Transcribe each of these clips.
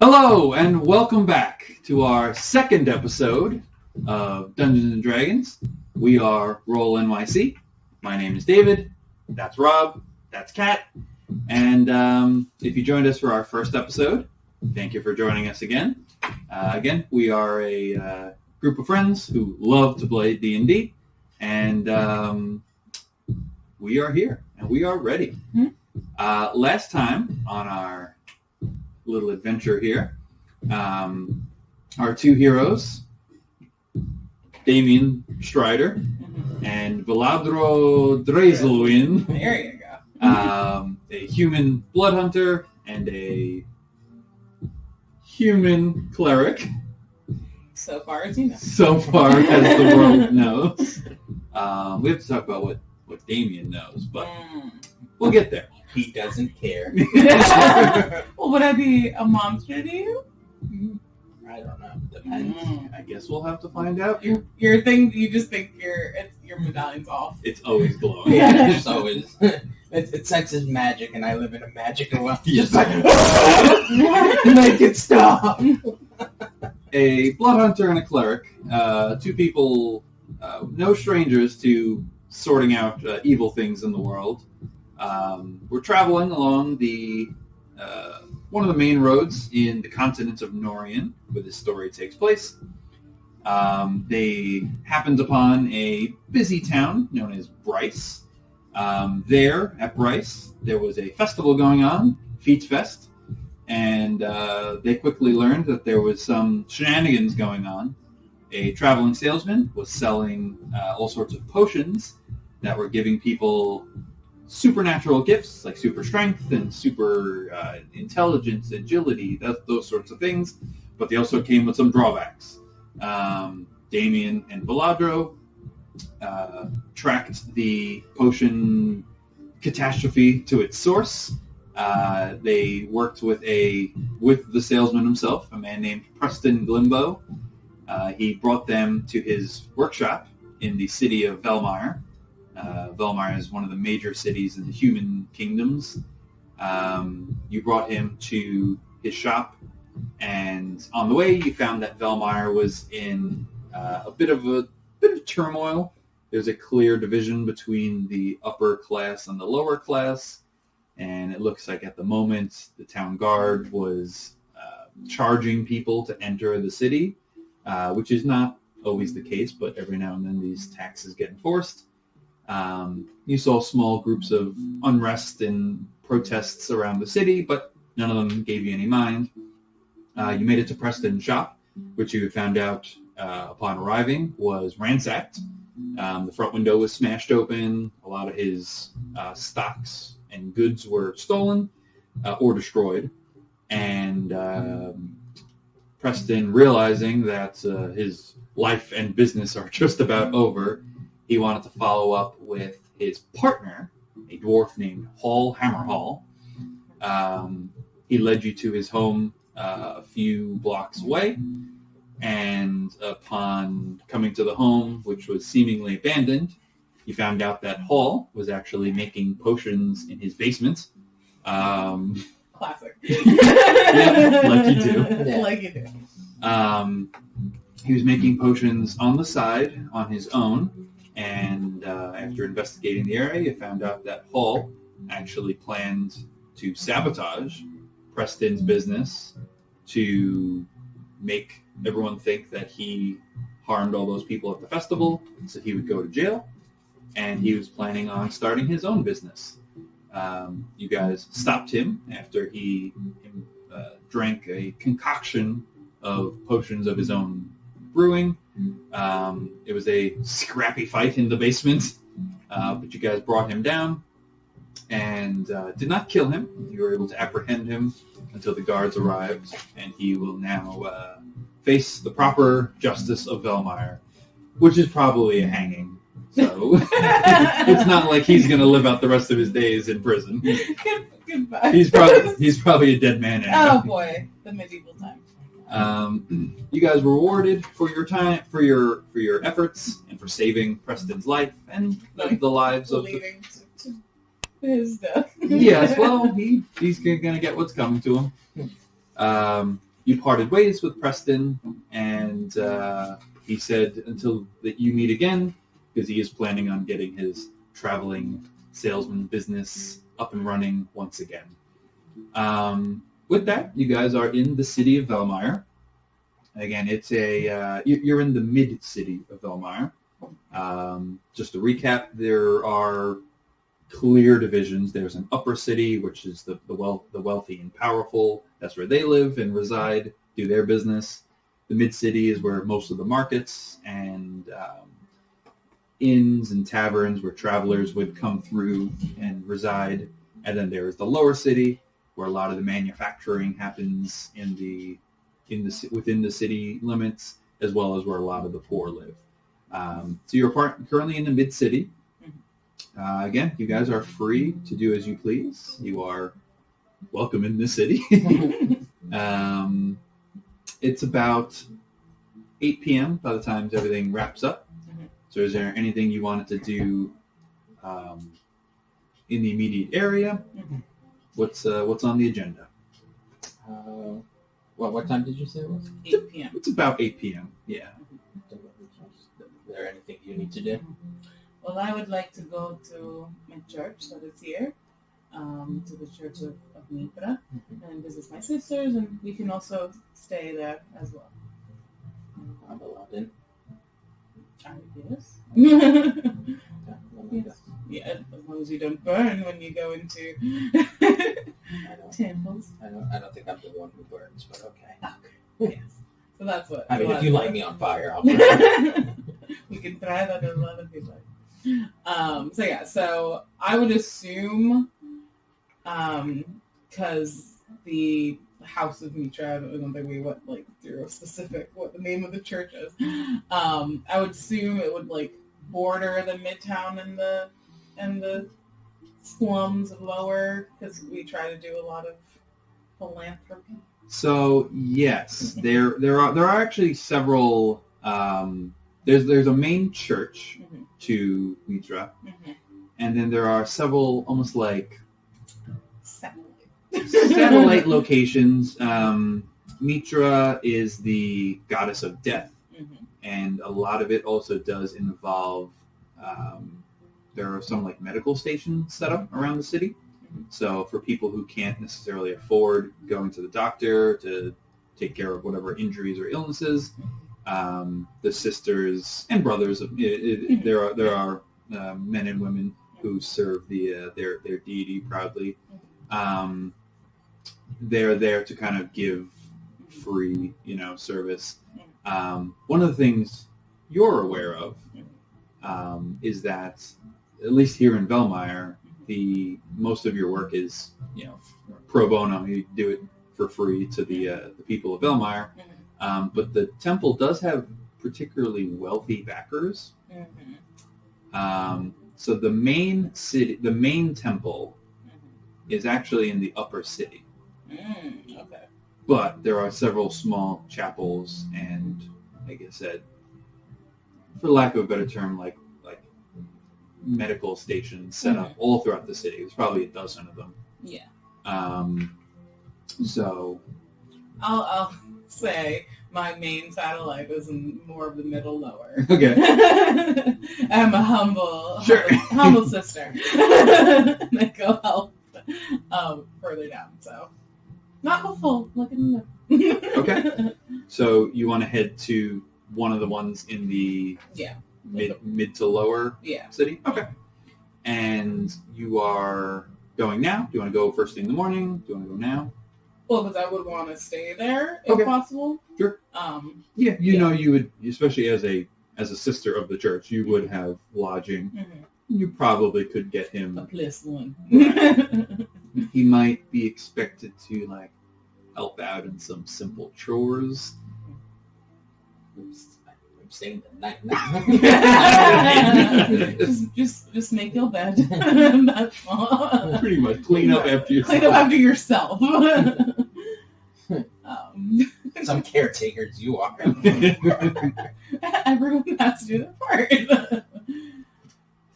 Hello, and welcome back to our second episode of Dungeons & Dragons. We are Roll NYC. My name is David. That's Rob. That's Kat. And if you joined us for our first episode, thank you for joining us again. Again, we are a group of friends who love to play D&D, and we are here, and we are ready. Last time on our little adventure here, our two heroes, Dameon Strider and Viladro Drazylwyn, there you go. a human blood hunter and a human cleric. So far as you know. So far as the world knows. We have to talk about what Dameon knows, but we'll get there. He doesn't care. Well, would I be a monster to you? I don't know. Depends. I guess we'll have to find out. Your thing, you just think your medallion's off. It's always glowing. Yeah. It's always. It senses magic, and I live in a magical world. Yes. Just like, make it stop. A blood hunter and a cleric, two people, no strangers to sorting out evil things in the world. We're traveling along the one of the main roads in the continent of Norian, where this story takes place. They happened upon a busy town known as Bryce. There at Bryce, there was a festival going on, Feats Fest, and they quickly learned that there was some shenanigans going on. A traveling salesman was selling all sorts of potions that were giving people supernatural gifts like super strength and super intelligence, agility, those sorts of things. But they also came with some drawbacks. Dameon and Viladro tracked the potion catastrophe to its source. They worked with the salesman himself, a man named Preston Glimbo. He brought them to his workshop in the City of Velmire. Velmire is one of the major cities in the human kingdoms. You brought him to his shop, and on the way you found that Velmire was in a bit of turmoil. There's a clear division between the upper class and the lower class, and it looks like at the moment the town guard was charging people to enter the city, which is not always the case, but every now and then these taxes get enforced. You saw small groups of unrest and protests around the city, but none of them gave you any mind. You made it to Preston's shop, which you found out upon arriving was ransacked. The front window was smashed open. A lot of his stocks and goods were stolen or destroyed. And Preston, realizing that his life and business are just about over, he wanted to follow up with his partner, a dwarf named Hall Hammerhall. He led you to his home a few blocks away, and upon coming to the home, which was seemingly abandoned, you found out that Hall was actually making potions in his basement. Classic. Yeah, like you do. Yeah. Like you do. He was making potions on the side on his own. And after investigating the area, you found out that Hall actually planned to sabotage Preston's business to make everyone think that he harmed all those people at the festival, so he would go to jail. And he was planning on starting his own business. You guys stopped him after he drank a concoction of potions of his own brewing. It was a scrappy fight in the basement, but you guys brought him down and did not kill him. You were able to apprehend him until the guards arrived, and he will now face the proper justice of Velmire, which is probably a hanging. So it's not like he's going to live out the rest of his days in prison. Goodbye. He's probably a dead man anyway. Oh boy, the medieval times. You guys were rewarded for your time, for your efforts, and for saving Preston's life and the lives of leading to his death. Yes, well, he's going to get what's coming to him. you parted ways with Preston, and he said until that you meet again, because he is planning on getting his traveling salesman business up and running once again. With that, you guys are in the City of Velmire. Again, it's you're in the mid-city of Velmire. Just to recap, there are clear divisions. There's an upper city, which is the wealthy and powerful. That's where they live and reside, do their business. The mid-city is where most of the markets and inns and taverns where travelers would come through and reside. And then there is the lower city, where a lot of the manufacturing happens within the city limits, as well as where a lot of the poor live. So you're currently in the mid-city. Again, you guys are free to do as you please. You are welcome in the city. It's about 8 p.m. by the time everything wraps up. So is there anything you wanted to do in the immediate area? What's on the agenda? What time did you say it was? 8 p.m. It's about 8 p.m. Yeah. Is there anything you need to do? Well, I would like to go to my church that is here, to the Church of Mitra, and visit my sisters, and we can also stay there as well. I'm allowed in. I guess. Okay, Yes. Yeah, as long as you don't burn when you go into temples. I don't think I'm the one who burns, but okay. Yes. So that's what. I mean, if you light me on fire, I'll burn. We can try that as well if you'd like. So I would assume, because the House of Mitra, I don't think we went through a specific what the name of the church is. I would assume it would border the Midtown and the slums of Lower, because we try to do a lot of philanthropy. So yes, there are actually several. There's a main church to Mitra, and then there are several almost like satellite locations. Mitra is the goddess of death, and a lot of it also does involve. There are some medical stations set up around the city. So for people who can't necessarily afford going to the doctor to take care of whatever injuries or illnesses, the sisters and brothers, there are men and women who serve their deity proudly. They're there to kind of give free, service. One of the things you're aware of is that, at least here in Velmire, most of your work is, pro bono. You do it for free to the people of Velmire. But the temple does have particularly wealthy backers. So the main temple is actually in the upper city. Okay. But there are several small chapels and, like I said, for lack of a better term, like medical stations set up all throughout the city. There's probably a dozen of them. Yeah. So I'll say my main satellite is in more of the middle lower. Okay. I'm a humble sister. And I go help further down. So not hopeful. Look at me. Okay. So you want to head to one of the ones in the mid to lower city? Okay. And you are going now? Do you want to go first thing in the morning? Do you want to go now? Well, because I would want to stay there if possible. Sure. You would, especially as a sister of the church, you would have lodging. You probably could get him a plus one. He might be expected to help out in some simple chores. I'm staying the night. just make your bed. That's all. Pretty much clean up after yourself. Clean up after yourself. Some caretakers you are. Everyone has to do their part.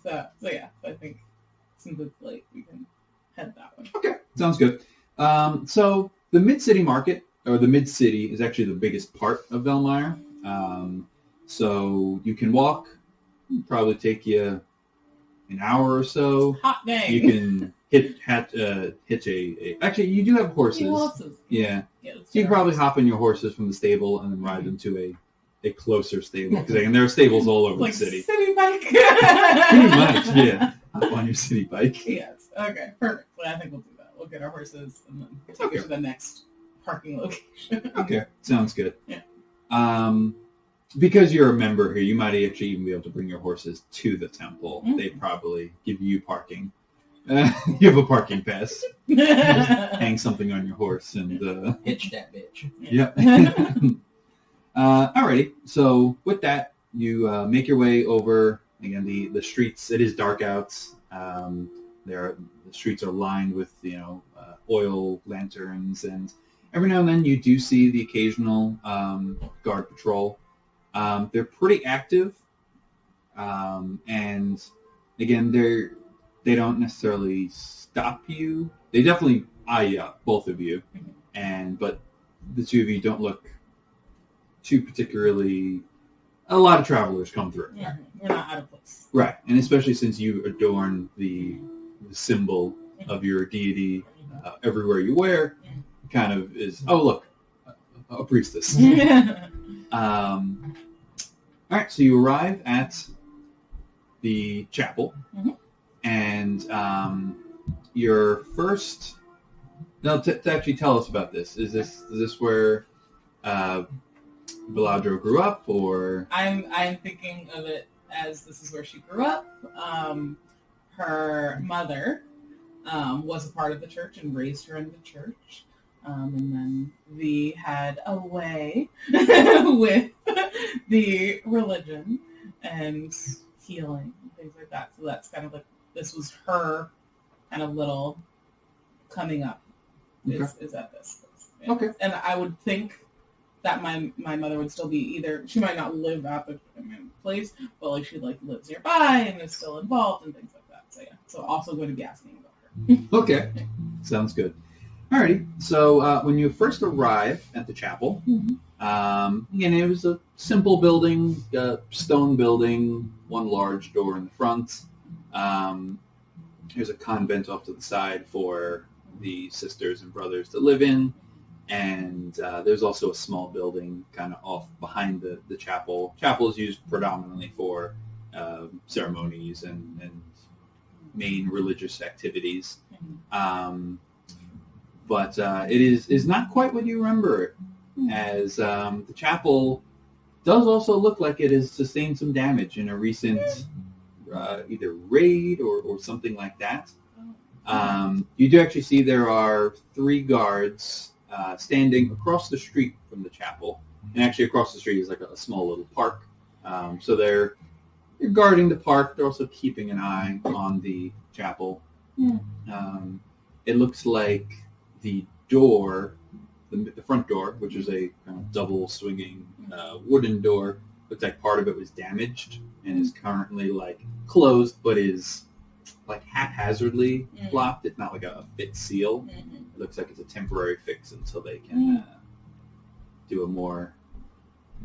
So yeah, I think since it's late, we can head that way. Okay, sounds good. So the mid-city market or the mid-city is actually the biggest part of Velmire. So you can walk, probably take you an hour or so. Hot dang. You can hitch a. Actually, you do have horses. Yeah. So you can probably hop on your horses from the stable and then ride them to a closer stable, because there are stables all over the city. City bike. Pretty much, yeah. Hop on your city bike. Yes. Okay. Perfect. Well, I think we'll do that. We'll get our horses and then take it to the next parking location. Okay. Sounds good. Yeah. Because you're a member here, you might actually even be able to bring your horses to the temple. Mm-hmm. They probably give you parking. You have a parking pass. Just hang something on your horse and hitch that bitch. Yep. Alrighty. So with that, you make your way over again the streets. It is dark out. The streets are lined with oil lanterns, and every now and then you do see the occasional guard patrol. They're pretty active, and again, they don't necessarily stop you. They definitely eye you up, both of you, but the two of you don't look too particularly. A lot of travelers come through. Yeah, we're not out of place. Right, and especially since you adorn the symbol of your deity everywhere you wear, kind of is, oh look, a priestess. All right, so you arrive at the chapel, and your first. Now, to actually tell us about this, is this where Viladro grew up, or? I'm thinking of it as this is where she grew up. Her mother was a part of the church and raised her in the church. And then we had a way with the religion and healing and things like that. So that's kind of like, this was her kind of little coming up is at this place. Yeah. Okay. And I would think that my mother would still be either, she might not live at the place, but like she lives nearby and is still involved and things like that. So yeah. So also going to be asking about her. Okay. Sounds good. Alrighty, so when you first arrive at the chapel, again, it was a simple building, stone building, one large door in the front. There's a convent off to the side for the sisters and brothers to live in, and there's also a small building kind of off behind the chapel. Chapel is used predominantly for ceremonies and main religious activities. But it is not quite what you remember it, as the chapel does also look like it has sustained some damage in a recent either raid or something like that. You do actually see there are 3 guards standing across the street from the chapel, and actually across the street is like a small little park. So they're guarding the park. They're also keeping an eye on the chapel. It looks like the door, the front door, which is a kind of double swinging wooden door, looks like part of it was damaged and is currently closed, but is haphazardly blocked. It's not like a fit seal. It looks like it's a temporary fix until they can do a more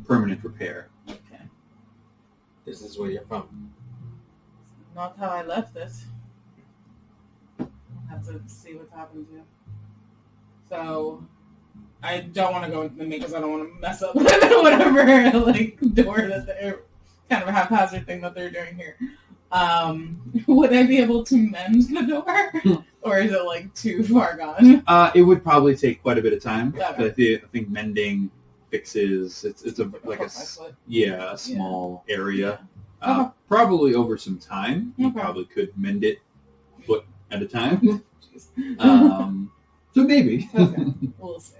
permanent repair. Okay. This is where you're from. Not how I left this. I'll have to see what's happened to you. So, I don't want to go into the main because I don't want to mess up whatever door that they're kind of a haphazard thing that they're doing here. Would I be able to mend the door, or is it too far gone? It would probably take quite a bit of time. Okay. I think mending fixes. It's a small area. Okay. Probably over some time. You probably could mend it foot at a time. So maybe. Okay, we'll see.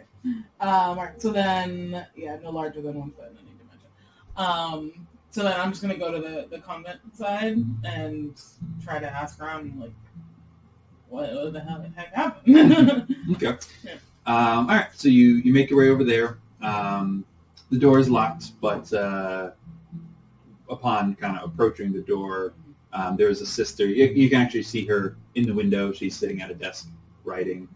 All right, so then, no larger than 1 foot in any dimension. So then I'm just going to go to the convent side and try to ask around, what the heck happened? Okay. Yeah. All right, so you make your way over there. The door is locked, but upon kind of approaching the door, there is a sister. You can actually see her in the window. She's sitting at a desk writing.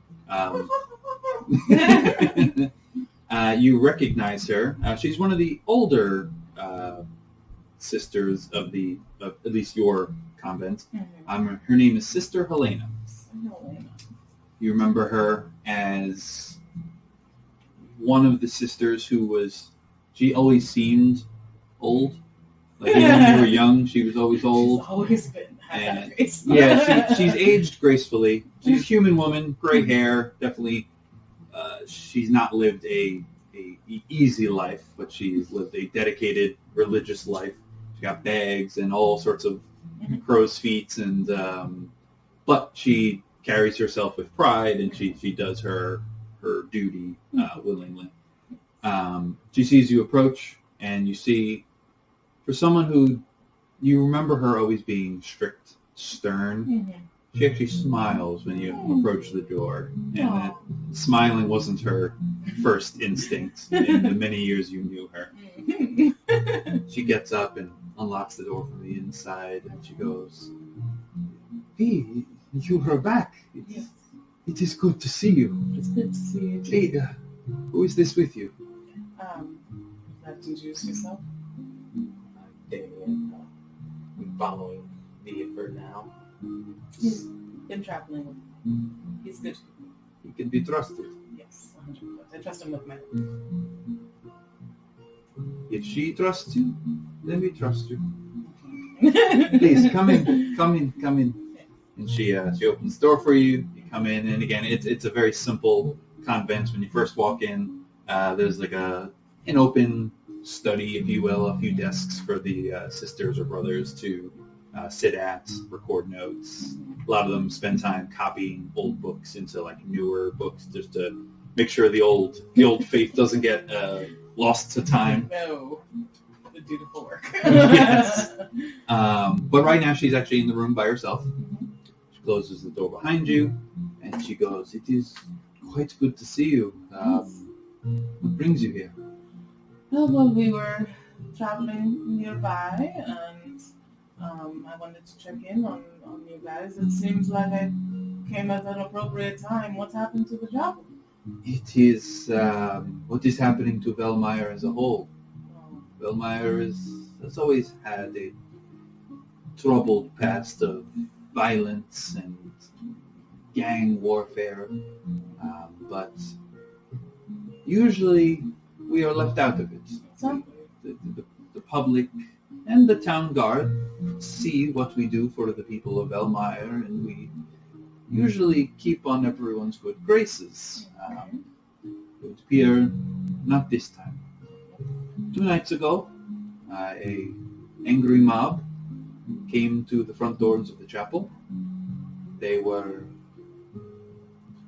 You recognize her. She's one of the older sisters of at least your convent. Her name is Sister Helena. You remember her as one of the sisters she always seemed old. Like even when you were young, she was always old. She's always been had that face. Yeah, she's aged gracefully. She's a human woman, gray hair, definitely. She's not lived a easy life, but she's lived a dedicated religious life. She got bags and all sorts of crow's feet, but she carries herself with pride, and she does her duty willingly. She sees you approach, and you see, for someone who you remember her always being strict, stern. She actually smiles when you approach the door, and smiling wasn't her first instinct in the many years you knew her. She gets up and unlocks the door from the inside, and she goes, "Hey, you are back. It is good to see you." It's good to see you. Hey, who is this with you? Introduce yourself. Dameon, I'm following the for now. He's been traveling with me. He's good. He can be trusted. Yes, 100%. I trust him with my... If she trusts you, then we trust you. Please, come in. And she opens the door for you. You come in, and again, it's a very simple convent. When you first walk in, there's like an open study, if you will, a few desks for the sisters or brothers to sit at, record notes. A lot of them spend time copying old books into like newer books, just to make sure the old faith doesn't get lost to time. No, the dutiful work. Yes. But right now she's actually in the room by herself. She closes the door behind you, and she goes, "It is quite good to see you. What brings you here?" Well, we were traveling nearby, and I wanted to check in on you guys. It seems like I came at an appropriate time. What's happened to the chapel? It is what is happening to Velmire as a whole. Velmire has always had a troubled past of violence and gang warfare, but usually we are left out of it. The public and the town guard see what we do for the people of Velmire, and we usually keep on everyone's good graces. It would appear not this time. 2 nights ago, a angry mob came to the front doors of the chapel.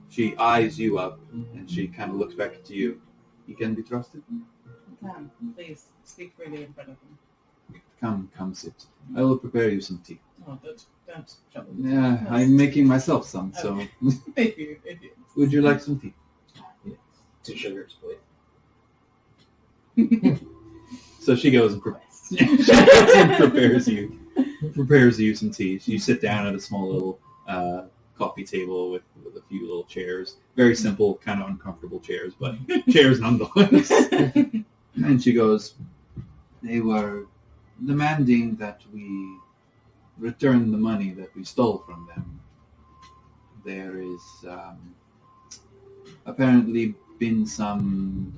She eyes you up, and she kind of looks back to you. "You can be trusted?" Please, speak freely in front of him. Come sit. I will prepare you some tea. Oh, that's trouble. Yeah, I'm making myself some, so... Thank you. Would you like some tea? Yes. 2 sugars, please. So she goes and prepares you some tea. You sit down at a small little coffee table with a few little chairs. Very simple, kind of uncomfortable chairs, but chairs nonetheless. And she goes, "They were demanding that we return the money that we stole from them. There is apparently been some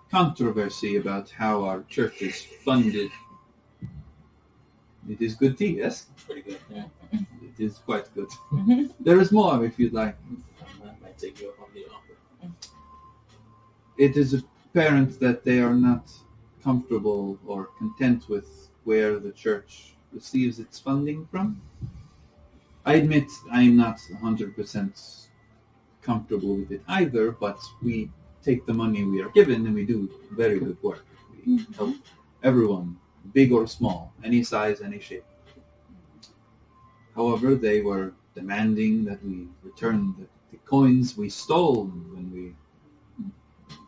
controversy about how our church is funded." It is good tea, yes? Pretty good, yeah. It is quite good. There is more if you'd like. I might take you up on the offer. It is apparent that they are not comfortable or content with where the church receives its funding from. I admit I am not 100% comfortable with it either, but we take the money we are given and we do very good work. We help everyone, big or small, any size, any shape. However, they were demanding that we return the coins we stole when we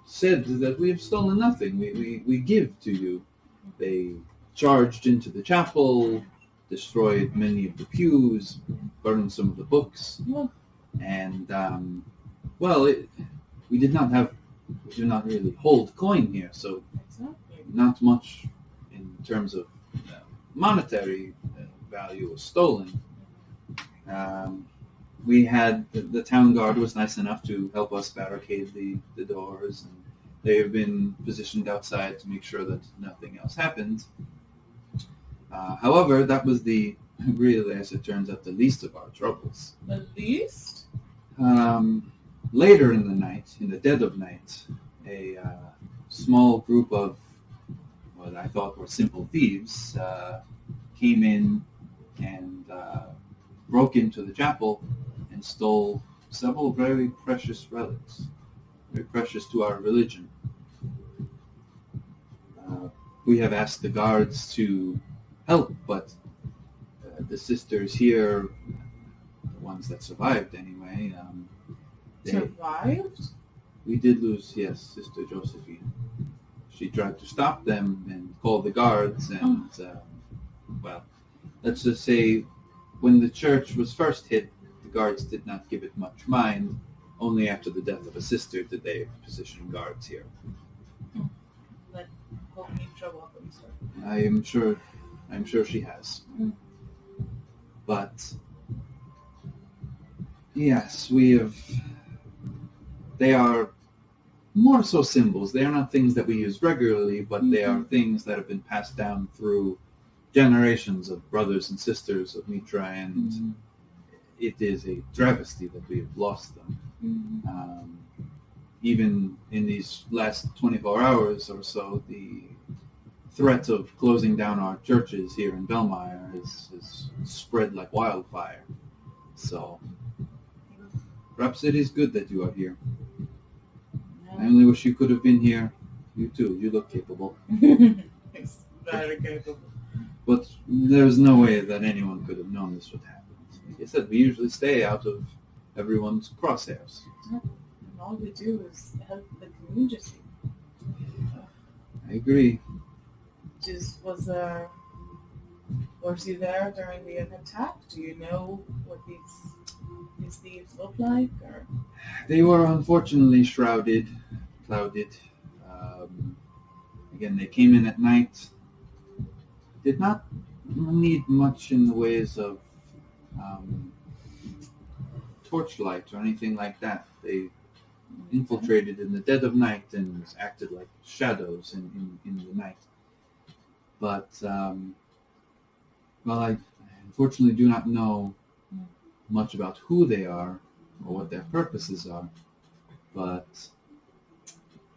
said that we have stolen nothing. We give to you. They charged into the chapel, destroyed many of the pews, burned some of the books, and we did not have we do not really hold coin here, so Exactly. not much in terms of monetary value was stolen. We had the town guard was nice enough to help us barricade the doors, and they have been positioned outside to make sure that nothing else happened. However, that was really, as it turns out, the least of our troubles. The least? Later in the night, in the dead of night, a small group of what I thought were simple thieves came in and broke into the chapel and stole several very precious relics, very precious to our religion. We have asked the guards to help, but the sisters here, the ones that survived anyway, Survived? we did lose, yes, Sister Josephine. She tried to stop them and call the guards, and, well, let's just say when the church was first hit, the guards did not give it much mind. Only after the death of a sister did they position guards here. Then hope Mitra welcomes her. I'm sure she has. Mm. But yes, they are more so symbols. They are not things that we use regularly, but they are things that have been passed down through generations of brothers and sisters of Mitra, and it is a travesty that we have lost them. Even in these last 24 hours or so, the threat of closing down our churches here in Velmire has spread like wildfire. So perhaps it is good that you are here. I only wish you could have been here. You too. You look capable. It's very capable. But there's no way that anyone could have known this would happen. Like I said, we usually stay out of everyone's crosshairs. And all we do is help the community. I agree. Was he there during the attack? Do you know what these thieves look like? Or They were unfortunately clouded. Again, they came in at night. Did not need much in the ways of torchlight or anything like that. They infiltrated in the dead of night and acted like shadows in the night. But, well, I unfortunately do not know much about who they are or what their purposes are. But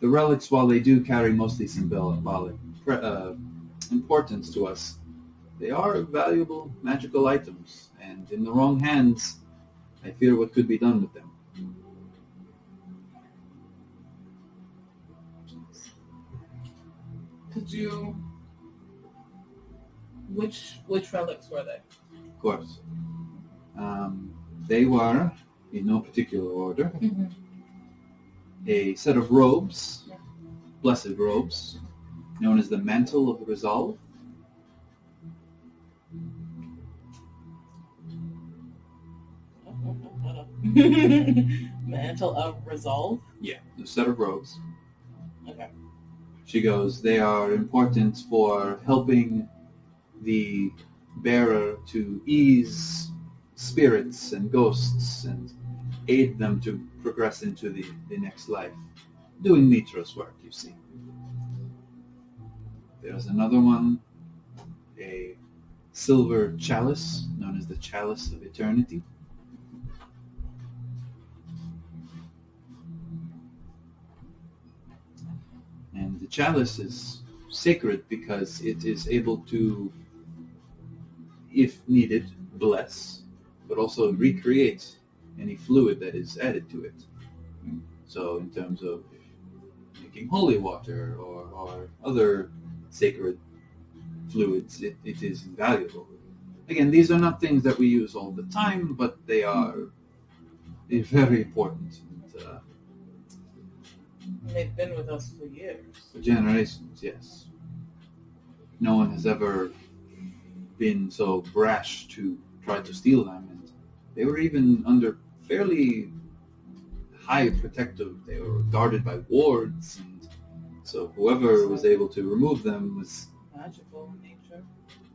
the relics, while they do carry mostly symbolic importance to us, they are valuable magical items, and in the wrong hands, I fear what could be done with them. could you? Which relics were they? Of course. They were, in no particular order, a set of robes, blessed robes, known as the Mantle of Resolve. Mantle of Resolve? Yeah, a set of robes. Okay. She goes, they are important for helping the bearer to ease spirits and ghosts and aid them to progress into the next life. Doing Mitra's work, you see. There's another one, a silver chalice, known as the Chalice of Eternity. And the chalice is sacred because it is able to, if needed, bless, but also recreate any fluid that is added to it. So in terms of making holy water or other sacred fluids, it is invaluable. Again, these are not things that we use all the time, but they are very important. They've been with us for years. For generations, yes. No one has ever been so brash to try to steal them, and they were even under fairly high protective. They were guarded by wards, and so whoever was able to remove them was Magical in nature.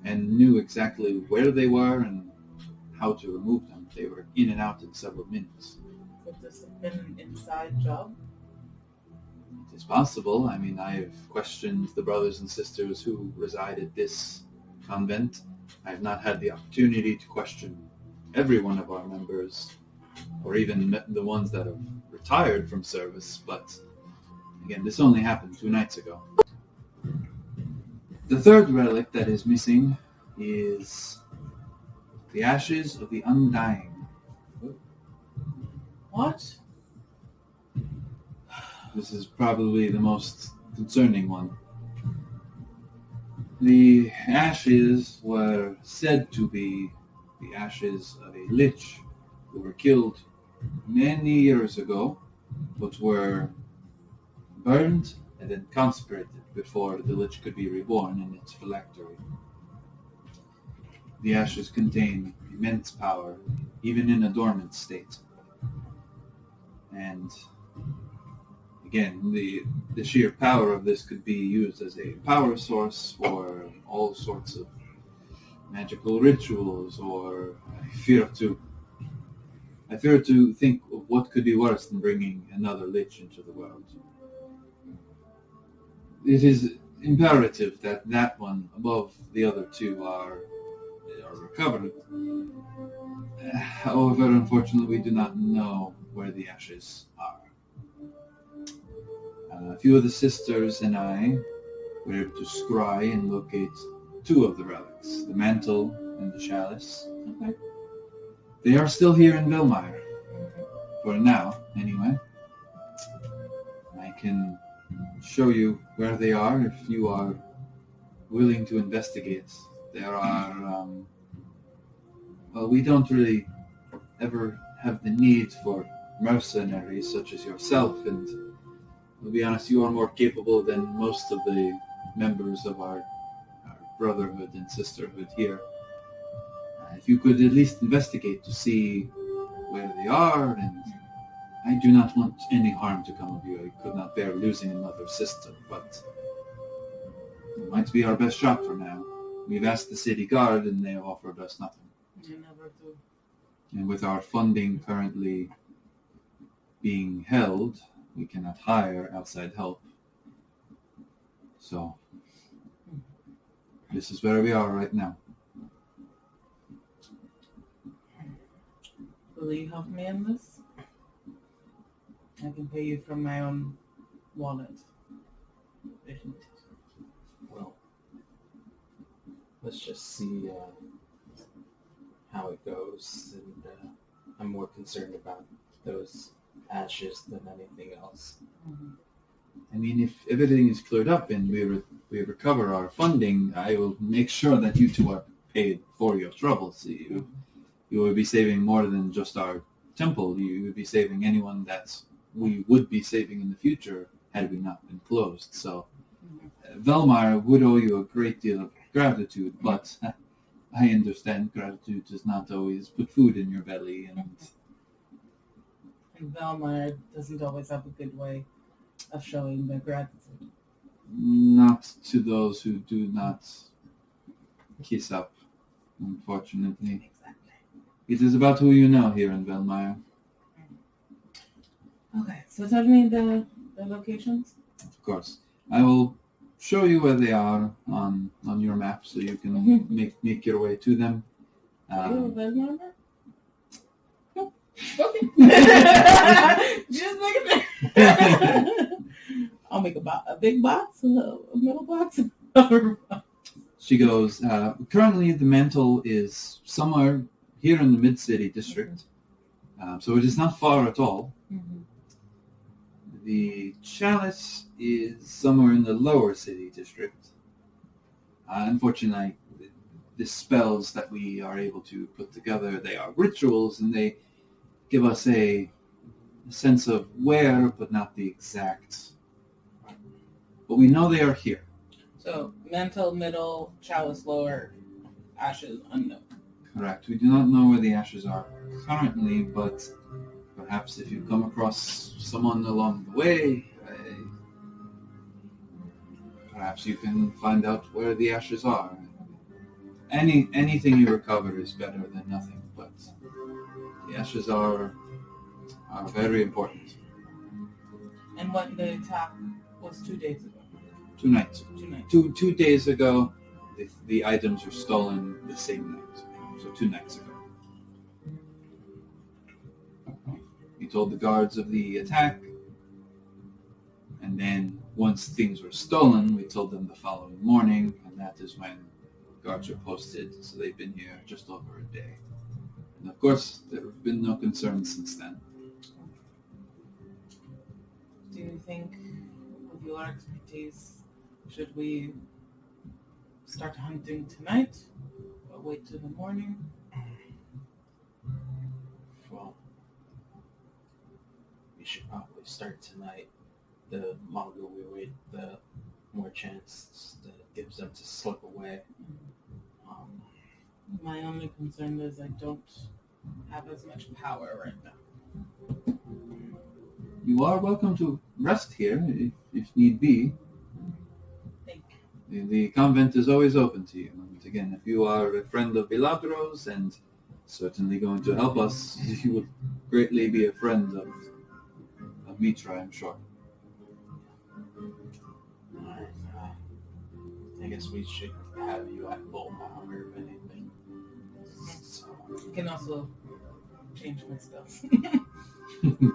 and knew exactly where they were and how to remove them. They were in and out in several minutes. Could this have been an inside job? It is possible. I mean, I have questioned the brothers and sisters who reside at this convent. I have not had the opportunity to question every one of our members, or even the ones that have retired from service, but again, this only happened 2 nights ago. The third relic that is missing is the ashes of the Undying. What? This is probably the most concerning one. The ashes were said to be the ashes of a lich who were killed many years ago, but were burned and then consecrated before the lich could be reborn in its phylactery. The ashes contain immense power, even in a dormant state. And again, the sheer power of this could be used as a power source for all sorts of magical rituals, or I fear to think of what could be worse than bringing another lich into the world. It is imperative that that one above the other two are recovered. However, unfortunately, we do not know where the ashes are. A few of the sisters and I were able to scry and locate 2 of the relics, the mantle and the chalice. Okay. They are still here in Velmire, for now, anyway. I can show you where they are if you are willing to investigate. There are, well, we don't really ever have the need for mercenaries such as yourself, and to be honest, you are more capable than most of the members of our brotherhood and sisterhood here. If you could at least investigate to see where they are, and I do not want any harm to come of you. I could not bear losing another sister, but it might be our best shot for now. We've asked the city guard, and they have offered us nothing. You never do. And with our funding currently being held, we cannot hire outside help. So, this is where we are right now. Will you help me in this? I can pay you from my own wallet. If you need. Well, let's just see how it goes, and I'm more concerned about those ashes than anything else. Mm-hmm. I mean, if everything is cleared up and we recover our funding, I will make sure that you 2 are paid for your troubles. You will be saving more than just our temple. You would be saving anyone that we would be saving in the future had we not been closed. So Velmire would owe you a great deal of gratitude, but I understand gratitude does not always put food in your belly. And Velmire doesn't always have a good way of showing their gratitude. Not to those who do not kiss up, unfortunately. Exactly. It is about who you know here in Velmire. Okay, so tell me the locations. Of course. I will show you where they are on your map so you can make your way to them. Are you a Velmire? Okay. Just make it. I'll make a big box, a middle box, and another box. She goes, currently the mantle is somewhere here in the Mid-City district, so it is not far at all. Mm-hmm. The chalice is somewhere in the lower city district. Unfortunately, the spells that we are able to put together, they are rituals, and they give us a sense of where, but not the exact. But we know they are here. So, mantle, middle, chalice, lower, ashes, unknown. Correct. We do not know where the ashes are currently, but Perhaps if you come across someone along the way, perhaps you can find out where the ashes are. Anything you recover is better than nothing, but the ashes are very important. And when the attack was 2 days ago? 2 nights. 2 nights. 2 days ago, the items were stolen the same night. So 2 nights ago. We told the guards of the attack, and then once things were stolen, we told them the following morning, and that is when guards were posted, so they've been here just over a day. And of course, there have been no concerns since then. Do you think, with your expertise, should we start hunting tonight or wait till the morning? Well, we should probably start tonight. The longer we wait, the more chance that it gives them to slip away. My only concern is I don't have as much power right now. You are welcome to rest here, if need be. Thank you. The convent is always open to you. And again, if you are a friend of Viladro's and certainly going to help us, you would greatly be a friend of Mitra, I'm sure. Alright, I guess we should have you at full power, if anything. So, I can also change my spells. I'm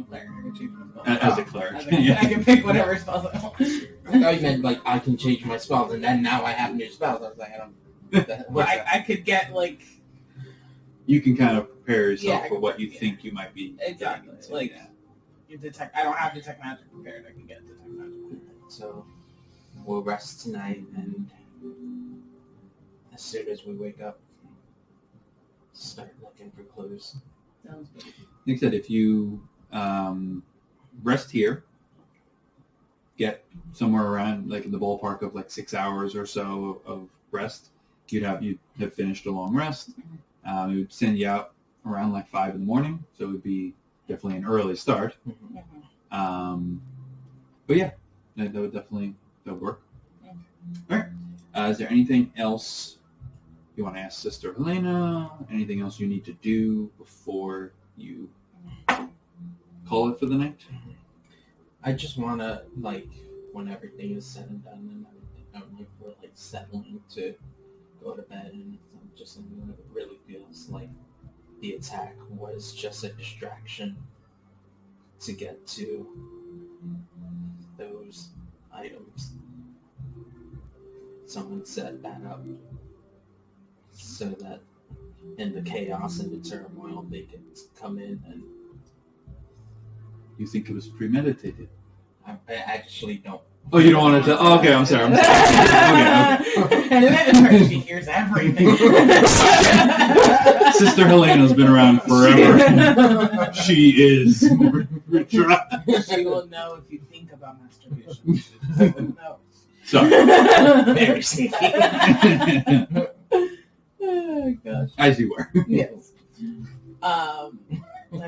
a cleric. I can change my spells. As a cleric. I can pick whatever spells I want. I thought you meant like I can change my spells, and then now I have new spells. I was like, I don't. Well, I could get like You can kind of prepare yourself Yeah, for what you think you might be. exactly getting into, like yeah. you detect. I don't have detect magic prepared. I can get detect magic. So we'll rest tonight, and as soon as we wake up, start looking for clues. Sounds good. Like I said, if you rest here, get somewhere around like in the ballpark of like 6 hours or so of rest, you'd have finished a long rest. It would send you out around like 5 in the morning, so it would be definitely an early start. But yeah, that would definitely work. All right. Is there anything else you want to ask Sister Helena? Anything else you need to do before you call it for the night? I just want to, like, when everything is said and done, and I'm like, we're like settling to go to bed, and I'm just something that really feels like the attack was just a distraction to get to those items. Someone set that up so that in the chaos and the turmoil they could come in, and You think it was premeditated? I actually don't. Oh, you don't want to tell? Oh, okay, I'm sorry. Okay. She hears everything. Sister Helena's been around forever. She is. She will know if you think about masturbation. She will know. Sorry. Very sneaky. Oh gosh. As you were. Yes. I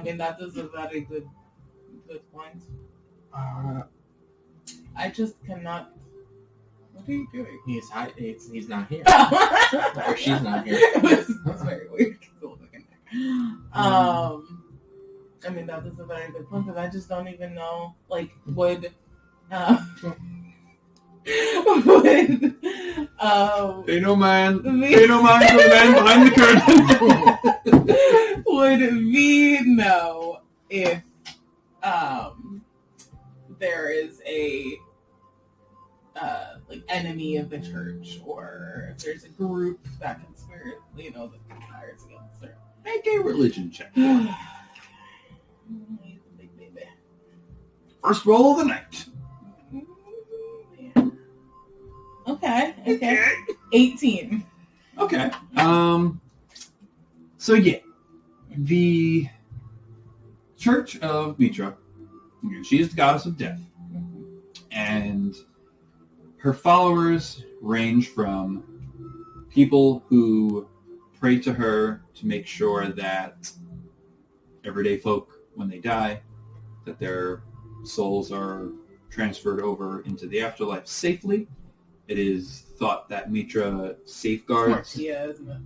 mean that is a very good point. I just cannot. What are you doing? He's not here. Or she's not here. That's very weird. I mean that is a very good point because I just don't even know. Like, would Pay no mind for the man behind the curtain. would we know if there is a like enemy of the church, or if there's a group that conspires, that conspires against her? Make a religion check. Big baby. First roll of the night. Okay. 18. Okay. So yeah, the Church of Mitra, she is the goddess of death, and her followers range from people who pray to her to make sure that everyday folk, when they die, that their souls are transferred over into the afterlife safely. It is thought that Mitra safeguards. Mortia, isn't it?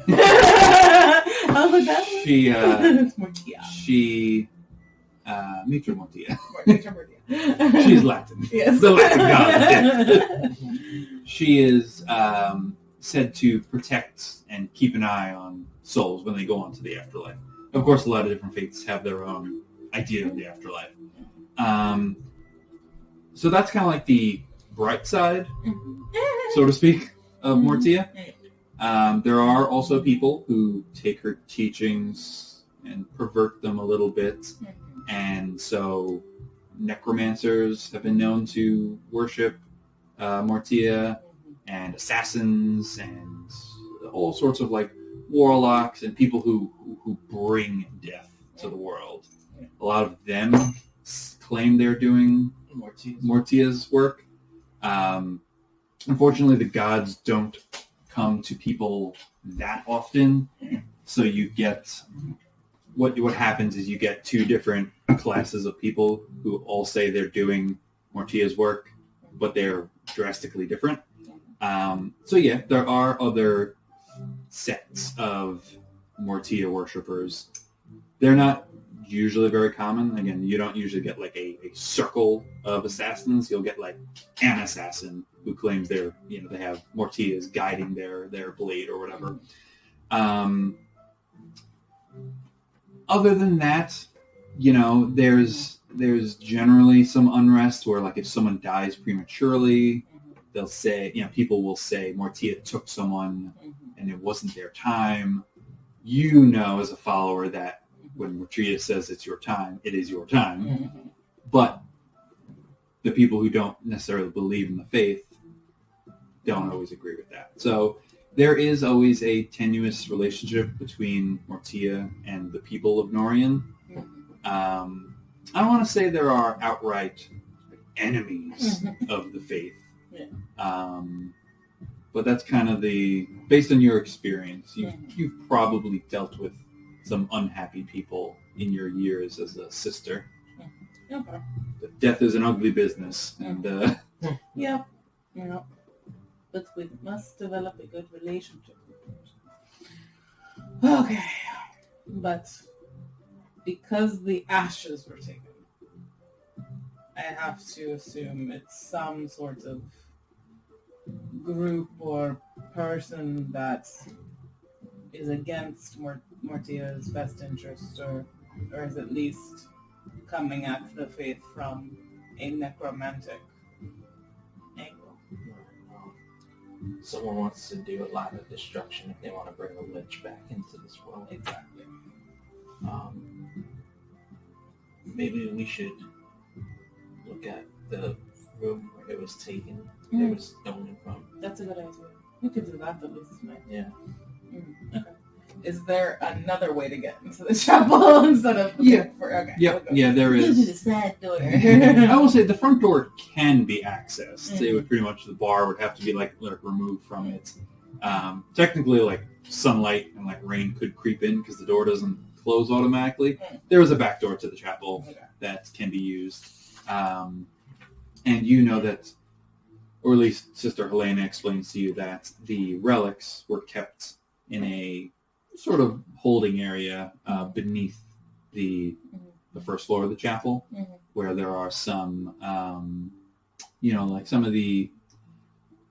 Yeah. Oh, that's it's Mortia. Mitra Mortia. Mitra Mortia. She's Latin. Yes. The Latin god. She is said to protect and keep an eye on souls when they go on to the afterlife. Of course, a lot of different faiths have their own idea of the afterlife. So that's kind of like the bright side, so to speak, of Mortia. There are also people who take her teachings and pervert them a little bit, and so necromancers have been known to worship Mortia, and assassins, and all sorts of like warlocks and people who bring death to the world. A lot of them claim they're doing Mortia's work. Unfortunately, the gods don't come to people that often, so you get what happens is you get two different classes of people who all say they're doing Mortia's work, but they're drastically different. So yeah, there are other sects of Mortia worshippers. They're not usually very common. Again, you don't usually get like a circle of assassins. You'll get like an assassin who claims they have Mortias guiding their blade or whatever. Other than that, there's generally some unrest where like if someone dies prematurely, they'll say, people will say Mortia took someone and it wasn't their time. As a follower that when Mortia says it's your time, it is your time. But the people who don't necessarily believe in the faith don't always agree with that. So there is always a tenuous relationship between Mortia and the people of Norian. I don't want to say there are outright enemies of the faith. But that's kind of based on your experience, you've probably dealt with some unhappy people in your years as a sister. Okay. But death is an ugly business, and Yeah. But we must develop a good relationship with them. Okay. But because the ashes were taken, I have to assume it's some sort of group or person that is against Mortia's best interest, or is at least coming at the faith from a necromantic angle. Someone wants to do a lot of destruction if they want to bring a lich back into this world. Exactly. Maybe we should look at the room where it was taken. It was stolen from. That's a good idea. We could do that the least, right? Yeah. Okay. Is there another way to get into the chapel instead of Yeah. Okay. Yeah, there We'll do is. the side door. I will say the front door can be accessed. It would pretty much, the bar would have to be like removed from it. Technically, like sunlight and like rain could creep in because the door doesn't close automatically. There is a back door to the chapel that can be used, and that, or at least Sister Helena explains to you that the relics were kept in a sort of holding area beneath the first floor of the chapel, where there are some, like some of the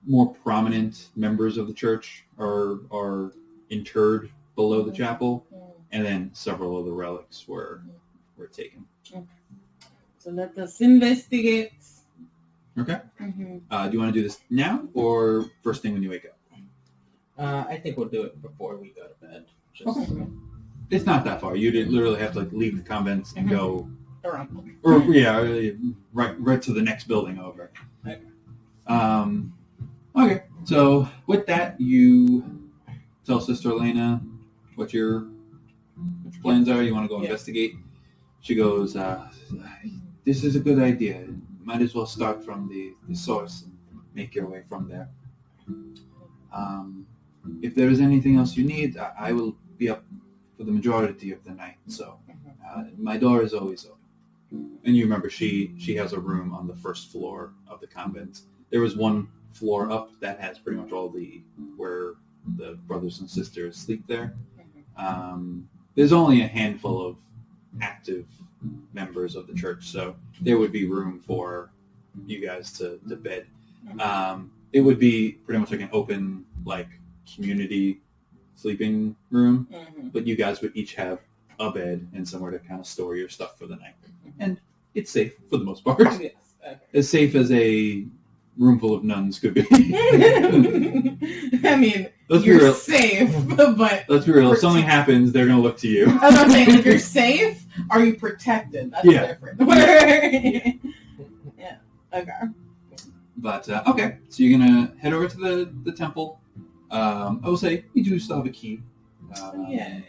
more prominent members of the church are interred below the chapel, and then several of the relics were taken. So let us investigate. Okay. Do you want to do this now or first thing when you wake up? I think we'll do it before we go to bed. It's not that far. You literally have to leave the convents and go Around. or right to the next building over. Okay. Okay. So with that, you tell Sister Elena what your plans are. You want to go investigate. She goes, "This is a good idea. Might as well start from the source and make your way from there." if there is anything else you need, I will be up for the majority of the night. So my door is always open. And you remember she has a room on the first floor of the convent. There was one floor up that has pretty much all where the brothers and sisters sleep there. There's only a handful of active members of the church, so there would be room for you guys to bed. It would be pretty much like an open, like, community sleeping room, but you guys would each have a bed and somewhere to kind of store your stuff for the night. And it's safe for the most part. Yes. Okay. As safe as a room full of nuns could be. I mean, Let's be you're real. safe, but... Let's be real. If something happens, they're going to look to you. I was not saying, if you're safe, are you protected? That's different. Yeah. Okay. But, okay. So you're going to head over to the temple. I will say, you do still have a key. Yay.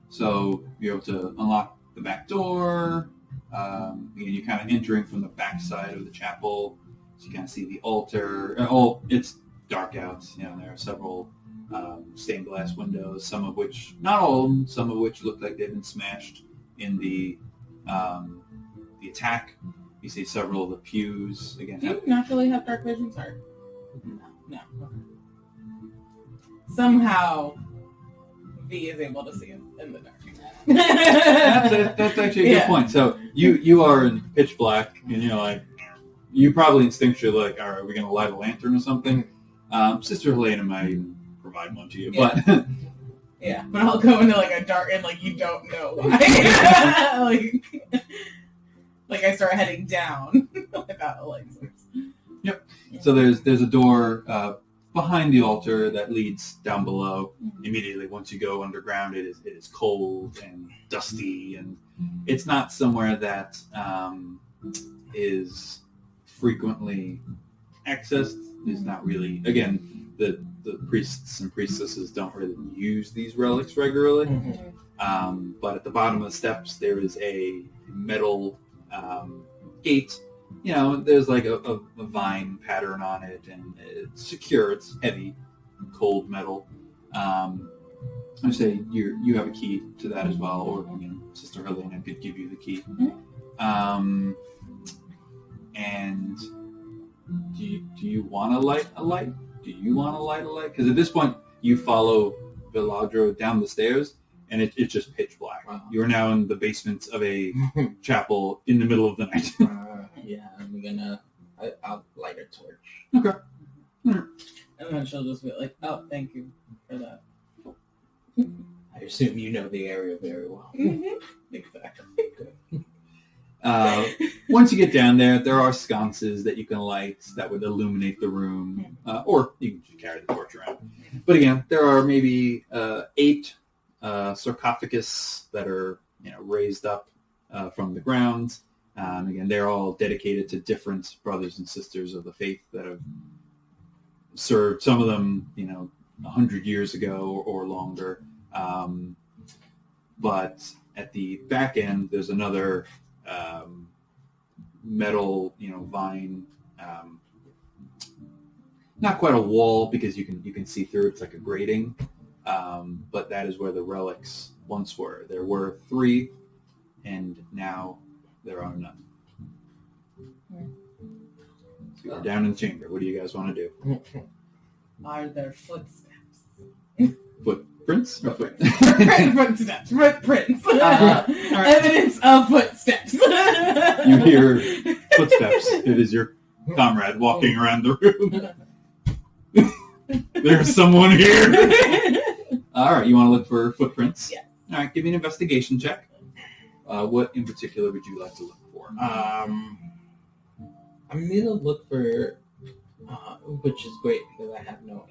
So you're able to unlock the back door. Again, you're kind of entering from the back side of the chapel. So you kind of see the altar. It's dark out. There are several stained glass windows, some of which, not all of them, some of which look like they've been smashed in the attack. You see several of the pews. Again, Do you naturally have dark vision, sir? No. Okay. Somehow, V is able to see in the dark. That's actually a good point. So you are in pitch black, and you're like, you probably instinctually like, all right, are we going to light a lantern or something? Sister Helena might even provide one to you, but yeah, but I'll go into like a dark and like you don't know why. like I start heading down without like. Yep. So there's a door behind the altar that leads down below. Immediately, once you go underground, it is cold and dusty, and it's not somewhere that is frequently accessed. It's not really. Again, the priests and priestesses don't really use these relics regularly. But at the bottom of the steps, there is a metal gate. There's like a vine pattern on it, and it's secure. It's heavy, cold metal. I say you have a key to that as well, or Sister Helena could give you the key. And do you want to light a light? Do you want to light a light? Because at this point, you follow Viladro down the stairs, and it's just pitch black. Wow. You are now in the basement of a chapel in the middle of the night. Yeah, I'll light a torch. Okay. And then she'll just be like, "Oh, thank you for that." I assume you know the area very well. Exactly. Once you get down there are sconces that you can light that would illuminate the room, or you can just carry the torch around. But again, there are maybe 8 sarcophagus that are raised up from the ground. Again, they're all dedicated to different brothers and sisters of the faith that have served, some of them 100 years ago or longer. But at the back end, there's another metal, vine, not quite a wall because you can see through. It's like a grating, but that is where the relics once were. There were 3, and now there are none. So we're down in the chamber. What do you guys want to do? Are there footsteps? Footprints? Or Footsteps. Footprints. Evidence of footsteps. You hear footsteps. It is your comrade walking around the room. There's someone here. All right, you want to look for footprints? Yeah. All right, give me an investigation check. What in particular would you like to look for? I'm gonna look for, which is great because I have no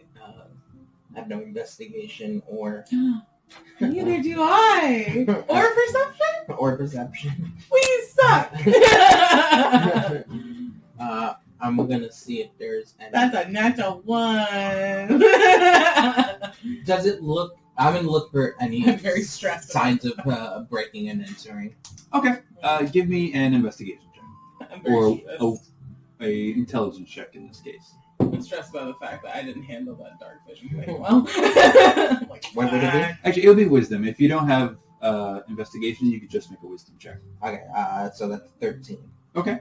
investigation or Neither do I. Or perception? or perception. We suck. I'm gonna see if there's any. That's a natural 1. Does it look? I'm gonna look for any I'm very stressed. signs of breaking and entering. Okay, give me an investigation check. I'm very Or stressed. a intelligence check in this case. I'm stressed by the fact that I didn't handle that dark vision thing well. Like, What would it be? Actually, it'll be wisdom. If you don't have investigation, you could just make a wisdom check. Okay, so that's 13. Okay.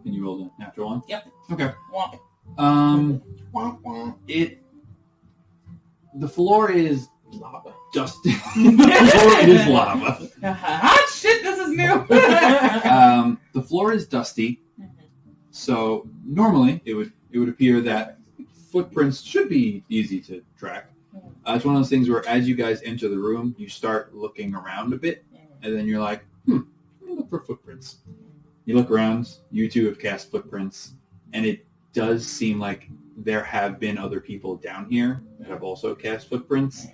Can you roll a natural one? Yep. Okay. Womp. Womp womp. The floor is Lava. dusty. The floor is lava. Ah, shit, this is new. The floor is dusty, so normally it would appear that footprints should be easy to track. It's one of those things where as you guys enter the room, you start looking around a bit, and then you're like, let me look for footprints. You look around, you two have cast footprints, and it does seem like there have been other people down here that have also cast footprints.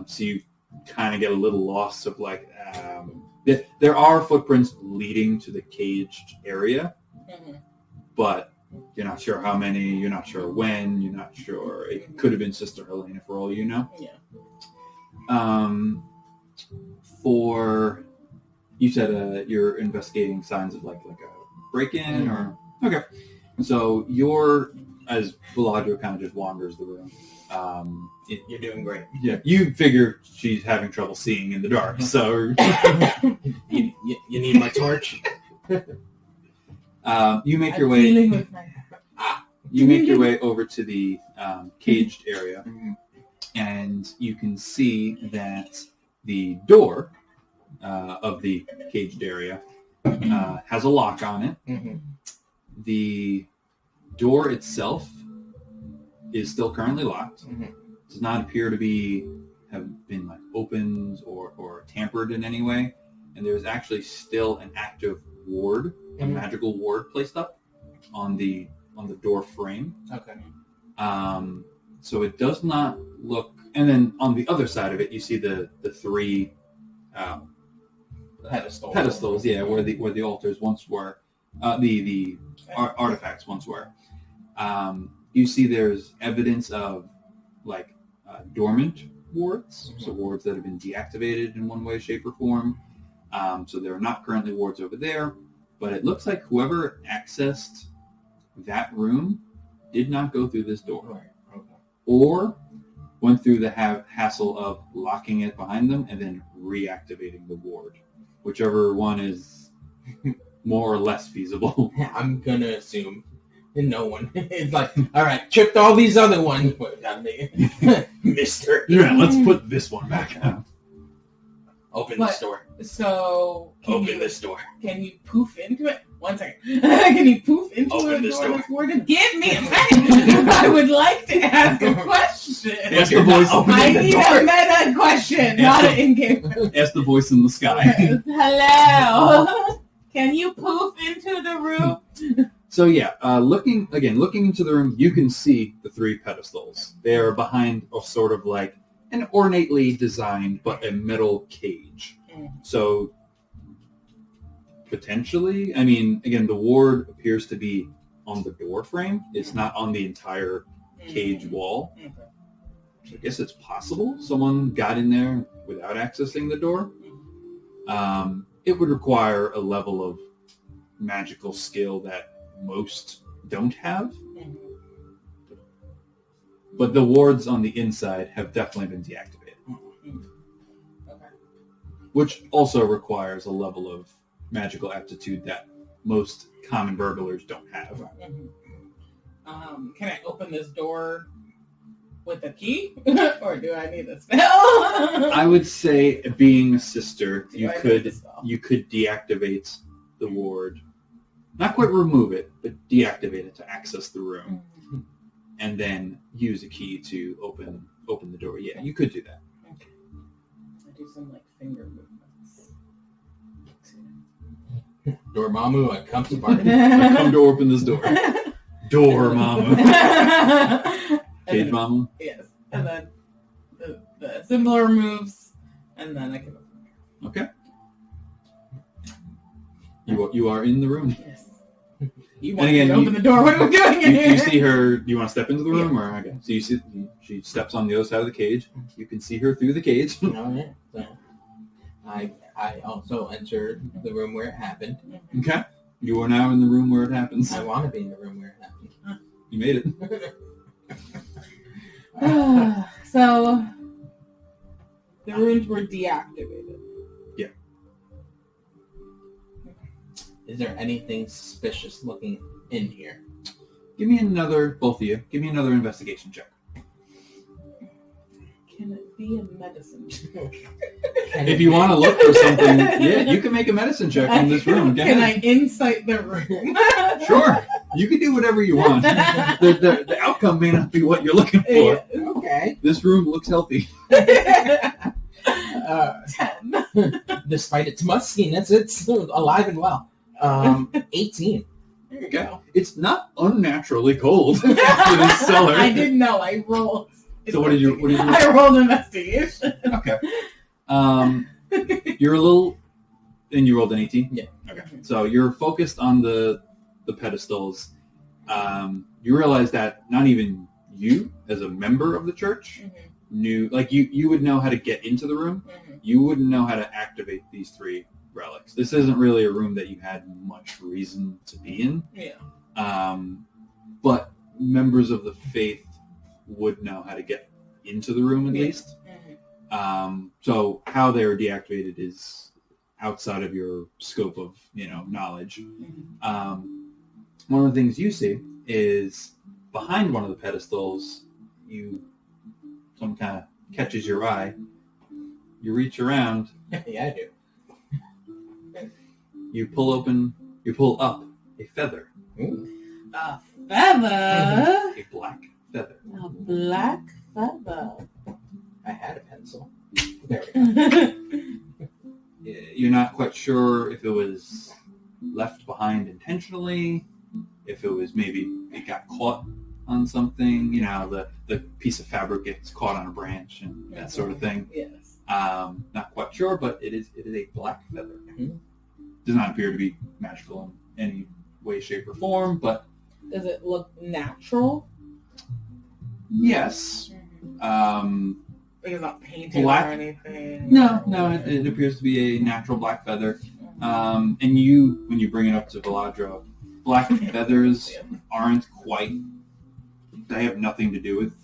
So you kind of get a little lost of like, there are footprints leading to the caged area, but you're not sure how many, you're not sure when, you're not sure. It could have been Sister Helena for all you know. Yeah. For, you said you're investigating signs of like a break-in or, okay. So you're, as Viladro kind of just wanders the room, You're doing great. yeah, you figure she's having trouble seeing in the dark, so You need my torch? you make I'm your way. dealing with my... You make your way over to the caged area, Mhm. and you can see that the door of the caged area has a lock on it. Mm-hmm. The door itself is still currently locked. Mhm. Does not appear to have been like opened or tampered in any way. And there's actually still an active ward, a magical ward placed up on the door frame. Okay. So it does not look. And then on the other side of it, you see the three pedestals. Yeah, where the altars once were, the artifacts once were. You see there's evidence of like dormant wards, so wards that have been deactivated in one way, shape, or form. So there are not currently wards over there, but it looks like whoever accessed that room did not go through this door, Right. Okay. or went through the hassle of locking it behind them and then reactivating the ward, whichever one is more or less feasible. I'm gonna assume no one. It's like, all right, chipped all these other ones, but Mister. Yeah, let's put this one back out. Open But- this door. So, Open this door. Can you poof into it? One second. Can you poof into Open a this door door. that's warded? Give me a second. I would like to ask a question. Ask the voice. I need a meta question, not an in-game question. Ask the voice in the sky. Hello. Can you poof into the room? So yeah, looking into the room, you can see the three pedestals. They are behind a sort of like an ornately designed but a metal cage. So potentially, I mean, again, the ward appears to be on the door frame. It's not on the entire cage wall. Okay. So I guess it's possible someone got in there without accessing the door. It would require a level of magical skill that most don't have. But the wards on the inside have definitely been deactivated. Okay. Which also requires a level of magical aptitude that most common burglars don't have. Can I open this door with a key? Or do I need a spell? I would say, being a sister, Do you I need could a spell? deactivate the ward. Not quite remove it, but deactivate it to access the room. And then use a key to open the door. Yeah, you could do that. Okay. I do some like finger movements. Dormammu, I come to bargain. I come to open this door. Door, mama. Cage, mama. Yes. And then the similar moves, and then I can open it. Okay. You are in the room. Yes. You And want again, me to open the door? What are we doing in You here? see her. Do you want to step into the room, or okay? So you see she steps on the other side of the cage. You can see her through the cage. Oh, yeah. So, I also entered the room where it happened. Okay. You are now in the room where it happens. I want to be in the room where it happened. You made it. So the runes were deactivated. Yeah. Is there anything suspicious looking in here? Give me another, both of you, give me another investigation check. Can it be a medicine check? If you want to look for something, yeah, you can make a medicine check in this room. Can I insight the room? Sure. You can do whatever you want. The outcome may not be what you're looking for. Okay. This room looks healthy. 10. Despite its muskiness, it's alive and well. 18. There you Okay. go. It's not unnaturally cold in this cellar. I didn't know. I rolled. So what did you I rolled investigation. Okay. You're a little... And you rolled an 18? Yeah. Okay. So you're focused on the pedestals. You realize that not even you, as a member of the church, knew... Like, you would know how to get into the room. You wouldn't know how to activate these 3 relics. This isn't really a room that you had much reason to be in. Yeah. But members of the faith would know how to get into the room at least. So how they are deactivated is outside of your scope of knowledge. One of the things you see is behind one of the pedestals, someone kind of catches your eye. You reach around. Yeah, I do. You pull up a feather. Ooh. A feather. A black feather. A black feather. I had a pencil. There we go. You're not quite sure if it was left behind intentionally, if it was maybe it got caught on something, the piece of fabric gets caught on a branch and that sort of thing. Yes. Not quite sure, but it is a black feather. Does not appear to be magical in any way, shape, or form, but... Does it look natural? Yes. Like it's not painted Black? or anything? No, it appears to be a natural black feather. And when you bring it up to Viladro, black feathers aren't quite... They have nothing to do with...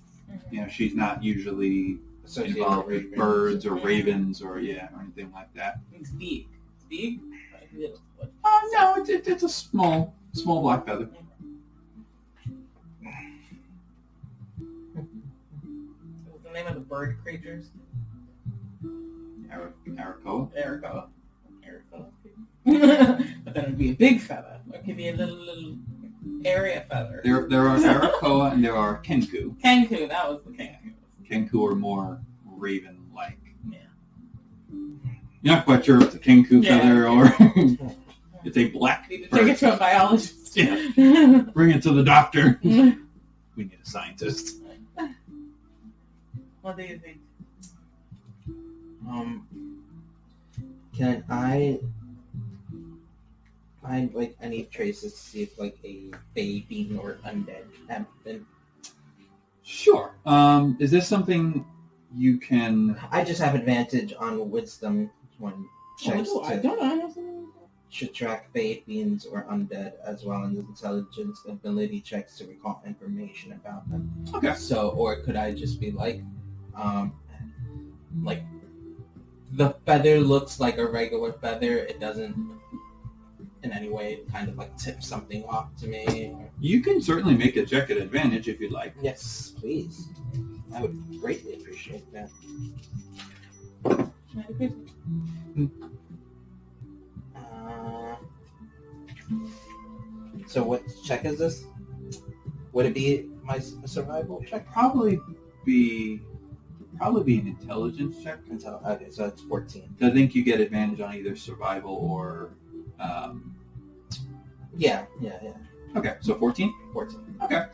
she's not usually involved with birds or ravens or anything like that. It's big. It's big? No, it's a small black feather. What's the name of the bird creatures? Arakoa. But then it would be a big feather. It could be a little area feather. There are Arakoa and there are Kenku. Kenku, that was the Kenku. Kenku are more raven-like. Yeah. You're not quite sure if it's a Kenku feather or it's a black Need to bird. take it to a biologist. Yeah. Bring it to the doctor. We need a scientist. What do you think? Can I find any traces to see if a baby or undead have been? Sure. Is this something you can... I just have advantage on wisdom when checks I don't know. should track fey fiends or undead, as well as intelligence ability checks to recall information about them. Okay. So, or could I just be the feather looks like a regular feather. It doesn't in any way kind of tip something off to me. You can certainly make a check at advantage if you'd like. Yes, please. I would greatly appreciate that. So what check is this? Would it be my survival check? Probably be an intelligence check. Okay, so it's 14. I think you get advantage on either survival or... Yeah. Okay, so 14? 14. Okay.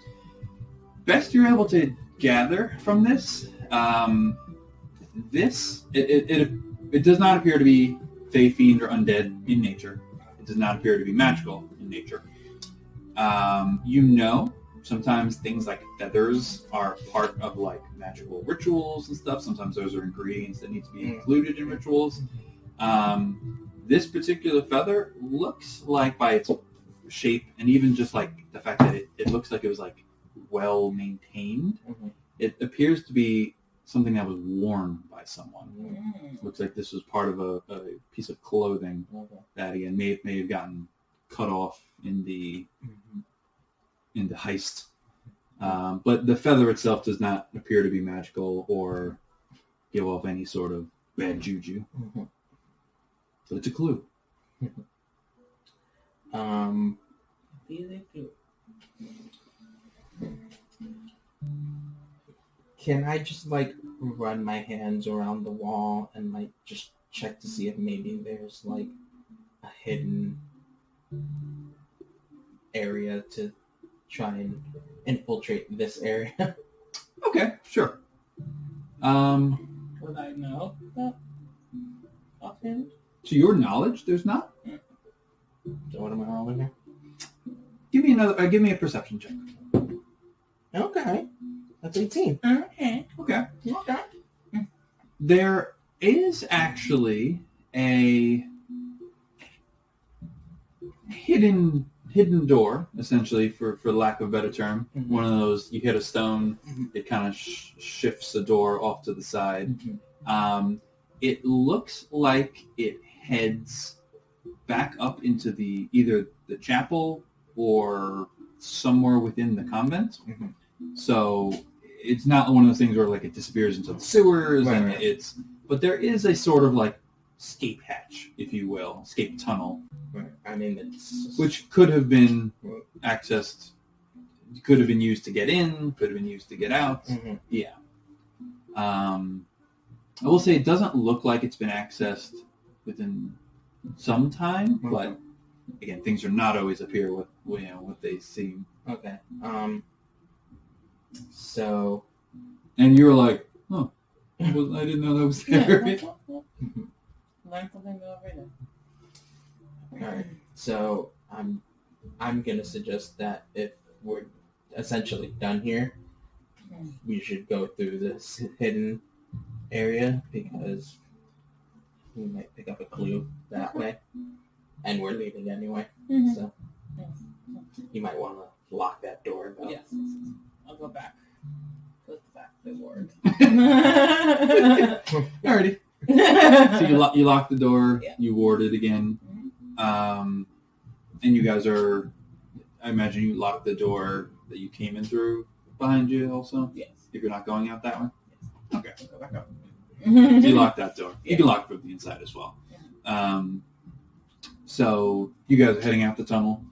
Best you're able to gather from this, it does not appear to be fey, fiend, or undead in nature. It does not appear to be magical in nature. Sometimes things like feathers are part of magical rituals and stuff. Sometimes those are ingredients that need to be included in rituals. This particular feather looks like, by its shape and even just the fact that it looks like it was well maintained. Mm-hmm. It appears to be something that was worn by someone. Mm. Looks like this was part of a piece of clothing Okay. that again may have gotten cut off in the heist. But the feather itself does not appear to be magical or give off any sort of bad juju. Mm-hmm. But it's a clue. Easy to. Can I just like run my hands around the wall and like just check to see if maybe there's like a hidden area to try and infiltrate this area? Okay, sure. Would I know that offhand? To your knowledge, there's not. So what am I rolling here? Give me a perception check. Okay. That's 18. Okay. Okay. Okay. There is actually a hidden door, essentially, for lack of a better term. Mhm. One of those, you hit a stone, it kind of shifts the door off to the side. Mm-hmm. It looks like it heads back up into either the chapel or somewhere within the convent. Mhm. So it's not one of those things where like it disappears into the sewers and Right. but there is a sort of like escape hatch, if you will, escape tunnel, Right. I mean, it's which could have been accessed, could have been used to get in, could have been used to get out. Mhm. Yeah. I will say it doesn't look like it's been accessed within some time, but again, things are not always up here with what they seem. Okay. So. And you were like, "Oh, I didn't know that was there." Learn something new every day. All right. So I'm gonna suggest that if we're essentially done here, we should go through this hidden area because we might pick up a clue that way, and we're leaving anyway. Mhm. So you might want to lock that door. Though. Yes. I'll go back. Flip back the board. Alrighty. So you lock the door. Yeah. You ward it again. And you guys are. I imagine you lock the door that you came in through behind you. Also, Yes. if you're not going out that way. Okay. I'll go back up. So you lock that door. You Yeah. can lock it from the inside as well. So you guys are heading out the tunnel.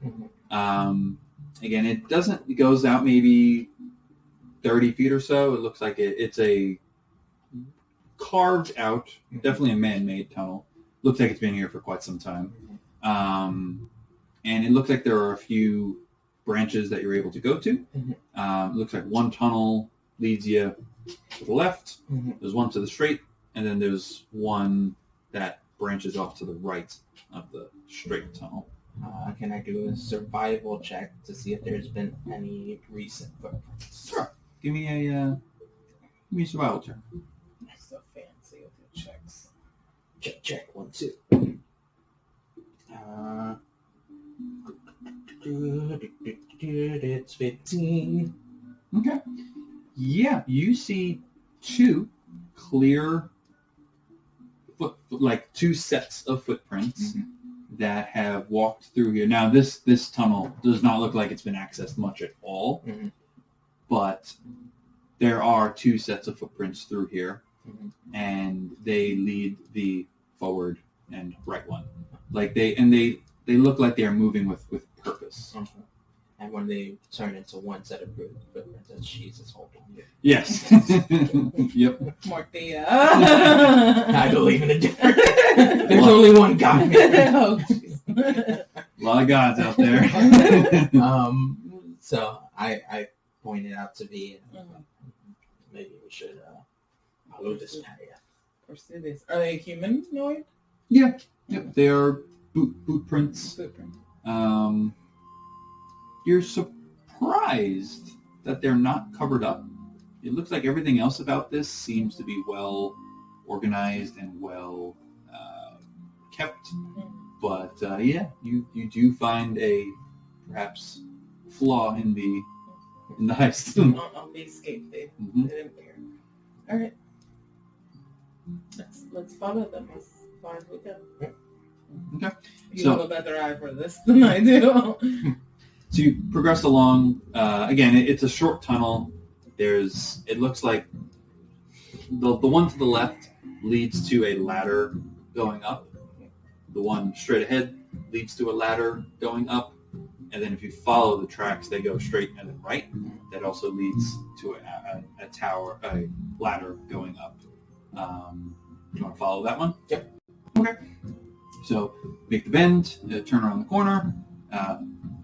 Again, it goes out maybe 30 feet or so. It looks like it's a carved out, definitely a man-made tunnel. Looks like it's been here for quite some time. And it looks like there are a few branches that you're able to go to. It looks like one tunnel leads you to the left. There's one to the straight, and then there's one that branches off to the right of the straight tunnel. Can I do a survival check to see if there's been any recent footprints? Sure. Give me a survival check. You're so fancy with your checks. Check 1, 2. It's 15. Okay. Yeah, you see two clear two sets of footprints that have walked through here. Now, this tunnel does not look like it's been accessed much at all, but there are two sets of footprints through here, and they lead the forward and right one. Like they look like they are moving with purpose. And when they turn into one set of footprints, that's Jesus holding you. Yes. Yep. Mortia. I believe in a different. There's only one God. Oh, jeez. A lot of gods out there. So I pointed out to V, maybe we should follow this path. Pursue this. Are they humanoid? Yeah. Yep. They are boot prints. Footprint. You're surprised that they're not covered up. It looks like everything else about this seems to be well organized and well kept. But yeah, you do find a perhaps flaw in the in the heist. On the escape, they Mhm. didn't figure. All right. Let's follow them as far as we can. Okay. You So- have a better eye for this than I do. So you progress along. Again, it's a short tunnel. It looks like the one to the left leads to a ladder going up. The one straight ahead leads to a ladder going up. And then if you follow the tracks, they go straight and then right. That also leads to a tower, a ladder going up. You want to follow that one? Yep. Okay. So make the bend, turn around the corner,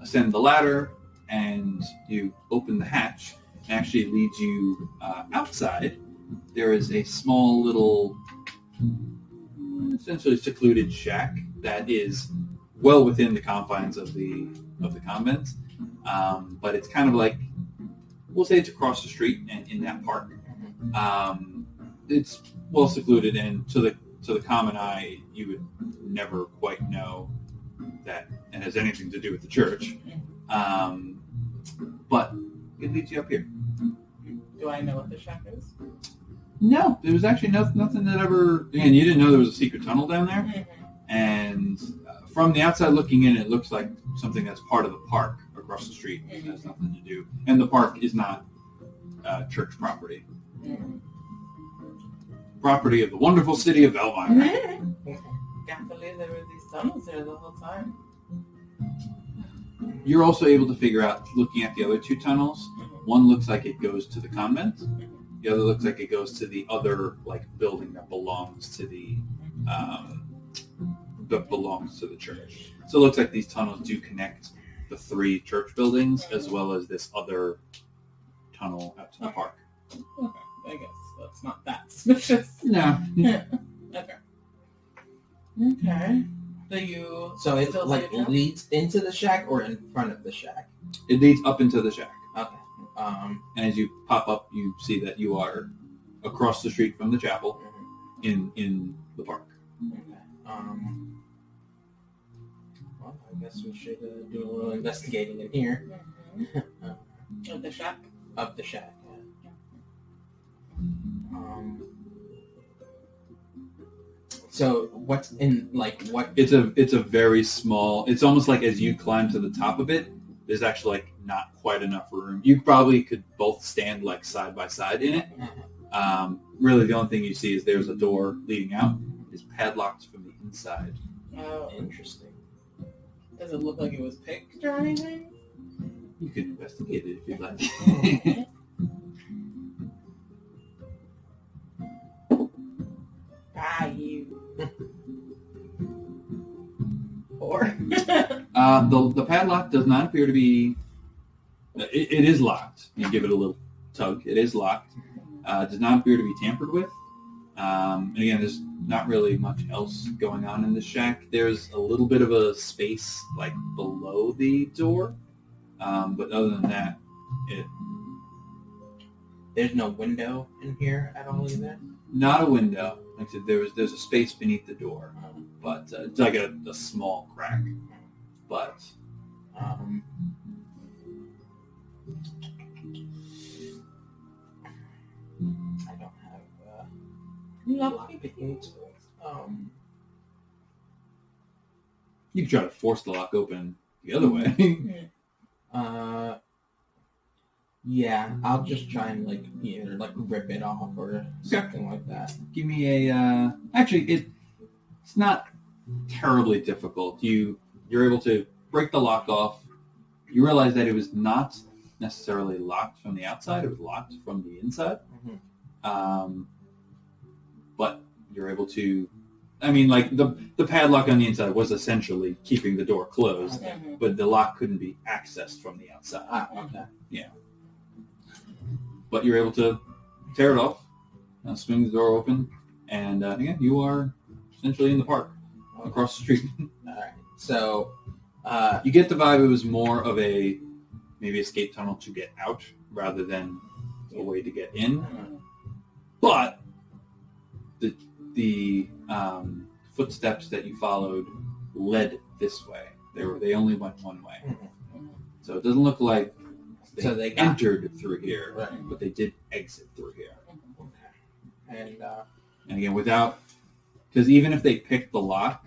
ascend the ladder, and you open the hatch. It actually leads you outside. There is a small little, essentially secluded shack that is well within the confines of the convent, but it's kind of like, we'll say it's across the street and in that park. It's well secluded, and to the common eye, you would never quite know that it has anything to do with the church. But it leads you up here. Do I know what the shack is? No, there was actually nothing that ever. Again, you didn't know there was a secret tunnel down there, and from the outside looking in, it looks like something that's part of the park across the street. It has nothing to do, and the park is not church property. Property of the wonderful city of Velmire. Can't believe there were these tunnels there the whole time. You're also able to figure out, looking at the other two tunnels, one looks like it goes to the convent. The other looks like it goes to the other building that belongs to the church. So it looks like these tunnels do connect the three church buildings as well as this other tunnel out to the park. Okay, I guess that's not that suspicious. No. Okay. Okay. So it still see a trap? leads into the shack or in front of the shack? It leads up into the shack. Okay. And as you pop up, you see that you are across the street from the chapel in the park. Okay. Well, I guess we should do a little investigating in here. Of the shack? Of the shack. So what's in what? It's a very small. It's almost like as you climb to the top of it, there's actually not quite enough room. You probably could both stand side by side in it. Really, the only thing you see is there's a door leading out. It's padlocked from the inside. Oh, Interesting. does it look like it was picked or anything? You could investigate it if you'd like. You. Or The padlock does not appear to be. It is locked. You give it a little tug. It is locked. Does not appear to be tampered with. And again, there's not really much else going on in the shack. There's a little bit of a space below the door, but other than that, There's no window in here at all either? not a window. Like I said, there's a space beneath the door, but it's like a small crack. But I don't have lockpicking tools. you can try to force the lock open the other way. Yeah, I'll just try and either rip it off or something like that. Give me a. Actually, it's not terribly difficult. You're able to break the lock off. You realize that it was not necessarily locked from the outside; it was locked from the inside. But you're able to. I mean, the padlock on the inside was essentially keeping the door closed, but the lock couldn't be accessed from the outside. Okay. But you're able to tear it off, swing the door open, and again, you are essentially in the park across the street. All right. So, You get the vibe it was more of a maybe escape tunnel to get out rather than a way to get in. But the footsteps that you followed led this way. They only went one way. So it doesn't look like So they got- entered through here, Right. but they did exit through here. And And again, because even if they picked the lock,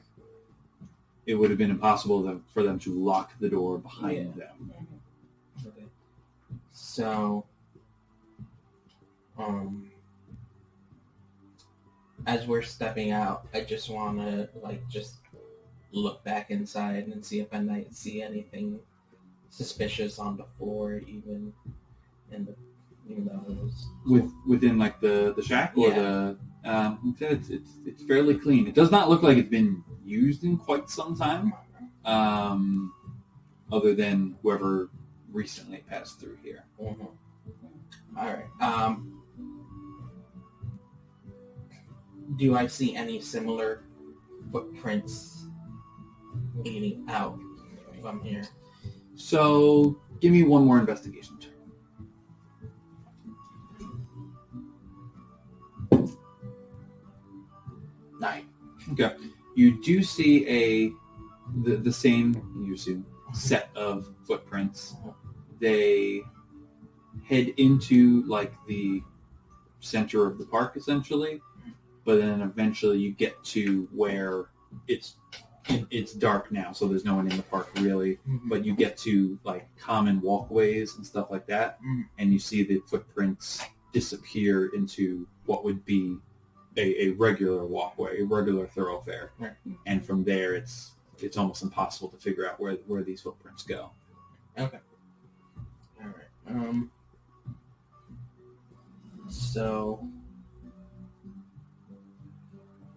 it would have been impossible for them to lock the door behind them. okay. So, as we're stepping out, I just want to just look back inside and see if I might see anything suspicious on the floor, even though it was Within like the shack or Yeah. it's fairly clean. It does not look like it's been used in quite some time, other than whoever recently passed through here. Mhm. All right. Do I see any similar footprints leading out from here? So give me one more investigation check. 9. Okay. You do see the same, you assume, set of footprints. They head into like the center of the park essentially, but then eventually you get to where it's dark now, so there's no one in the park really, but you get to like common walkways and stuff like that, and you see the footprints disappear into what would be a regular walkway, a regular thoroughfare. Right. And from there it's almost impossible to figure out where these footprints go. Okay. All right. So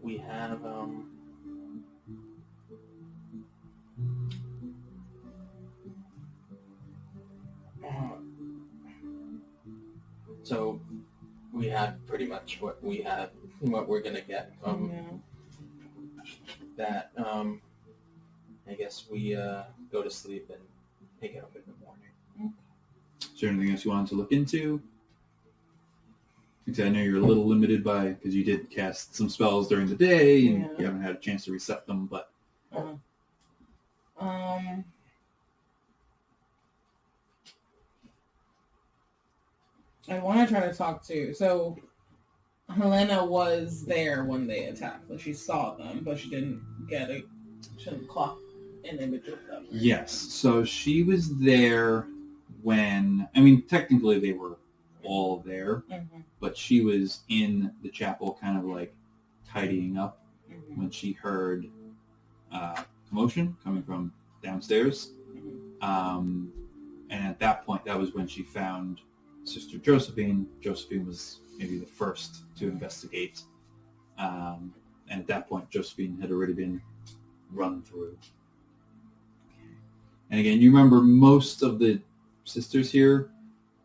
we have so we have pretty much what we're gonna get from that. I guess we go to sleep and pick it up in the morning. Is there anything else you wanted to look into? Because I know you're a little limited because you did cast some spells during the day and you haven't had a chance to reset them, but I want to try to talk to. So Helena was there when they attacked. Like she saw them, but she didn't clock an image of them. yes. So she was there when, I mean, technically they were all there, but she was in the chapel kind of like tidying up when she heard commotion coming from downstairs. And at that point, that was when she found Sister Josephine. Josephine was maybe the first to investigate. And at that point, Josephine had already been run through. And again, you remember most of the sisters here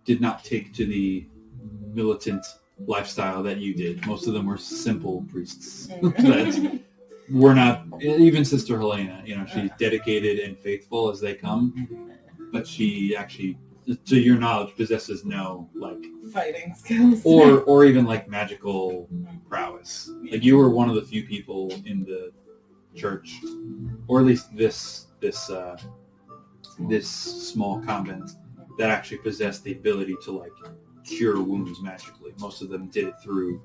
did not take to the militant lifestyle that you did. Most of them were simple priests that were not, even Sister Helena, she's dedicated and faithful as they come, but she actually, to your knowledge, possesses no fighting skills or even magical prowess. Like you were one of the few people in the church, or at least this small convent, that actually possessed the ability to cure wounds magically. Most of them did it through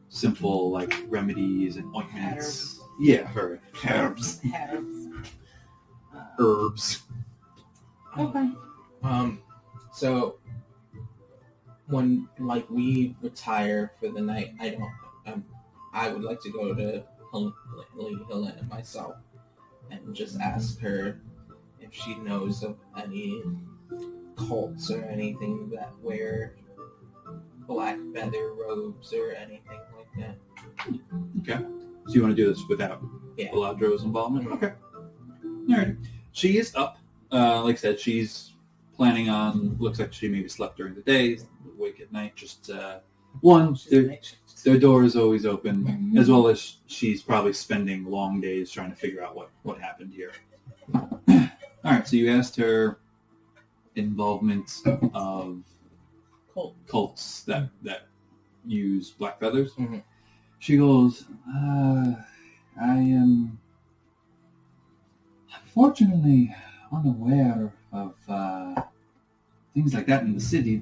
simple remedies and ointments. Herbs. Yeah, herbs. Herbs. Okay. So when we retire for the night, I would like to go to Lady Helena myself and just ask her if she knows of any cults or anything that wear black feather robes or anything like that. Okay. So you want to do this without Viladro's involvement? Okay. All right. She is up. Like I said, she's planning on, looks like she maybe slept during the day, awake at night, just, their door is always open, as well as she's probably spending long days trying to figure out what happened here. All right, so you asked her involvement of cults that use black feathers. Mm-hmm. She goes, I am unfortunately unaware of things like that in the city.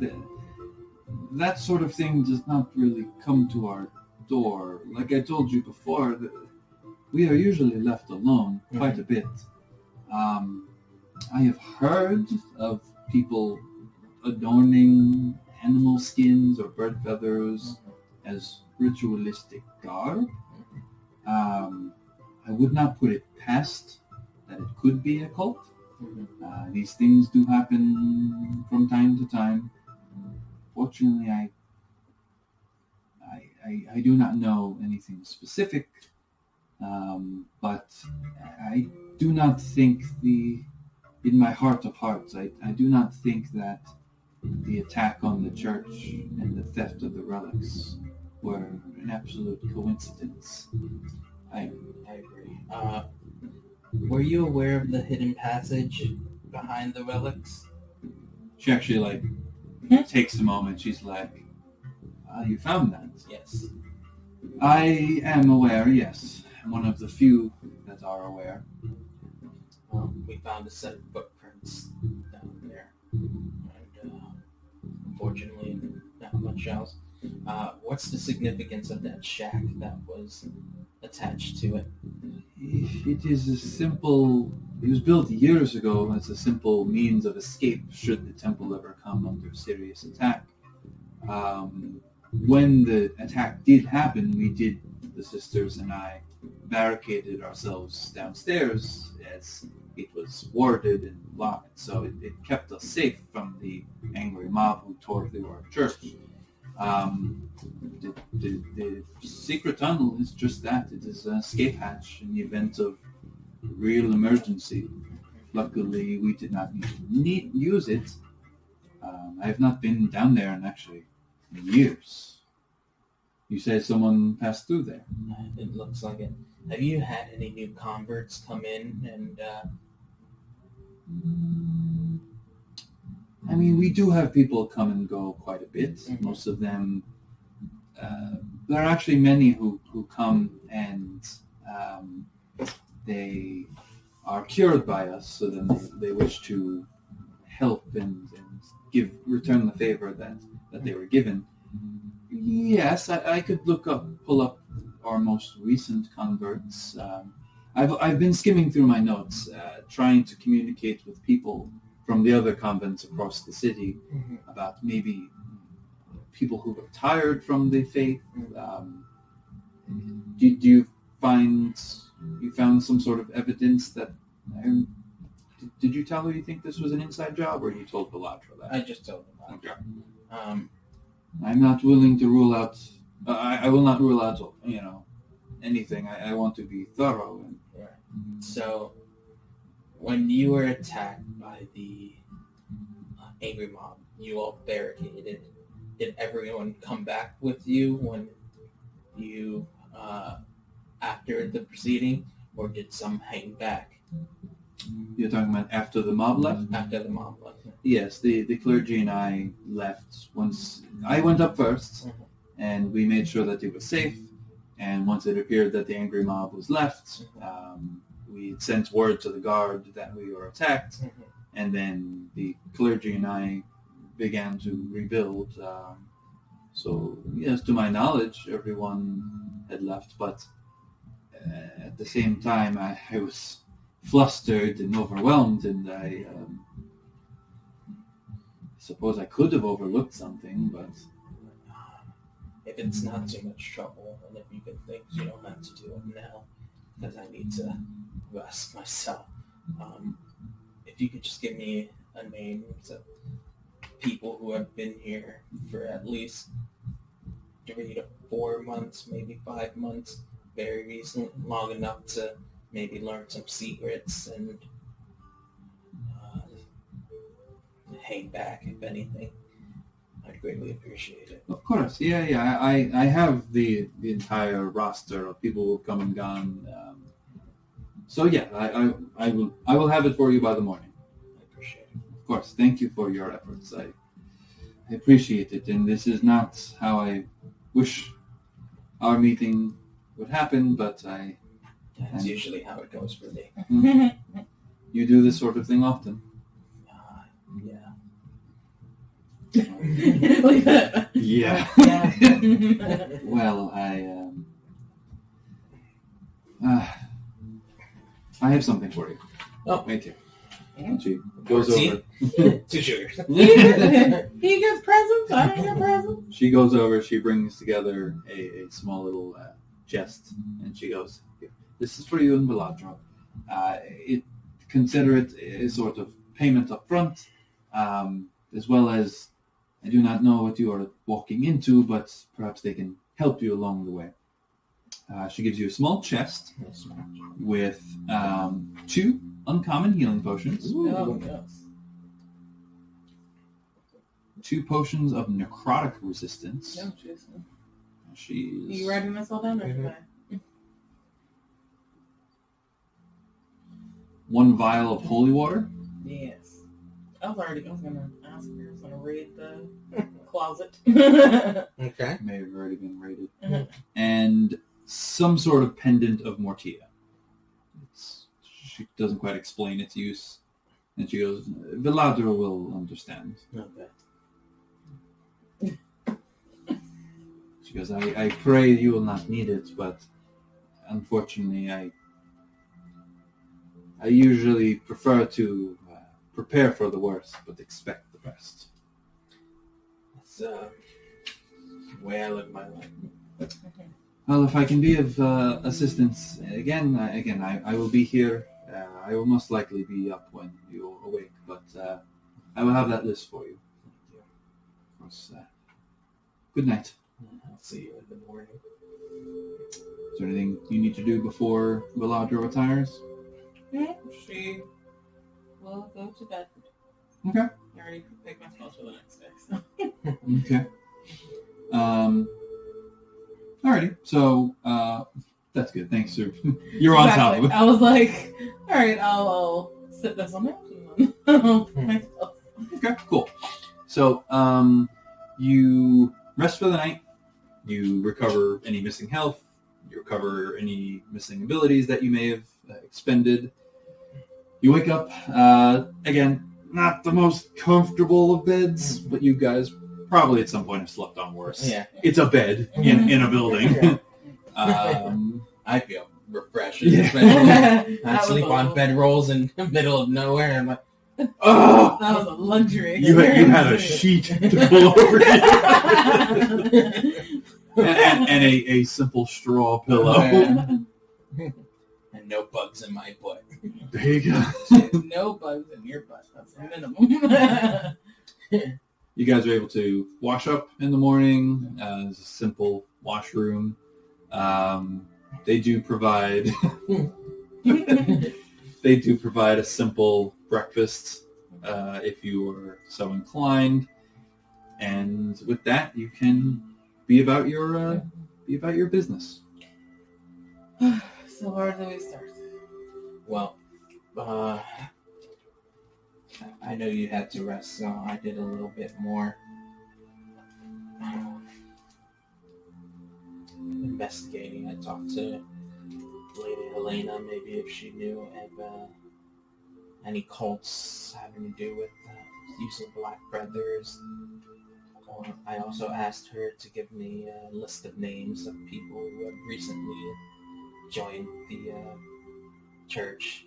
That sort of thing does not really come to our door. Like I told you before, we are usually left alone quite a bit. I have heard of people adorning animal skins or bird feathers as ritualistic garb. I would not put it past that it could be a cult. These things do happen from time to time. Fortunately, I do not know anything specific, but I do not think in my heart of hearts, I do not think that the attack on the church and the theft of the relics were an absolute coincidence. I agree. Were you aware of the hidden passage behind the relics? She actually takes a moment. She's like, you found that? Yes. I am aware, yes. I'm one of the few that are aware. We found a set of footprints down there. And unfortunately, not much else. What's the significance of that shack that was attached to it? It is it was built years ago as a simple means of escape should the temple ever come under serious attack. When the attack did happen, the sisters and I, barricaded ourselves downstairs as it was warded and locked, so it kept us safe from the angry mob who tore through our church. The secret tunnel is just that. It is an escape hatch in the event of real emergency. Luckily, we did not need to use it. I have not been down there in years. You said someone passed through there. It looks like it. Have you had any new converts come in and... I mean, we do have people come and go quite a bit. Mm-hmm. Most of them, there are actually many who come and they are cured by us, so then they wish to help and return the favor that they were given. Yes, I could pull up our most recent converts. I've been skimming through my notes, trying to communicate with people from the other convents across the city about maybe people who retired from the faith. Did you found some sort of evidence that? Did you tell her you think this was an inside job, or you told Viladro that? I just told him. Okay. I'm not willing to rule out. I will not rule out, anything. I want to be thorough. Right. So, when you were attacked by the angry mob, you all barricaded. Did everyone come back with you when you after the proceeding, or did some hang back? You're talking about after the mob left? After the mob left. Yes, the clergy and I left once. I went up first, and we made sure that it was safe. And once it appeared that the angry mob was left, we sent word to the guard that we were attacked, and then the clergy and I began to rebuild. So, yes, to my knowledge, everyone had left, but at the same time, I was flustered and overwhelmed, and I suppose I could have overlooked something, but... If it's not too much trouble, and if you can think you don't have to do it now, because I need to rest myself. If you could just give me a name of people who have been here for at least 3 to 4 months, maybe 5 months, very recent, long enough to maybe learn some secrets and hang back, if anything. I'd greatly appreciate it. Of course, yeah. I have the entire roster of people who've come and gone. So yeah, I will have it for you by the morning. I appreciate it. Of course, thank you for your efforts. I appreciate it, and this is not how I wish our meeting would happen, but That's usually how it goes for me. You do this sort of thing often. Yeah. Like that. Yeah. Yeah. Well, I have something for you. Oh. Thank you. And she goes See? over. 2 sugars. He gets presents. I don't get presents. She goes over. She brings together a small little chest, and she goes, "This is for you and Viladro. Consider it a sort of payment up front, as well as I do not know what you are walking into, but perhaps they can help you along the way." She gives you a small chest with 2 uncommon healing potions, Oh, yes. 2 potions of necrotic resistance. No, Jason. She's You writing this all down? Or Mhm. okay. 1 vial of holy water. Yes. I was going to ask her. I was going to raid the closet. Okay. May have already been raided. Mhm. And some sort of pendant of Mortia. She doesn't quite explain its use. And she goes, "Viladro will understand." Okay. She goes, I pray you will not need it, but unfortunately I usually prefer to prepare for the worst, but expect the best. That's the way I live my life. Well, if I can be of assistance, again, I will be here. I will most likely be up when you awake, but I will have that list for you. Of course, good night. I'll see you in the morning. Is there anything you need to do before Viladro retires? She will go to bed. Okay. I already picked my spells for the next day. So. Okay. Alrighty. So that's good. Thanks, sir. You're on top of it. I was like, all right, I'll sit this on out and then I'll pick my spells. Okay. Cool. So you rest for the night. You recover any missing health. You recover any missing abilities that you may have expended. You wake up, again, not the most comfortable of beds, but you guys probably at some point have slept on worse. Yeah. It's a bed in a building. I feel refreshed. Yeah. Especially I That sleep was on a- bedrolls in the middle of nowhere, and I'm like, Oh! That was a luxury. You had a sheet to pull over you. and a simple straw pillow. and no bugs in my butt. There you go. No bugs in your butt. That's the minimum. You guys are able to wash up in the morning. There's a simple washroom. They do provide a simple breakfast if you are so inclined. And with that, you can be about your business. So where do we start? Well, I know you had to rest, so I did a little bit more investigating. I talked to Lady Helena, maybe if she knew of any cults having to do with use of black feathers. I also asked her to give me a list of names of people who have recently joined the church,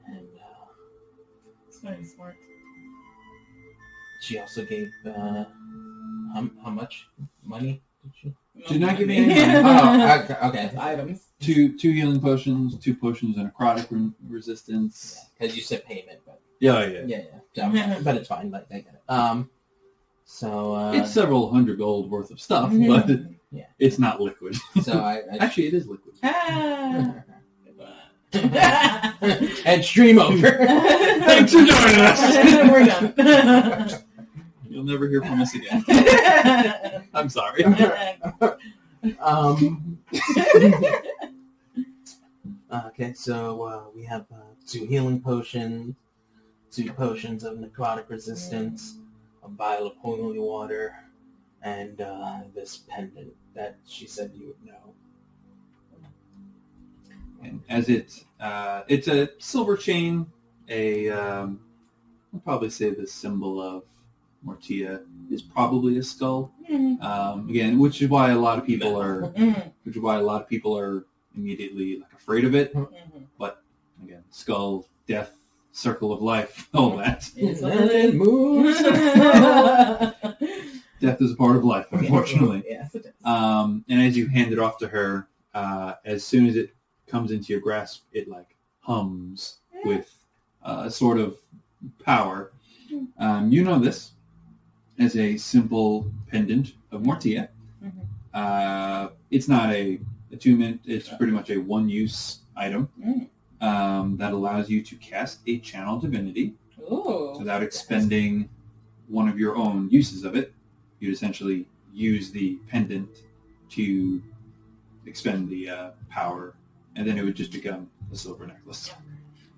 and It's very smart. she also gave how much money did she? Did not give me any money. Oh, okay. Items. Two healing potions, 2 potions of necrotic resistance. Because you said payment, but Yeah. So, but it's fine. Like I get it. So It's several hundred gold worth of stuff, Mhm. but Yeah. it's not liquid. so I Actually, it is liquid. Ah. and stream over. Thanks for joining us. We're done. You'll never hear from us again. I'm sorry. Okay, so we have 2 healing potions, 2 potions of necrotic resistance, a vial of holy water, and this pendant that she said you would know. And as it's a silver chain, I'll probably say the symbol of Mortia is probably a skull. Again, which is why a lot of people are immediately like afraid of it. But again, skull, death, circle of life, all that. It moves. Death is a part of life, unfortunately. Yes, it is. And as you hand it off to her, as soon as it comes into your grasp, it like hums with a sort of power. You know this as a simple pendant of Mortia. It's not a attunement. It's pretty much a one-use item that allows you to cast a channel divinity without expending one of your own uses of it. You'd essentially use the pendant to expend the power, and then it would just become a silver necklace.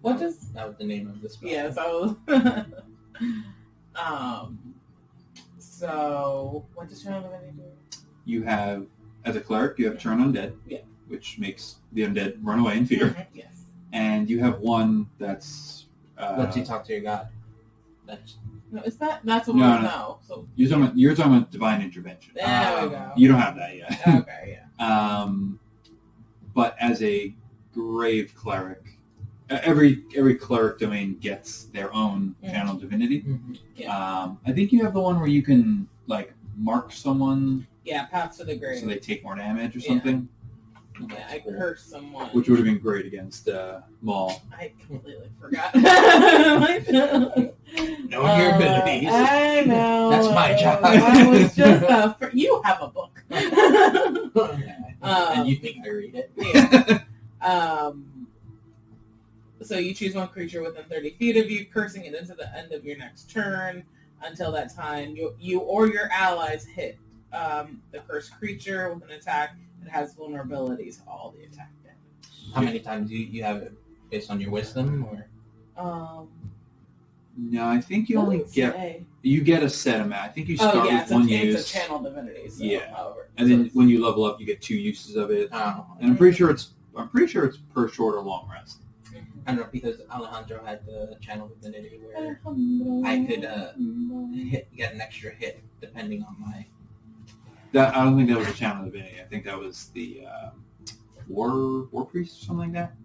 What does... That was the name of the spell. Yes, I was... So, what does Channel Divinity do? You have, as a cleric, you have Turn Undead, which makes the undead run away in fear. Yes. And you have one that's... Lets you talk to your god. That's... No, is that... That's what we know. So, You're talking about divine intervention. there we go. You don't have that yet. Okay, yeah. But as a grave cleric, every cleric domain gets their own channel divinity. I think you have the one where you can like mark someone. Yeah, Path to the Grave. So they take more damage or something. Yeah, I cursed someone. Which would have been great against Maul. I completely forgot. Knowing your abilities. I know. That's my job. I was just you have a book. And you think I read it. Yeah. So you choose one creature within 30 feet of you, cursing it into the end of your next turn. Until that time, you or your allies hit the cursed creature with an attack. It has vulnerabilities to all the attack damage. How many times you have it based on your wisdom, or? No, I think you only get a set amount. I think you start with one use. It's a channel divinity. So, and then when you level up, you get 2 uses of it. And I'm pretty sure it's per short or long rest. I don't know, because Alejandro had the channel divinity where I could get an extra hit depending on my... I don't think that was a channel divinity. I think that was the war priest or something like that.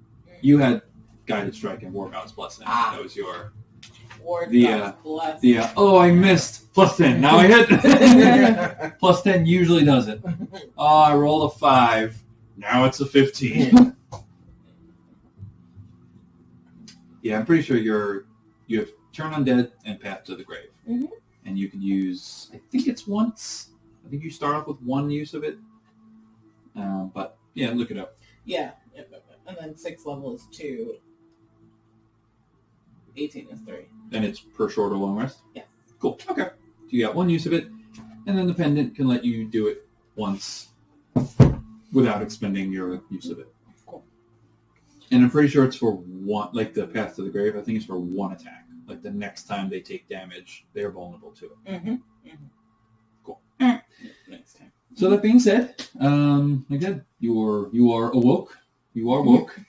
You had guided strike and war god's blessing. That was your war god's blessing. I missed +10. Now I hit. +10 usually does it. Oh, I rolled a 5. Now it's a 15. Yeah, I'm pretty sure you have Turn Undead and Path to the Grave, and you can use. I think it's once. I think you start off with 1 use of it, but yeah, look it up. Yeah, and then 6 level is 2. 18 is 3. And it's per short or long rest. Yeah. Cool. Okay. So you got 1 use of it, and then the pendant can let you do it once without expending your use of it. Cool. And I'm pretty sure it's for 1, like the Path to the Grave. I think it's for 1 attack. Like the next time they take damage, they're vulnerable to it. Cool. Next time. So that being said, again, you are awoke. You are woke.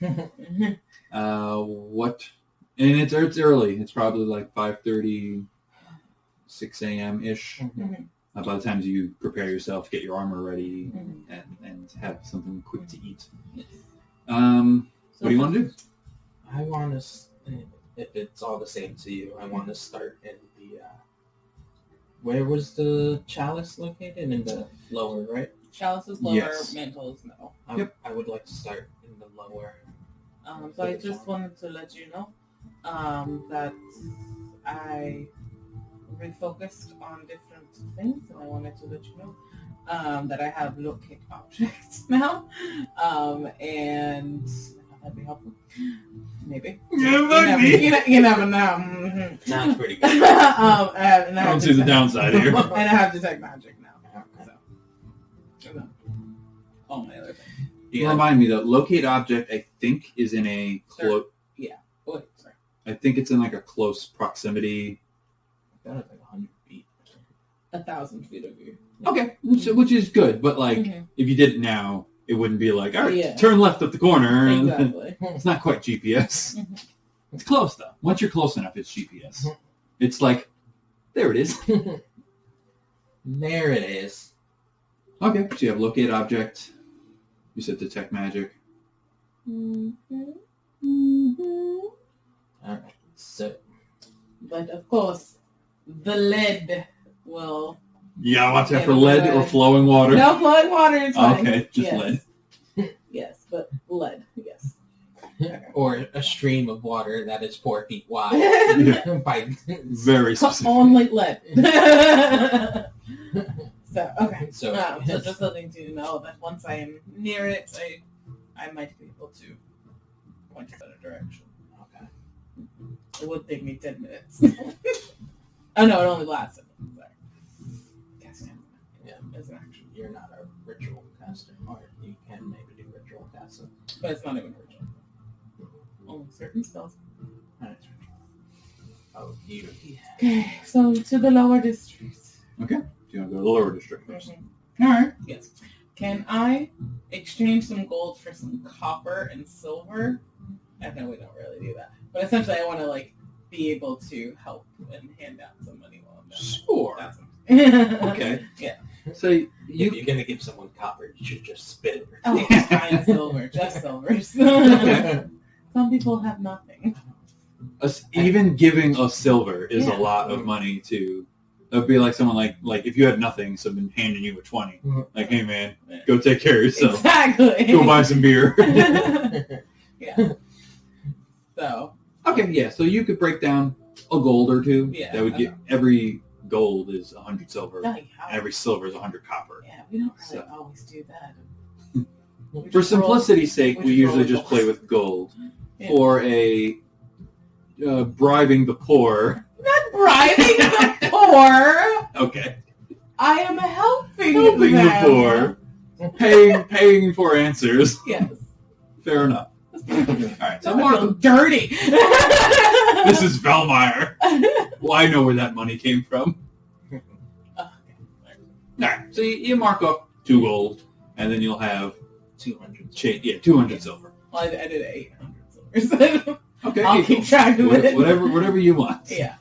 What? And it's early. It's probably like 5:30, 6 a.m. ish. By the time you prepare yourself, get your armor ready, and have something quick to eat. What do you want to do? I want to, if it's all the same to you, I want to start in the, where was the chalice located? In the lower, right? Chalice is lower, Yes. mantle is middle. I would like to start in the lower. So I just wanted to let you know that I refocused on different things, and I wanted to let you know that I have locate objects now, and that'd be helpful. Maybe. You never know. Sounds pretty good. I don't see the downside here. And I have detect magic now. So. All my other things. You remind me though, locate object I think is in a close. Yeah. Oh, wait, sorry. I think it's in like a close proximity. That was like 100 feet. 1,000 feet of you. Okay, so, which is good, but like if you did it now, it wouldn't be like, all right, turn left at the corner. Exactly. It's not quite GPS. It's close though. Once you're close enough, it's GPS. It's like There it is. There it is. Okay, so you have locate object. You said detect magic. Alright, so... But of course, the lead will... You gotta watch out for lead or flowing water. No, flowing water is fine. Okay, just yes. lead. Yes, but lead, yes. Okay. Or a stream of water that is 4 feet wide. Yeah. Very specific. Only lead. So, okay. So, So just something to know that once I am near it, I might be able to point us in a direction. Okay. It would take me 10 minutes. Oh no, it only lasts. Sorry. Yeah. As an action. You're not a ritual caster, or you can maybe do ritual casting. But it's not even ritual. Only certain spells. Alright. Oh, you. Okay, so to the lower district. Okay. Do you want to go to the lower district first? Mm-hmm. All right. Yes. Can I exchange some gold for some copper and silver? I know we don't really do that. But essentially I want to be able to help and hand out some money while I'm down there. Sure. Okay. Yeah. So If you're gonna give someone copper, you should just spit it. Oh, fine, silver. Just silvers. Okay. Some people have nothing. Even giving a silver is Yeah. a lot of money to. It would be like someone like if you had nothing, someone handing you a 20. Like, hey man, go take care of yourself. Exactly. Go buy some beer. Yeah. So. Okay, yeah. So you could break down a gold or two. Yeah, That would okay. get every gold is 100 silver. Like, how- Every silver is 100 copper. Yeah, we don't really So- always do that. For simplicity's sake, we usually just play with gold. Yeah. For a bribing the poor. Not bribing the poor. Okay. I am helping Helping them. the poor. Paying for answers. Yes. Fair enough. Alright, so I feel Marco, dirty. this is Velmire. Well, I know where that money came from. Alright, so you mark up 2 gold, and then you'll have 200. 200 silver. Well, I did 800 silver. Okay, I'll keep track of it. Whatever you want. Yeah.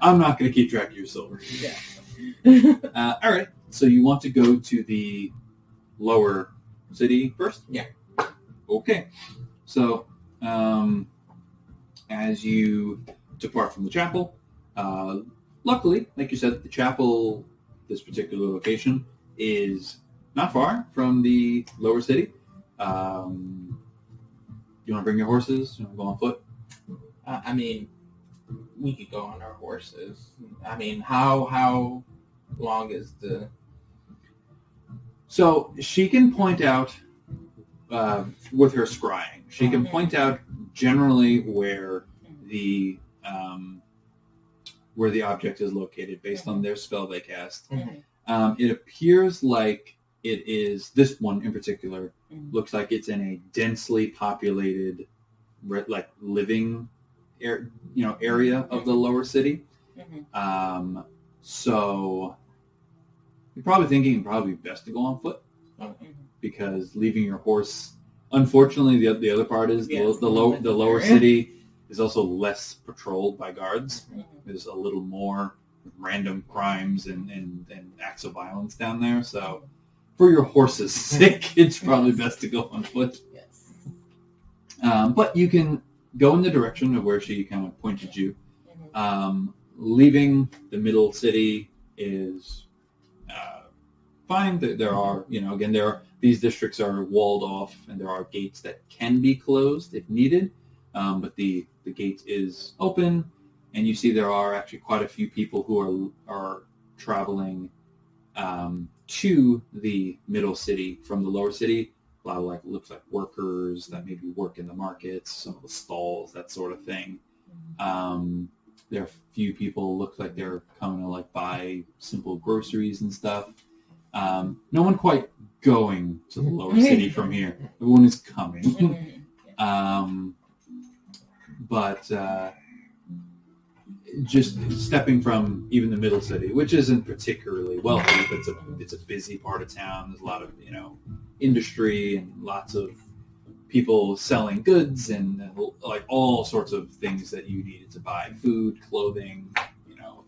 I'm not going to keep track of your silver. Yeah. All right. So you want to go to the lower city first? Yeah. Okay. So as you depart from the chapel, luckily, like you said, the chapel, this particular location, is not far from the lower city. You want to bring your horses? You want to go on foot? I mean, we could go on our horses. I mean, how long is the... So she can point out, with her scrying, she can point out generally where the object is located based on their spell they cast. It appears like it is, this one in particular, looks like it's in a densely populated, living area of the lower city. So you're probably thinking it'd probably be best to go on foot, because leaving your horse. Unfortunately, the other part is the lower city is also less patrolled by guards. There's a little more random crimes and acts of violence down there. So for your horse's sake, it's probably best to go on foot. Yes. But you can go in the direction of where she kind of pointed you. Leaving the middle city is fine. There are, these districts are walled off, and there are gates that can be closed if needed. But the gate is open, and you see there are actually quite a few people who are traveling to the middle city from the lower city. A lot of looks like workers that maybe work in the markets, some of the stalls, that sort of thing. There are a few people look like they're coming to buy simple groceries and stuff. No one quite going to the lower city from here. Everyone is coming. But just stepping from even the middle city, which isn't particularly wealthy, but it's a busy part of town. There's a lot of industry and lots of people selling goods and all sorts of things that you needed to buy: food, clothing,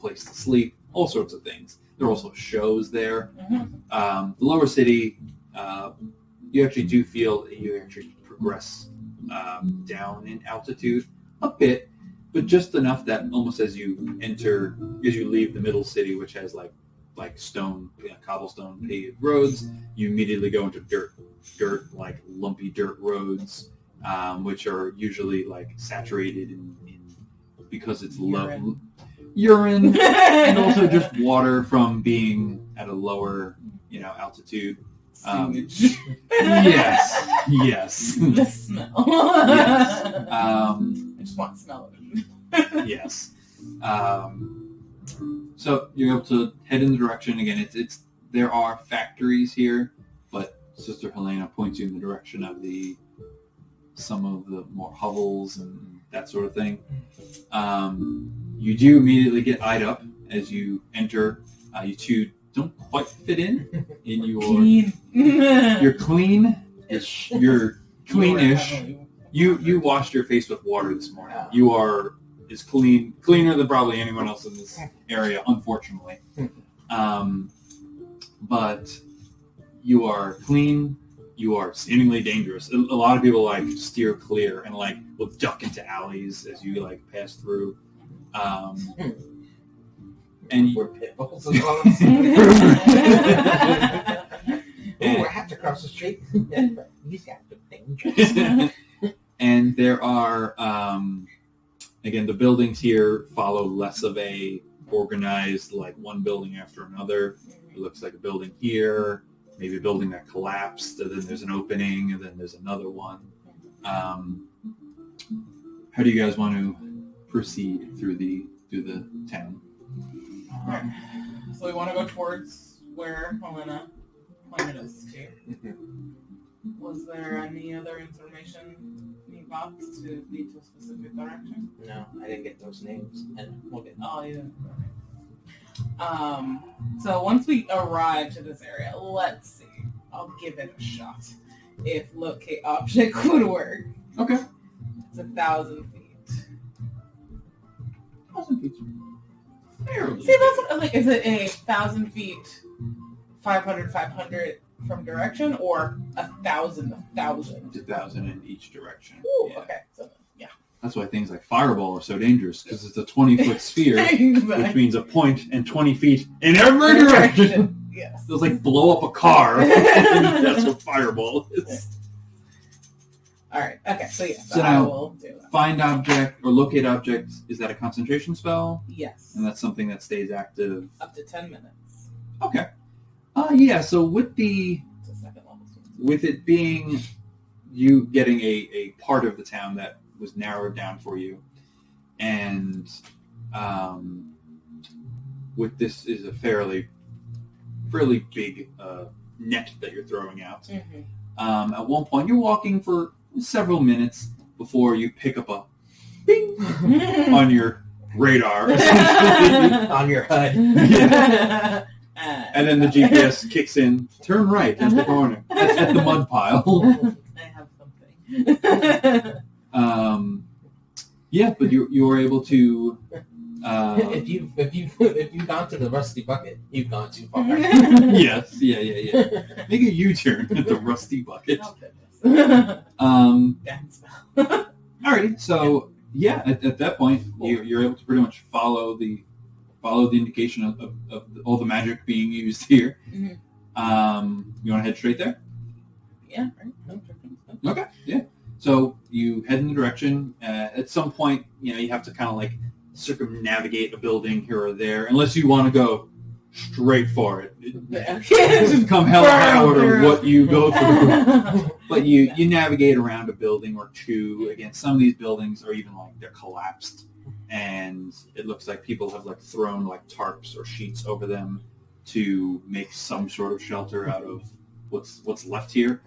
place to sleep, all sorts of things. There are also shows there. Mm-hmm. The lower city, you actually do feel that you actually progress down in altitude a bit, but just enough that almost as you leave the middle city, which has like stone, cobblestone paved roads, you immediately go into dirt, like lumpy dirt roads, which are usually like saturated in because it's low urine and also just water from being at a lower, altitude. Yes. The smell. Yes. I just want to smell it. Yes. So you're able to head in the direction again. There are factories here, but Sister Helena points you in the direction of some of the more hovels and that sort of thing. You do immediately get eyed up as you enter. You two don't quite fit in your. Clean. You're clean. You're cleanish. You washed your face with water this morning. You are as cleaner than probably anyone else in this area, unfortunately. But you are clean. You are seemingly dangerous. A lot of people steer clear and will duck into alleys as you pass through. And we're pit bulls as well. I have to cross the street. He's got the dangerous. And there are, again, the buildings here follow less of a organized, one building after another. It looks like a building here, maybe a building that collapsed, and then there's an opening, and then there's another one. How do you guys want to proceed through the town? So we want to go towards where Helena pointed us to. Was there any other information you got to lead to a specific direction? No, I didn't get those names, and we'll get. Oh, you didn't. So once we arrive to this area, let's see. I'll give it a shot. If locate object would work. Okay. It's 1,000 feet. 1,000 feet. Fairly. See, that's what, is it 1,000 feet, 500 from direction, or 1,000? 1,000 in each direction. Ooh, yeah. Okay. So, yeah. That's why things like Fireball are so dangerous, because it's a 20-foot sphere, which means a point and 20 feet in every direction. Yes. It's blow up a car. That's what Fireball is. All right. Okay. So yeah. So I now, will do that. Find object or locate object, is that a concentration spell? Yes. And that's something that stays active? Up to 10 minutes. Okay. Yeah, so with It's a second level. with it being you getting a part of the town that was narrowed down for you, and with this is a fairly big net that you're throwing out. Mm-hmm. At one point, you're walking for several minutes before you pick up a bing on your radar, on your HUD. Yeah. And then the GPS kicks in. Turn right at the corner, at the mud pile. I have something. Yeah, but you were able to. If you've gone to the rusty bucket, you've gone too far. Yes, yeah. Make a U-turn at the rusty bucket. Alrighty, so yeah, at that point, you're able to pretty much follow the indication of all the magic being used here. Mm-hmm. You want to head straight there? Yeah. Okay, yeah. So you head in the direction. At some point, you have to kind of circumnavigate a building here or there, unless you want to go straight for it. Just come hell or high water what you go through. But you navigate around a building or two. Again, some of these buildings are even they're collapsed, and it looks like people have thrown tarps or sheets over them to make some sort of shelter out of what's left here.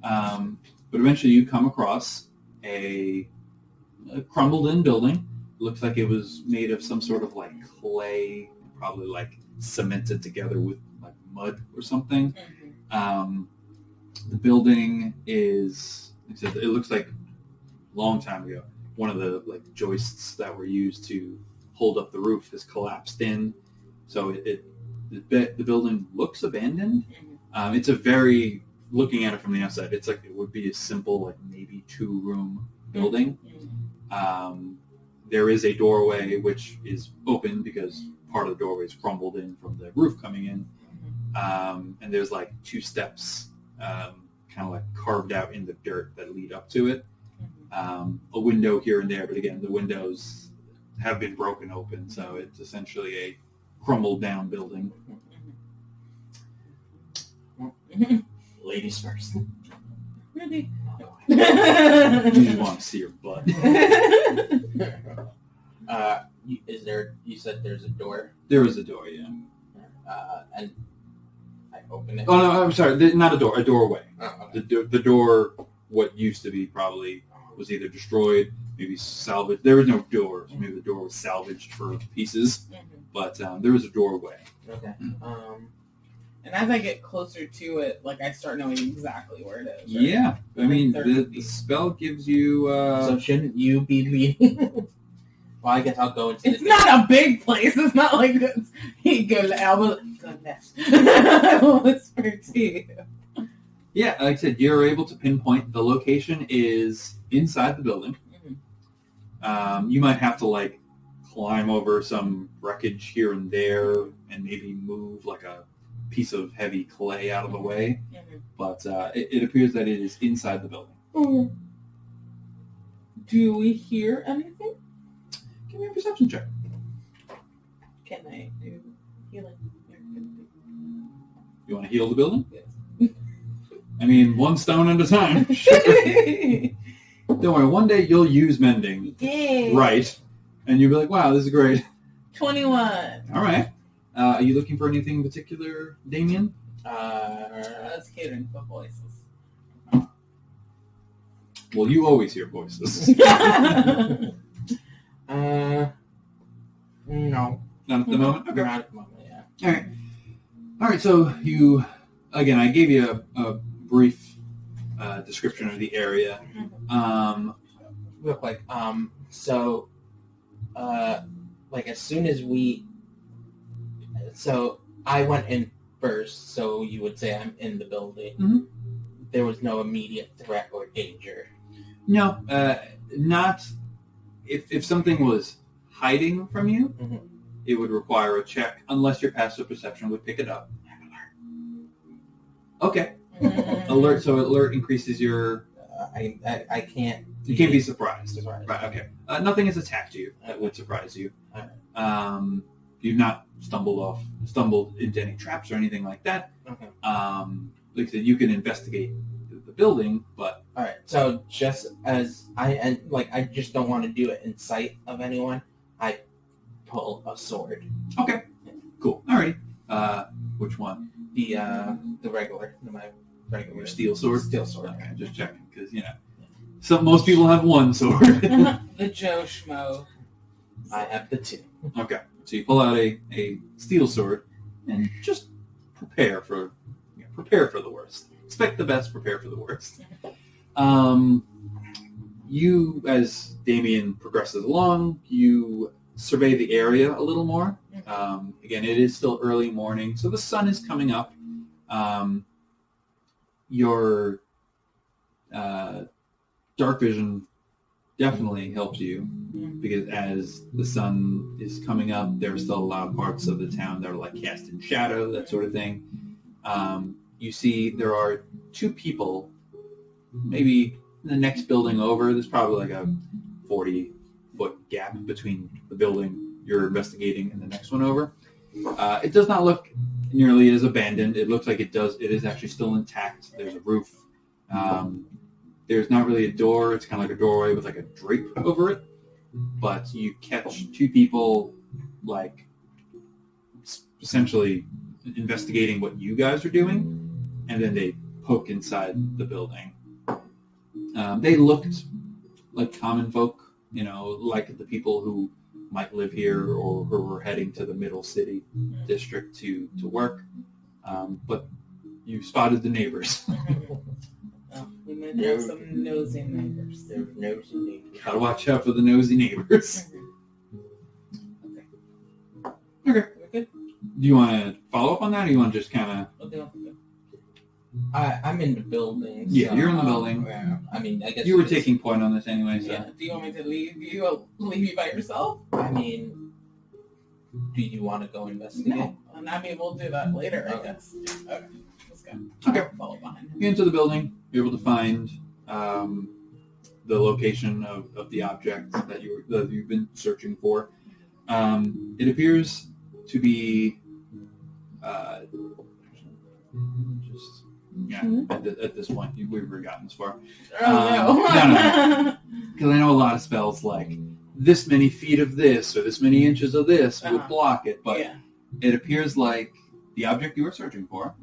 But eventually you come across a crumbled-in building. Looks like it was made of some sort of clay, probably cemented together with mud or something. Mm-hmm. The building is, it looks like a long time ago, one of the joists that were used to pulled up the roof has collapsed in. So the building looks abandoned. It's a very, looking at it from the outside, it's like it would be a simple, like maybe 2-room building. There is a doorway which is open because part of the doorway is crumbled in from the roof coming in. And there's like 2 steps kind of like carved out in the dirt that lead up to it. A window here and there, but again, the windows have been broken open, so it's essentially a crumbled down building. Ladies first. Really? You just want to see your butt. You said there's a door? There is a door, yeah. And I open it. Oh, no, I'm sorry. Not a door, a doorway. Oh, okay. The door, what used to be probably, was either destroyed, maybe salvaged. There was no door, so maybe the door was salvaged for pieces. But there was a doorway. Okay. And as I get closer to it, like I start knowing exactly where it is. Right? Yeah. I mean, the spell gives you... So shouldn't you be leading? Well, I guess I'll go into It's not a big place. It's not like this. He goes, goodness. I will whisper to you. Yeah, like I said, you're able to pinpoint the location is inside the building. You might have to like climb over some wreckage here and there and maybe move like a piece of heavy clay out of the way. But it appears that it is inside the building. Do we hear anything? Give me a perception check. Can I do healing? You want to heal the building? Yes. I mean, 1 stone at a time. Sure. Don't worry, one day you'll use mending. Yay. Right. And you'll be like, wow, this is great. 21. All right. Are you looking for anything in particular, Dameon? That's catering for voices. Well, you always hear voices. No. Not at the moment? Okay. Not at the moment, yeah. All right. All right, so you, again, I gave you a brief description of the area. Real quick, like as soon as so I went in first, so you would say I'm in the building. Mm-hmm. There was no immediate threat or danger. No, not, if something was hiding from you, it would require a check, unless your passive perception would pick it up. Okay. Alert, so alert increases your... I can't... You can't be surprised. Right, okay. Nothing has attacked you that would surprise you. Right. You've not stumbled into any traps or anything like that. Okay. Like I said, you can investigate the building, but... All right, so just as I just don't want to do it in sight of anyone, I pull a sword. Okay, cool. All right. Which one? The regular, my regular Your steel sword? Steel sword. Okay, just checking, because, most people have one sword. The Joe Schmo. I have the 2. Okay, so you pull out a steel sword and just prepare for the worst. Expect the best, prepare for the worst. You, as Dameon progresses along, you survey the area a little more. Again, it is still early morning, so the sun is coming up. Your dark vision definitely helps you, because as the sun is coming up, there are still a lot of parts of the town that are like cast in shadow, that sort of thing. You see there are 2 people, maybe in the next building over. There's probably like a 40-foot gap between the building you're investigating and the next one over. It does not look nearly as abandoned. It looks like it is actually still intact. There's a roof. There's not really a door. It's kind of like a doorway with like a drape over it. But you catch 2 people, like, essentially investigating what you guys are doing, and then they poke inside the building. They looked like common folk, like the people who might live here or who were heading to the middle city district to work. But you spotted the neighbors. We might have some nosy neighbors. There's nosy neighbors. Gotta watch out for the nosy neighbors. Okay. We're good. Do you want to follow up on that, or you want to just kind of... We'll do it. I'm in the building. Yeah, so- you're in the building. Yeah. I mean, I guess You were just- taking point on this anyway, so... Yeah. Do you want me to leave you? Leave you by yourself? I mean, do you want to go investigate? No. And I mean, we'll do that later, I Okay. guess. Okay. Let's go. Okay. I'll follow behind him. You enter the building. You're able to find the location of the object that you've been searching for. It appears to be at this point we've already gotten this far. Oh, no. Because I know a lot of spells like this many feet of this or this many inches of this would block it, but Yeah. it appears like the object you were searching for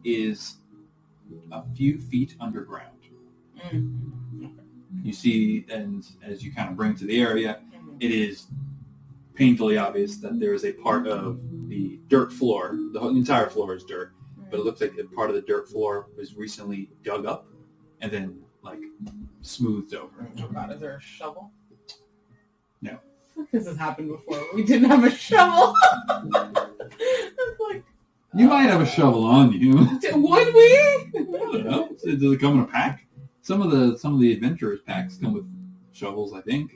is a few feet underground. You see, and as you kind of bring to the area, it is painfully obvious that there is a part of the dirt floor. The entire floor is dirt, but it looks like a part of the dirt floor was recently dug up and then like smoothed over. Oh God, is there a shovel? No. This has happened before. We didn't have a shovel. It's like, You might have a shovel on you. would we? I don't know. Does it come in a pack? Some of the adventurers packs come with shovels, I think.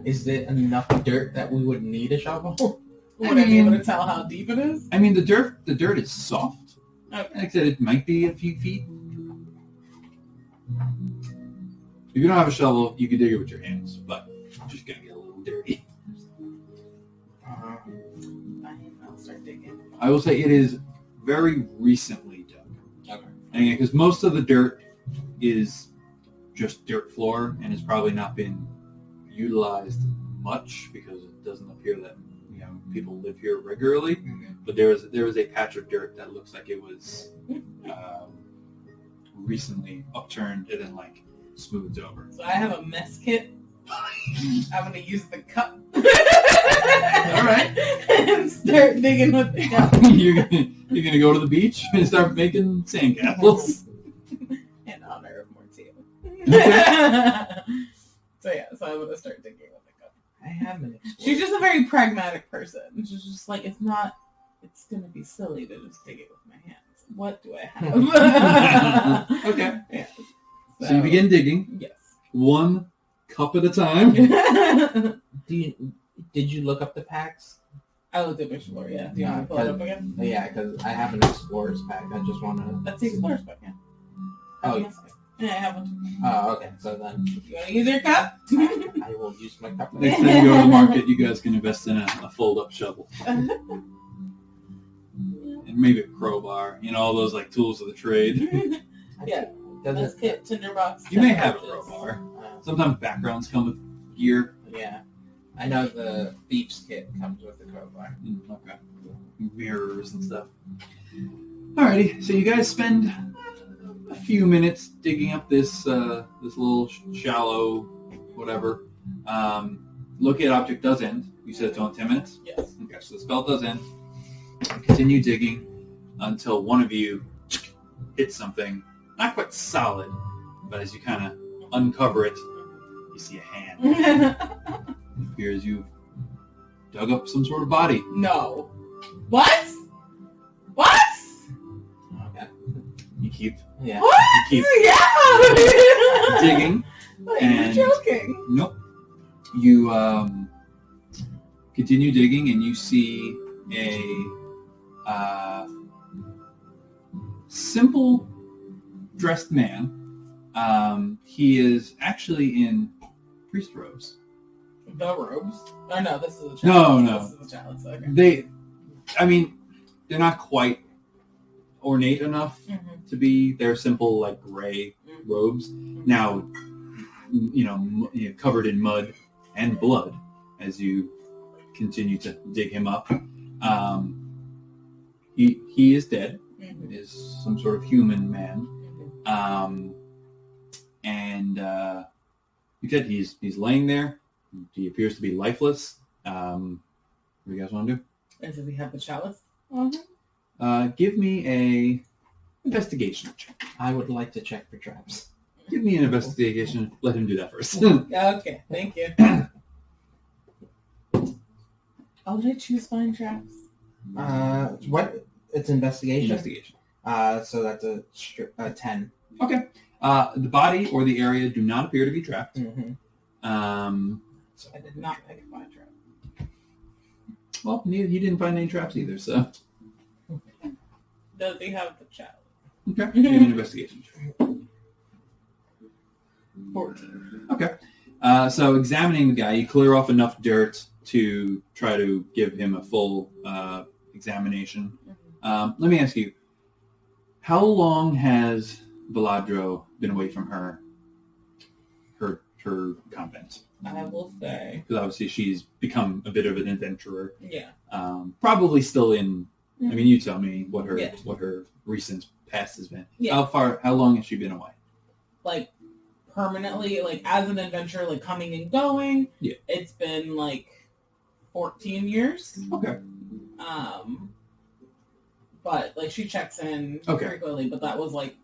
Is there enough dirt that we would need a shovel? Would I be able to tell how deep it is? I mean, the dirt is soft. Okay. Like I said, it might be a few feet. If you don't have a shovel, you can dig it with your hands, but it's just gonna get a little dirty. I'll start digging. I will say it is very recently dug. Okay. And because most of the dirt is just dirt floor and has probably not been utilized much because it doesn't appear that people live here regularly. But there is a patch of dirt that looks like it was recently upturned and then like smoothed over. So I have a mess kit. I'm gonna use the cup. All right. And start digging with the cup. You're gonna go to the beach and start making sandcastles. In honor of Mortia. Okay. So I'm gonna start digging with the cup. I haven't. She's just a very pragmatic person. She's just like, it's gonna be silly to just dig it with my hands. What do I have? Okay. Yeah. So you begin digging, Yes. one cup at a time. Did you look up the packs? I looked at my floor, yeah. Do you want to pull it up again? Yeah, because I have an explorer's pack. I just want to. That's the explorer's book, yeah. Oh, Yeah, I have one too. oh, okay. So then You want to use your cup? I will use my cup. Next time you go to the market, you guys can invest in a fold-up shovel. And maybe a crowbar. All those like tools of the trade. Yeah. Does Mess it? kit, tinderbox. You may have a torches. crowbar. Sometimes backgrounds come with gear. Yeah. I know the thief's kit comes with the crowbar. Okay. Mirrors and stuff. Alrighty, so you guys spend a few minutes digging up this little shallow whatever. Locate object does end. You said it's only 10 minutes? Yes. Okay, so the spell does end. Continue digging until one of you hits something, not quite solid, but as you kind of uncover it, you see a hand. It appears you've dug up some sort of body. No. What? What? Okay. You keep Yeah. What? keep Yeah. digging. Like, And- you're joking. Nope. You continue digging, and you see a simple dressed man. He is actually in priest robes. The robes? Oh no, this is a No, chalice. no. This is a chalice. Okay. They're not quite ornate enough to be. They're simple, like gray robes. Now, covered in mud and blood as you continue to dig him up. He is dead. It is some sort of human man. And you said he's laying there. He appears to be lifeless. What do you guys want to do? And does he have the chalice? Give me a investigation check. I would like to check for traps. Give me an investigation. Let him do that first. Okay, thank you. Oh, did I choose find traps? What? It's investigation. Investigation. So that's a 10. Okay. The body or the area do not appear to be trapped. Mm-hmm. So I did not pick find trap. Well, he didn't find any traps either, so. Does he have the child? Okay. Give me an investigation. 14. Okay. So examining the guy, you clear off enough dirt to try to give him a full examination. Let me ask you, how long has Viladro been away from her convent? I will say. Because obviously she's become a bit of an adventurer. Yeah. Probably still in. I mean, you tell me what her Yeah. what her recent past has been. Yeah. How long has she been away? Like, permanently, like, as an adventurer, like, coming and going. Yeah. It's been, like, 14 years. Okay. But, like, she checks in Okay. frequently, but that was, like,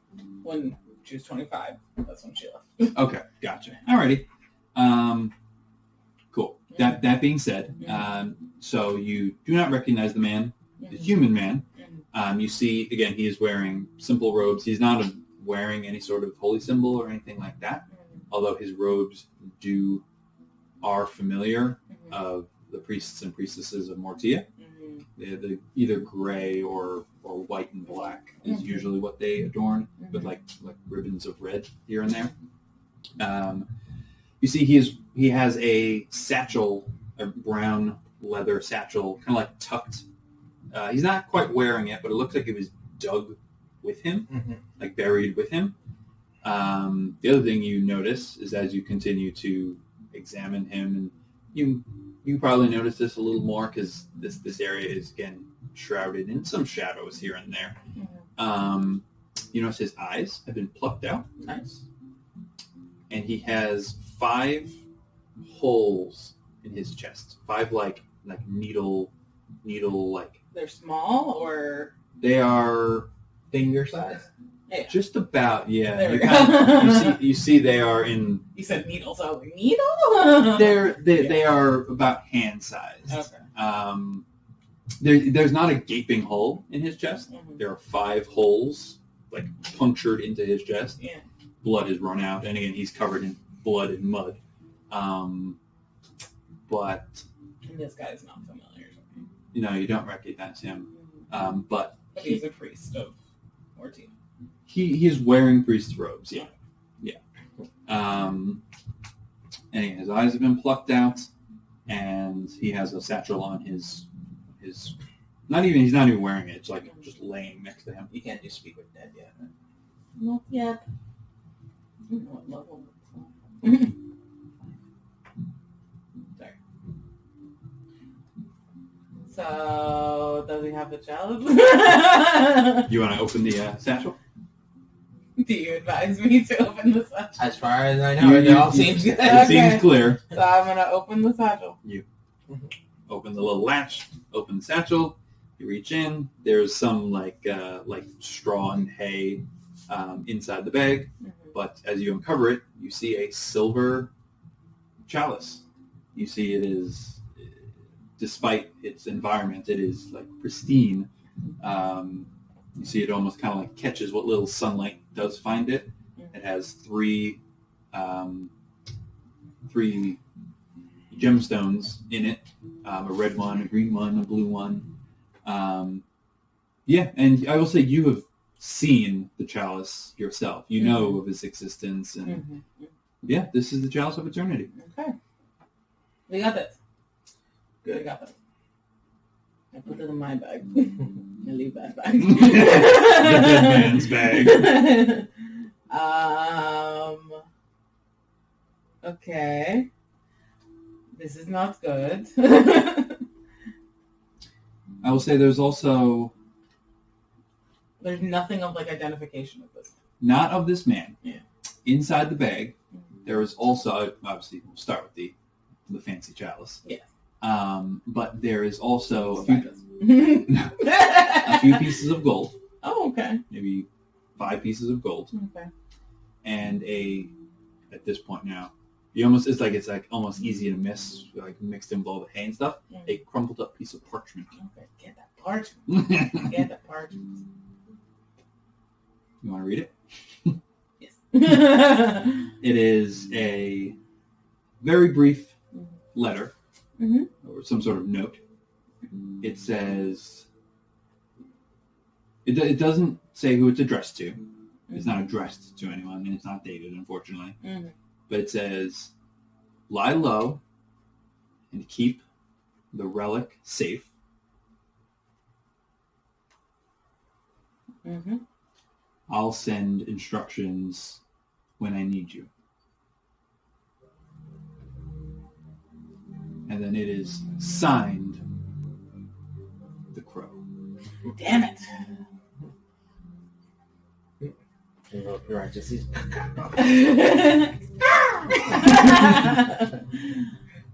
when she was 25. That's when she left. Okay, gotcha. Alrighty. Cool. That being said, so you do not recognize the man, the human man. You see, again, he is wearing simple robes. He's not wearing any sort of holy symbol or anything like that, although his robes are familiar of the priests and priestesses of Mortia. They're either gray or white and black is usually what they adorn, with like ribbons of red here and there. You see, he has a satchel, a brown leather satchel, kind of like tucked. He's not quite wearing it, but it looks like it was dug with him, like buried with him. The other thing you notice is as you continue to examine him, and you probably notice this a little more because this area is again shrouded in some shadows here and there. You notice his eyes have been plucked out. Nice. And he has 5 holes in his chest. 5 like needle like. They're small, or They are Finger size? yeah. just about, yeah. There we You, go. you see they are in. You said needles. I was like, needle? They are about hand sized. Okay. There's not a gaping hole in his chest. There are 5 holes like punctured into his chest. Yeah. Blood has run out, and again he's covered in blood and mud. But And this guy's not familiar. you don't recognize him. But he's a priest of Mortia. he's wearing priest's robes. Yeah. And again, his eyes have been plucked out, and he has a satchel on his. He's not even wearing it. It's like just laying next to him. You can't do speak with dead yet. Not yet. I don't know what level it's on. Sorry. So, does he have the child? You want to open the satchel? Do you advise me to open the satchel? As far as I know, it all seems good. It Okay. seems clear. So I'm going to open the satchel. Open the little latch. Open the satchel. You reach in. There's some like straw and hay inside the bag. But as you uncover it, you see a silver chalice. You see it is, despite its environment, it is like pristine. You see it almost kind of like catches what little sunlight does find it. It has 3 gemstones in it, a red one, a green one, a blue one. And I will say you have seen the chalice yourself. You know of its existence, and this is the chalice of eternity. Okay. We got this. Good. We got this. I put it in my bag. I leave that bag. The dead man's bag. Okay. This is not good. I will say there's also There's nothing of like identification of this. not of this man. Yeah. Inside the bag, there is also, obviously, we'll start with the fancy chalice. Yeah. But there is also a Spiders. few pieces of gold, Oh, okay. maybe 5 pieces of gold, Okay. and at this point now, It's like almost easy to miss, like mixed in with all the hay and stuff. A crumpled up piece of parchment. Okay, get that parchment. Get that parchment. You want to read it? Yes. It is a very brief letter or some sort of note. It says, it doesn't say who it's addressed to. It's not addressed to anyone, and it's not dated, unfortunately. But it says, lie low and keep the relic safe. I'll send instructions when I need you. And then it is signed, The Crow. Damn it. Right, just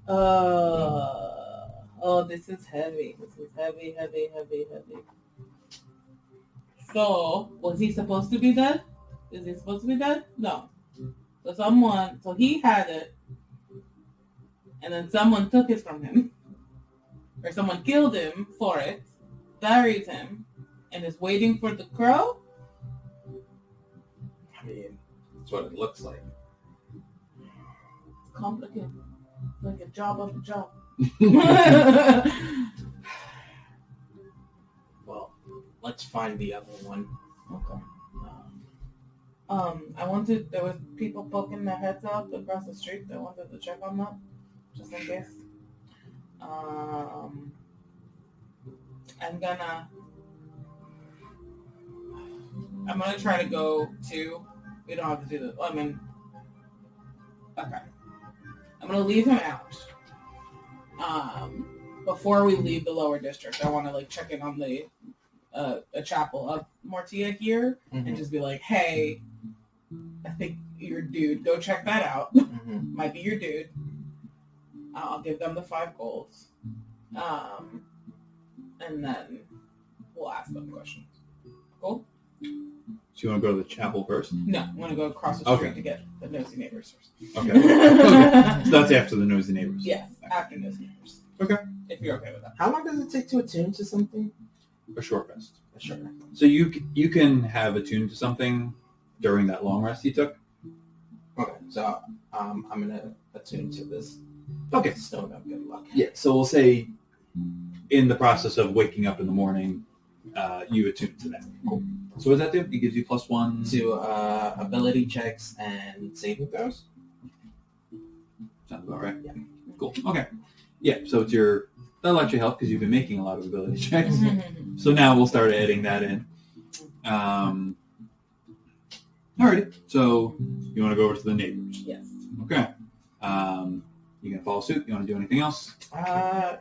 oh, this is heavy. This is heavy. So, was he supposed to be dead? Is he supposed to be dead? No. So he had it, and then someone took it from him, or someone killed him for it, buried him, and is waiting for the crow? I mean, that's what it looks like. It's complicated. It's like a job of a job. Well, let's find the other one. Okay. There was people poking their heads out across the street. I wanted to check on that, just in case. I'm gonna try to go to, we don't have to do this, okay. I'm gonna leave him out. Before we leave the lower district, I want to check in on the a Chapel of Mortia here, and just be like, hey, I think your dude, go check that out. Might be your dude. I'll give them the 5 golds. And then we'll ask them questions. Cool? So you want to go to the chapel first? No, I'm going to go across the street to get the nosy neighbors first. Okay. So that's after the nosy neighbors? Yes, after nosy neighbors. Okay. If you're okay with that. How long does it take to attune to something? A short rest. A short rest. So you can have attuned to something during that long rest you took? Okay, so I'm going to attune to this. Okay. Stone of good luck. Yeah, so we'll say in the process of waking up in the morning, you attune to that. Cool. So what does that do? It gives you +1 to ability checks and saving throws. Sounds about right. Yeah. Cool. Okay. Yeah, so that'll let you help because you've been making a lot of ability checks. So now we'll start adding that in. Alrighty. So you want to go over to the neighbors? Yes. Okay. You gonna follow suit? You want to do anything else? Okay.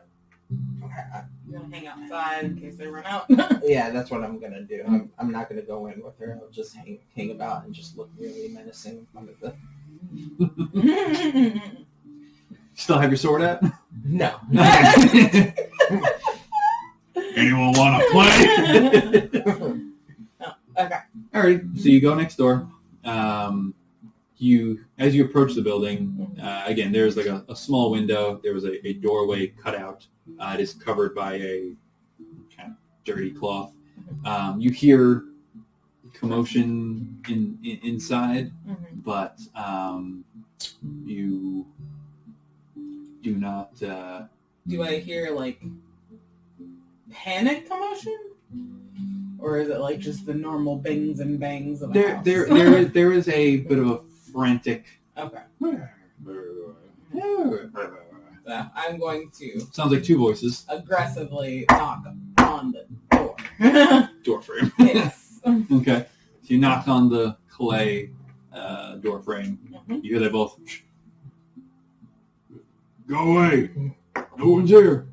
You're going to hang outside in case they run out. Yeah, that's what I'm gonna do. I'm not gonna go in with her. I'll just hang about and just look really menacing in front of the. Still have your sword out? No. Anyone want to play? Oh, okay. Alright, so you go next door. As you approach the building, again, there's like a small window. There was a doorway cut out. It is covered by a kind of dirty cloth. You hear commotion inside, but you do not. Do I hear panic commotion, or is it just the normal bangs and bangs of a house? There is a bit of a frantic. Okay. I'm going to Sounds like 2 voices. aggressively knock on the door. Door frame. Yes. Okay. So you knock on the clay door frame. You hear they both. Go away. No one's here.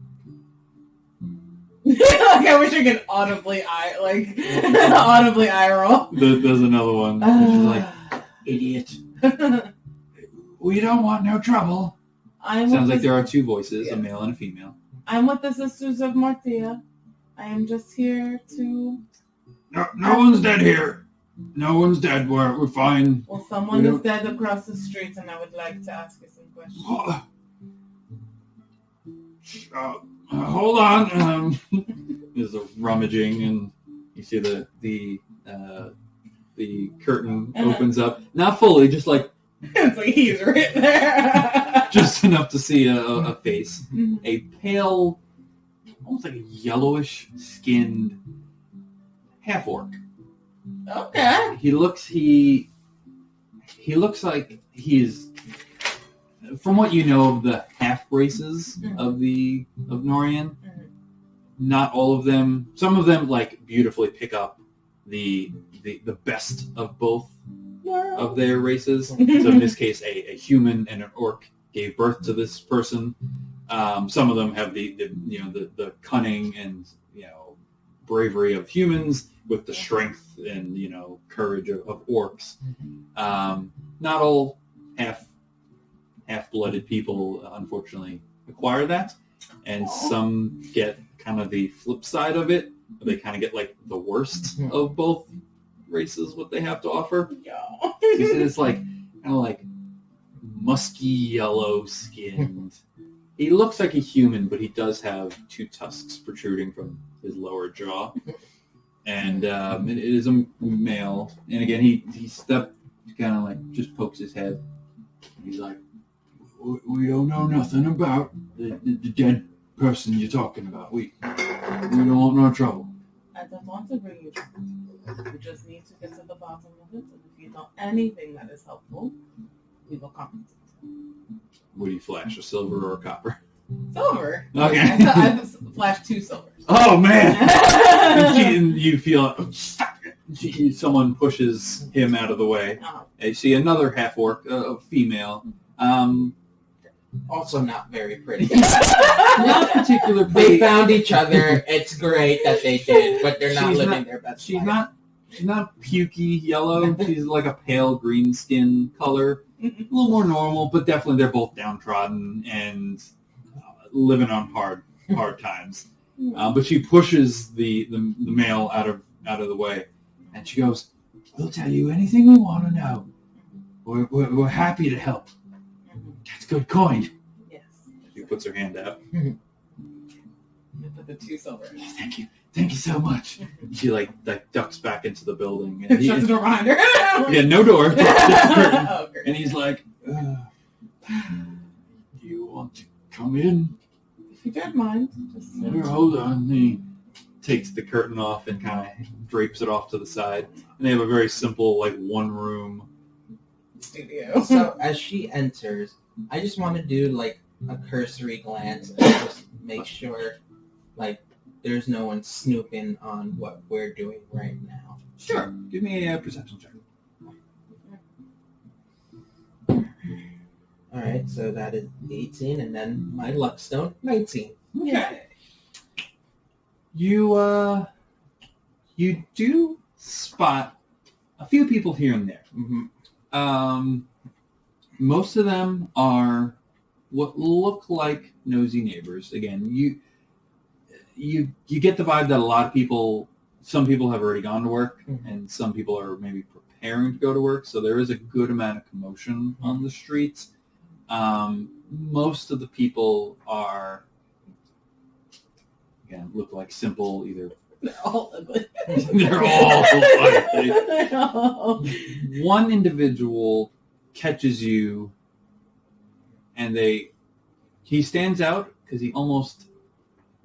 I wish I could audibly eye roll. There's another one. She's like, idiot. We don't want no trouble. Sounds like there are 2 voices, a male and a female. I'm with the Sisters of Mortia. I am just here to... No one's dead here. No one's dead. We're fine. Well, someone is dead across the street, and I would like to ask you some questions. Hold on. There's a rummaging, and you see the curtain opens up. Not fully, just like It's like he's right there. just enough to see a face. A pale, almost like a yellowish skinned half orc. Okay. He looks like he's, from what you know of the half races of Norian, not all of them. Some of them like beautifully pick up the best of both of their races. So in this case, a human and an orc gave birth to this person. Some of them have the cunning and bravery of humans with the strength and courage of orcs. Not all half-blooded people, unfortunately, acquire that, and some get kind of the flip side of it. They kind of get like the worst of both races, what they have to offer. It's like kind of like musky yellow skinned. He looks like a human, but he does have 2 tusks protruding from his lower jaw. And it is a male. And again, he stepped, kind of like just pokes his head. He's like, we don't know nothing about the dead person you're talking about. We don't want no trouble. I don't want to bring you trouble. We just need to get to the bottom of it. And if you know anything that is helpful, we will compensate. What do you flash, a silver or a copper? Silver. Okay. I've flashed 2 silvers. Oh, man! And you feel someone pushes him out of the way. And you see another half-orc, a female. Also not very pretty. Not particular They pretty. found each other. It's great that they did, but they're not living their best life. She's not pukey yellow. She's like a pale green skin color. A little more normal, but definitely they're both downtrodden and living on hard times. But she pushes the male out of the way, and she goes, "We'll tell you anything we want to know. We're happy to help. That's good coin." Yes. She puts her hand out. The 2 silvers. Thank you so much. She like ducks back into the building. And Shuts the door behind her. Yeah, no door. Just curtain. Oh, great. And he's like, "You want to come in?" If you don't mind, just Here, hold on. He takes the curtain off and kind of drapes it off to the side. And they have a very simple, like, one-room. studio. So as she enters, I just want to do like a cursory glance and just make sure like there's no one snooping on what we're doing right now. Sure. Give me a perception check. Alright, so that is 18, and then my luck stone, 19. Okay. You do spot a few people here and there. Most of them are what look like nosy neighbors. Again, you get the vibe that a lot of people, some people have already gone to work, and some people are maybe preparing to go to work. So there is a good amount of commotion on the streets. Most of the people are, again, look like simple, either They're all ugly. they're all ugly. They're all- One individual catches you, and he stands out because he almost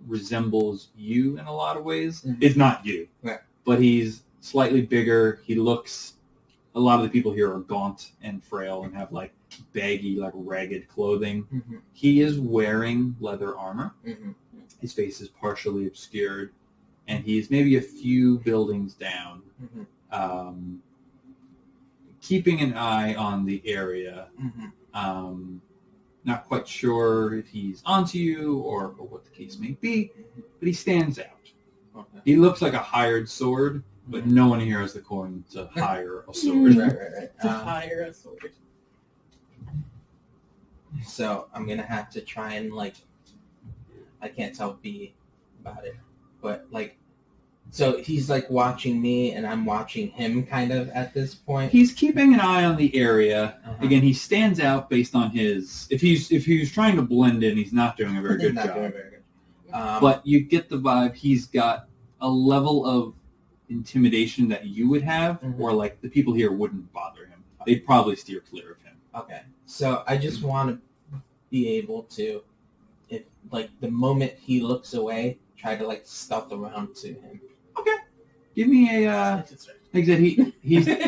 resembles you in a lot of ways. It's not you, right, but he's slightly bigger. He looks. A lot of the people here are gaunt and frail and have like baggy, like ragged clothing. He is wearing leather armor. His face is partially obscured, and he's maybe a few buildings down, keeping an eye on the area. Not quite sure if he's onto you or what the case may be, but he stands out. He looks like a hired sword, but no one here has the coin to hire a sword. Right. To hire a sword. So I'm gonna have to try and like, I can't tell B about it, but like So he's like watching me, and I'm watching him, kind of at this point. He's keeping an eye on the area. Uh-huh. Again, he stands out based on his. If he's trying to blend in, he's not doing a very good Not job. doing very good. But you get the vibe he's got a level of intimidation that you would have, Mhm. or like the people here wouldn't bother him. They'd probably steer clear of him. Okay, so I just want to be able to, if like the moment he looks away, try to like stealth around to him. Give me a. Like I said,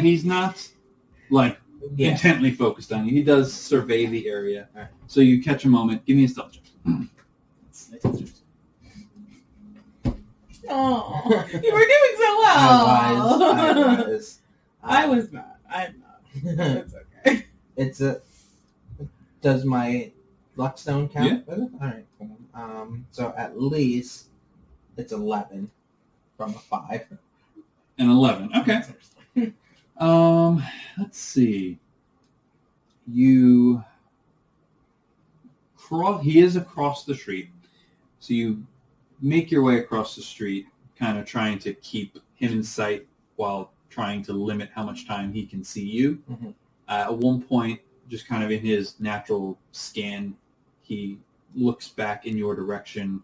he's not like Yeah. intently focused on you. He does survey the area. Alright. So you catch a moment. Give me a stealth check. Oh, you were doing so well. I was. I was not. I'm not. It's okay. It's a. Does my luckstone count? Yeah. All right. Cool. So at least it's 11 from a 5. An 11. Okay. Let's see. You cross. He is across the street, so you make your way across the street, kind of trying to keep him in sight while trying to limit how much time he can see you. Mhm. At one point, just kind of in his natural scan, he looks back in your direction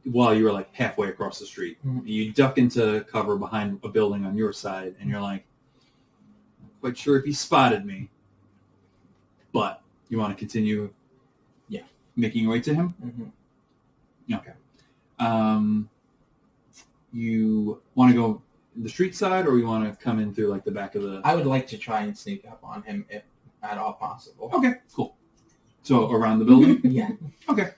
while you were like halfway across the street. Mhm. You duck into cover behind a building on your side, and you're like, not quite sure if he spotted me, but you want to continue making your way to him? Mhm. Okay. You want to go the street side, or you want to come in through like the back of the... I would like to try and sneak up on him if at all possible. Okay, cool. So around the building? Yeah. Okay.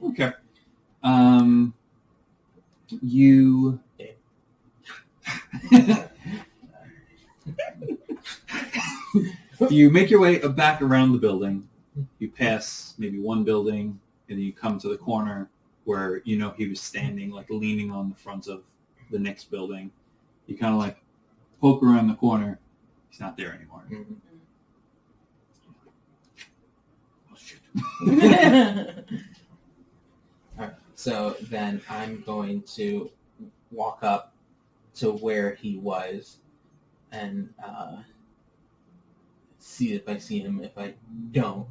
Okay. You... You make your way back around the building. You pass maybe one building, and then you come to the corner where you know he was standing, like leaning on the front of the next building. You kind of like poke around the corner. He's not there anymore. Mhm. Oh, shit. All right. So then I'm going to walk up to where he was and see if I see him. If I don't,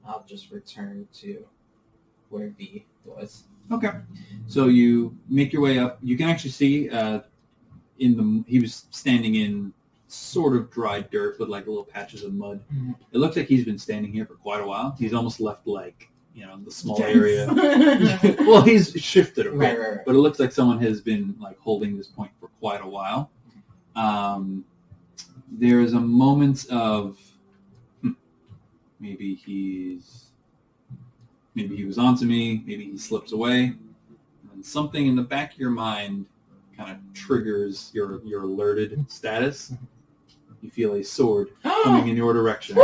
I'll just return to where V was. Okay. So you make your way up. You can actually see he was standing in sort of dry dirt with like little patches of mud. Mhm. It looks like he's been standing here for quite a while. He's almost left like, the small area. Well, he's shifted a bit, Right. but it looks like someone has been like holding this point for quite a while. There is a moment of maybe he was onto me, maybe he slips away, and something in the back of your mind kind of triggers your alerted status. You feel a sword coming in your direction.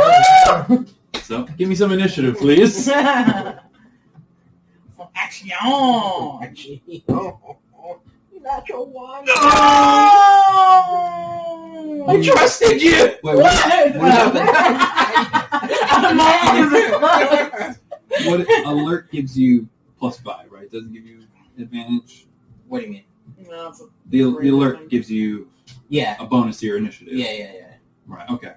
So give me some initiative, please. Action! Actually, natural one. Oh! I trusted you. Wait, what happened? What alert gives you +5, right? Doesn't give you advantage. What do you mean? No, it's a The alert gives you Yeah. a bonus to your initiative. Yeah. Right. Okay.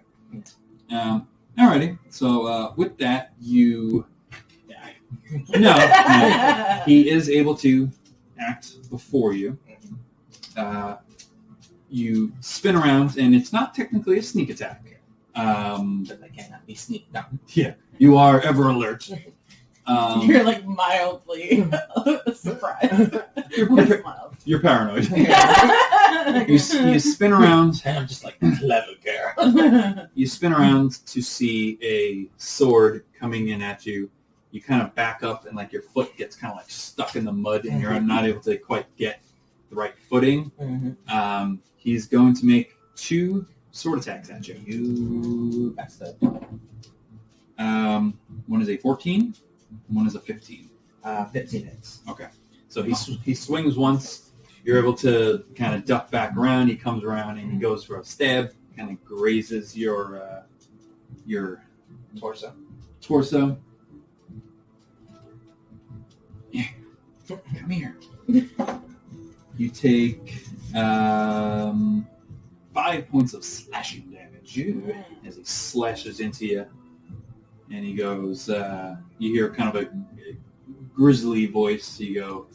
Alrighty. So with that, you no, he is able to act before you. You spin around, and it's not technically a sneak attack. But I cannot be sneaked down. You are ever alert. You're like mildly surprised. You're paranoid. You spin around. And I'm just like, clever girl. You spin around to see a sword coming in at you. You kind of back up, and like your foot gets kind of like stuck in the mud, and you're not able to quite get the right footing. Mm-hmm. He's going to make 2 sword attacks at you. You bastard. One is a 14. One is a 15. 15 hits. Okay. So he swings once. You're able to kind of duck back around. He comes around and he goes for a stab. Kind of grazes your Torso. torso. Come here. You take 5 points of slashing damage as he slashes into you. And he goes, you hear kind of a grisly voice. You go,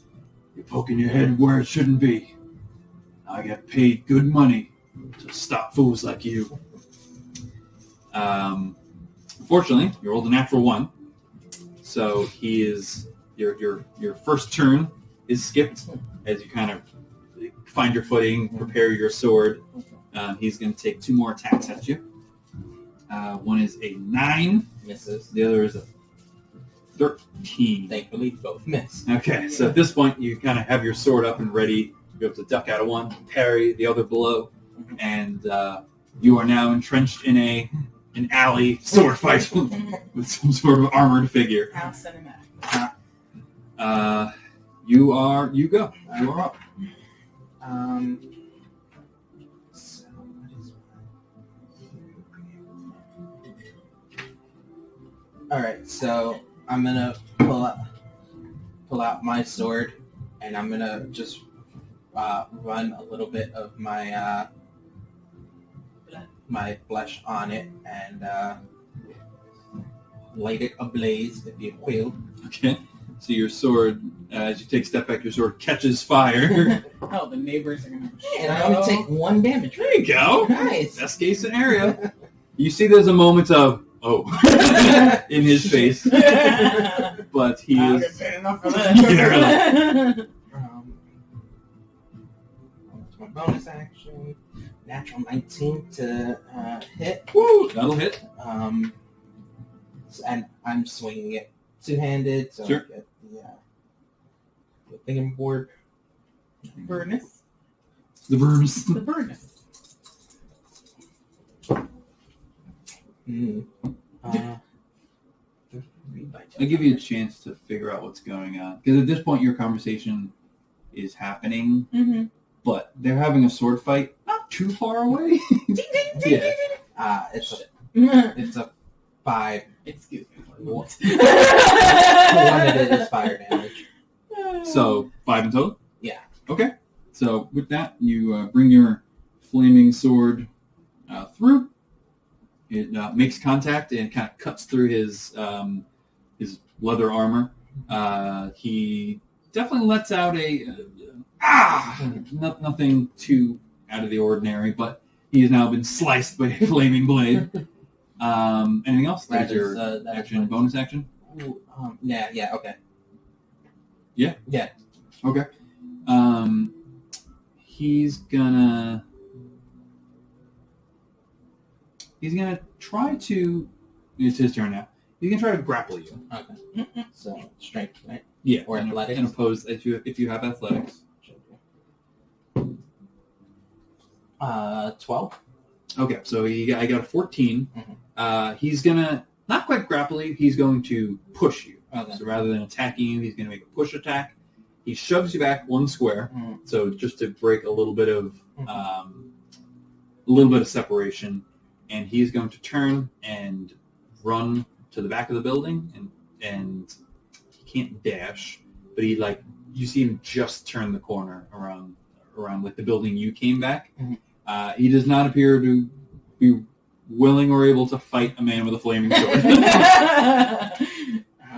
"You're poking your head where it shouldn't be. I get paid good money to stop fools like you." Fortunately, you rolled a natural 1. So he is, your first turn is skipped as you kind of find your footing, prepare your sword. He's going to take 2 more attacks at you. One is a 9. Misses. The other is a 13. Thankfully, both miss. Okay, so at this point, you kind of have your sword up and ready. You have to duck out of one, parry the other blow, and you are now entrenched in an alley sword fight with some sort of armored figure. How cinematic. You go. You are up. So what is... Alright, so I'm gonna pull out my sword, and I'm gonna just run a little bit of my my flesh on it and light it ablaze, if you will. Okay. So your sword, as you take a step back, your sword catches fire. Oh, the neighbors are going to... And I only take 1 damage. There you go. Nice. Best case scenario. You see there's a moment of, oh, in his face. But he I is... don't get paid enough for that. Yeah, really. That's my bonus action. Natural 19 to hit. Woo! That'll hit. And I'm swinging it two-handed, so Sure. I get the thingamboard. Burnus. The burns. The burnus. I'll give you a chance to figure out what's going on. Because at this point, your conversation is happening, Mm-hmm. but they're having a sword fight not too far away. Yeah. It's a 5. Excuse me. One of it is fire damage. So, 5 in total? Yeah. Okay. So, with that, you bring your flaming sword through. It makes contact and kind of cuts through his leather armor. He definitely lets out nothing too out of the ordinary, but he has now been sliced by a flaming blade. Anything else? That's your action, bonus action? Ooh, yeah, okay. Yeah? Yeah. Okay. He's gonna try to... It's his turn now. He's gonna try to grapple you. Okay. So, strength, right? Yeah. Or athletics. And oppose if you have athletics. 12. Okay, so I got a 14. Mm-hmm. He's gonna not quite grapple you. He's going to push you. Okay. So rather than attacking you, he's gonna make a push attack. He shoves you back 1 square. Mm-hmm. So just to break a little bit of Mm-hmm. separation, and he's going to turn and run to the back of the building, and he can't dash, but you see him just turn the corner around like the building you came back. Mm-hmm. He does not appear to be willing or able to fight a man with a flaming sword.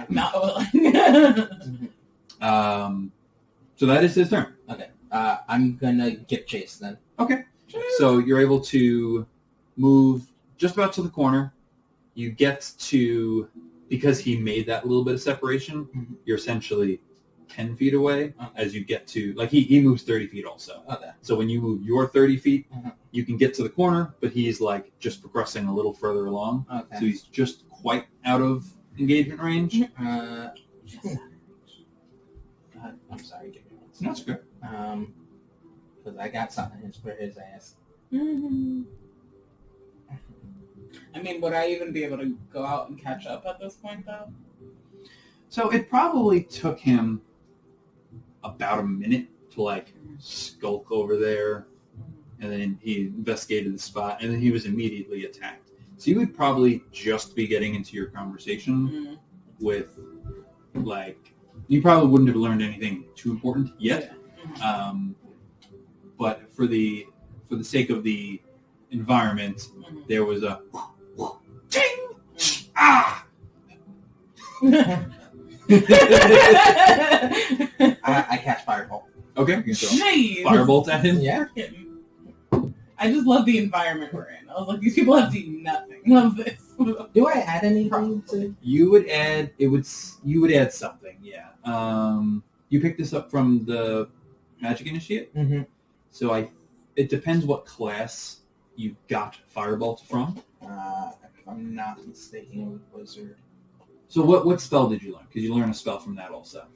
Not willing. So that is his turn. Okay. I'm gonna give chase then. Okay. So you're able to move just about to the corner. You get to, because he made that little bit of separation, Mhm. you're essentially 10 feet away Okay. as you get to, he moves 30 feet also. Okay. So when you move your 30 feet, Mhm. you can get to the corner, but he's just progressing a little further along. Okay. So he's just quite out of engagement range. God, I'm sorry. Give me 1 second. That's good. Because I got something for his ass. Mm-hmm. I mean, would I even be able to go out and catch up at this point, though? So it probably took him about a minute to skulk over there, and then he investigated the spot, and then he was immediately attacked. So you would probably just be getting into your conversation with You probably wouldn't have learned anything too important yet. Yeah. But for the sake of the environment, there was a ting! Ah! I cast Fireball. Okay, you can throw Jeez. firebolt at him. Yeah. I just love the environment we're in. I was like, these people have seen nothing. Love this. Do I add anything to? You would add something. Yeah. You picked this up from the Magic Initiate. Mm-hmm. So it depends what class you got Firebolt from. If I'm not mistaken, it was Wizard. So what spell did you learn? Because you learn a spell from that also.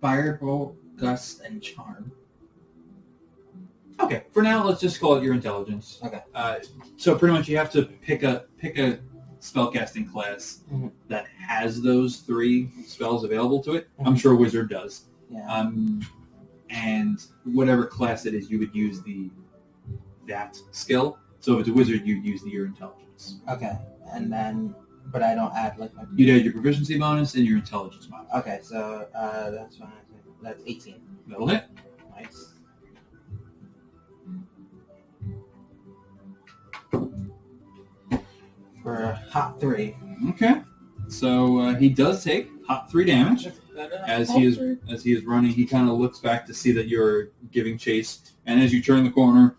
Firebolt, Gust, and Charm. Okay. For now, let's just call it your intelligence. Okay. So pretty much you have to pick a spellcasting class that has those 3 spells available to it. I'm sure Wizard does. Yeah. And whatever class it is, you would use that skill. So if it's a Wizard, you'd use your intelligence. Okay. And then, but I don't add like my. You'd add your proficiency bonus and your intelligence bonus. Okay, so that's fine. That's 18. That'll hit. Nice. For a hot 3. Okay. So he does take hot 3 damage. As he is running, he kind of looks back to see that you're giving chase, and as you turn the corner,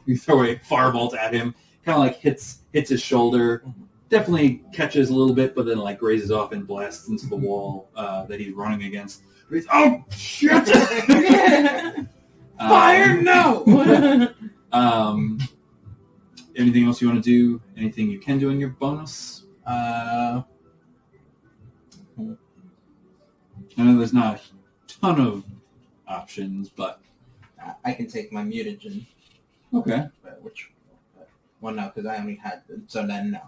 you throw a firebolt at him. Kind of like hits his shoulder. Definitely catches a little bit, but then like grazes off and blasts into the wall that he's running against. Oh shit! Fire no! Anything else you want to do? Anything you can do in your bonus? I know there's not a ton of options, but I can take my mutagen. Okay. Well, no, because I only had. So then, no,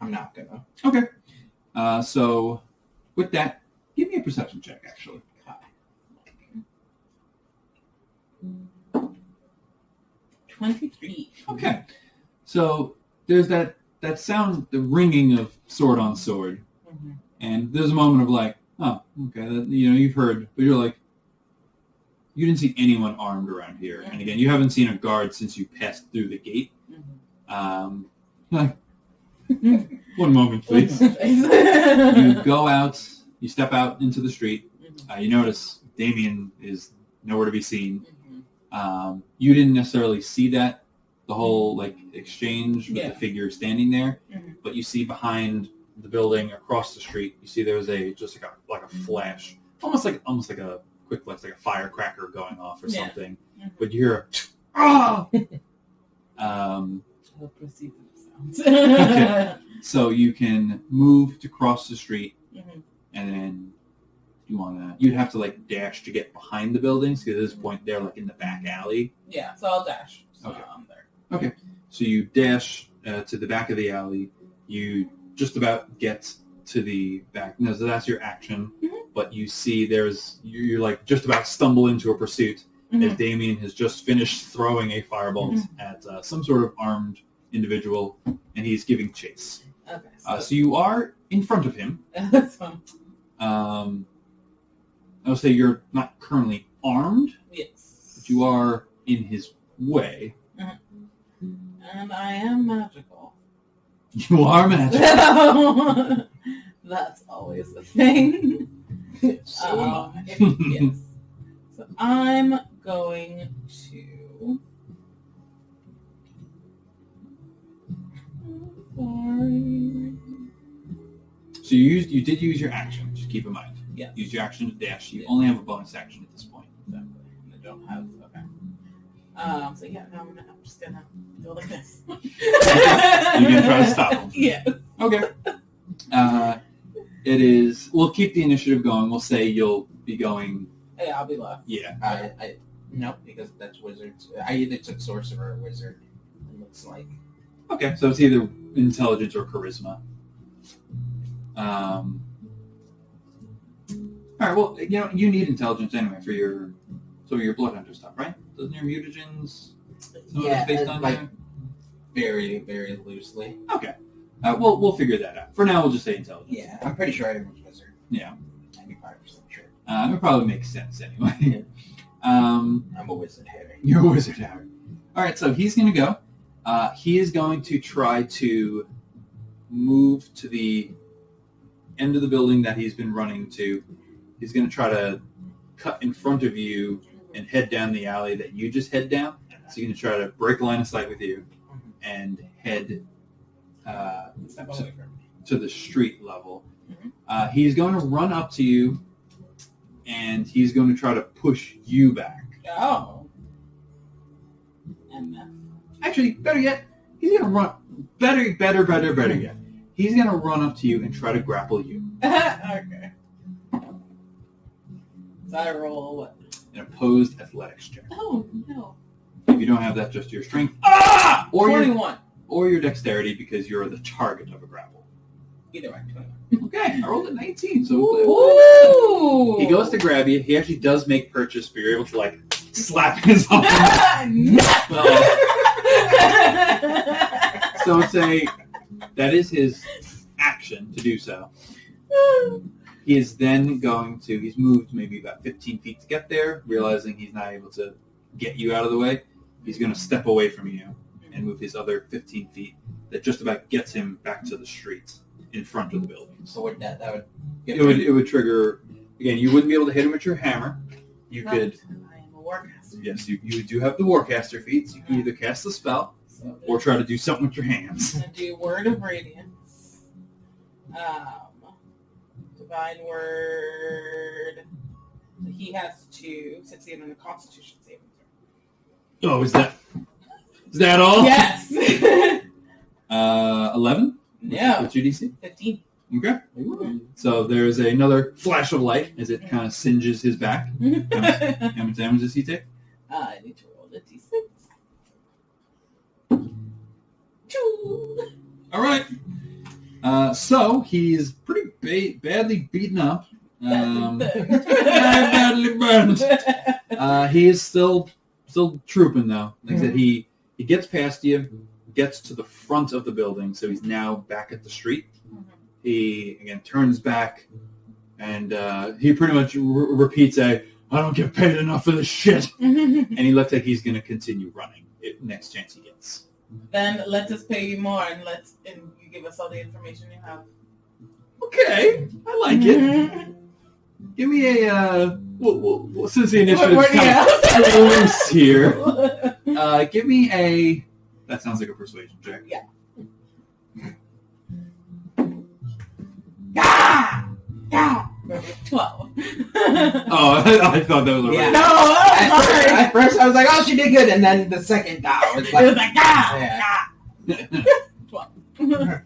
I'm not gonna. Okay. So with that, give me a perception check, actually. 23. Okay. So there's that sound, the ringing of sword on sword, and there's a moment of like, oh, okay, you've heard, but you're like, you didn't see anyone armed around here, and again, you haven't seen a guard since you passed through the gate. Like, one moment, please. You go out, you step out into the street. You notice Dameon is nowhere to be seen. You didn't necessarily see the whole like exchange with the figure standing there, but you see behind the building across the street, you see there's just like a flash, almost like a quick flash, like a firecracker going off or something. But you hear I'll proceed with the sounds. okay. So you can move to cross the street, and then you'd have to like dash to get behind the buildings, because at this point they're like in the back alley. Yeah, so I'll dash. So Okay. I'm there. Okay. So you dash to the back of the alley. You just about get to the back. No, so that's your action. But you see you're like just about stumble into a pursuit as Dameon has just finished throwing a firebolt at some sort of armed individual, and he's giving chase. Okay. So you are in front of him. That's fine. I would say you're not currently armed, Yes. but you are in his way. And I am magical. You are magical. That's always the thing. So am I. Yes. So I'm going to. Sorry. So you did use your action. Just keep in mind. Yeah. Use your action to dash. You only have a bonus action at this point. Exactly. And I don't have. Okay. So yeah, no, I'm just gonna go like this. You're gonna try to stop him. Yeah. Okay. It is. We'll keep the initiative going. We'll say you'll be going. Yeah, I'll be left. Yeah. I no, because that's wizards. I either took sorcerer or wizard. It looks like. Okay. So it's either intelligence or charisma. All right. Well, you need intelligence anyway for your blood hunter stuff, right? Doesn't your mutagens? Yeah, based on like there? very, very loosely. Okay. We'll figure that out. For now, we'll just say intelligence. Yeah, I'm pretty sure everyone's wizard. Yeah. 95% sure. It probably makes sense anyway. Yeah. I'm a wizard, Harry. You're a wizard, Harry. All right, so he's going to go. He is going to try to move to the end of the building that he's been running to. He's going to try to cut in front of you and head down the alley that you just head down. So he's going to try to break line of sight with you and head to the street level. He's going to run up to you, and he's going to try to push you back. Oh. MF. Actually, better yet, he's going to run... Better yet. He's going to run up to you and try to grapple you. Okay. So I roll what? An opposed athletics check. Oh, no. If you don't have that, just your strength. Or 21. Or your dexterity, because you're the target of a grapple. Either way, 21. Okay, I rolled a 19, so... Ooh. He goes to grab you. He actually does make purchase, but you're able to, like, slap his arm. So say that is his action to do so. He is then going to, he's moved maybe about 15 feet to get there, realizing he's not able to get you out of the way. He's going to step away from you and move his other 15 feet. That just about gets him back to the street in front of the building. So with that would... It would trigger, again, you wouldn't be able to hit him with your hammer. You could... I am a warcaster. Yes, you do have the Warcaster feats. You can either cast the spell or try to do something with your hands. I'm going to do Word of Radiance. Divine Word. He has to succeed on the Constitution saving throw. Oh, is that all? Yes! 11? No. What's your DC? 15. Okay. So there's another flash of light as it kind of singes his back. How much damage does he take? I need to roll the D6. 2. All right. So he's pretty badly beaten up. Badly burned. He is still trooping though. Like I said, he gets past you, gets to the front of the building, so he's now back at the street. He again turns back, and he pretty much repeats "I don't get paid enough for this shit," and he looks like he's going to continue running. Next chance he gets. Then let us pay you more, and you give us all the information you have. Okay, I like it. Give me a since the initiative's kind of loose here. Give me a. That sounds like a persuasion check. Yeah. Yeah. 12. Oh, I thought that was a Yeah. No, At first I was like, oh, she did good, and then the second down was it was like, like, 12.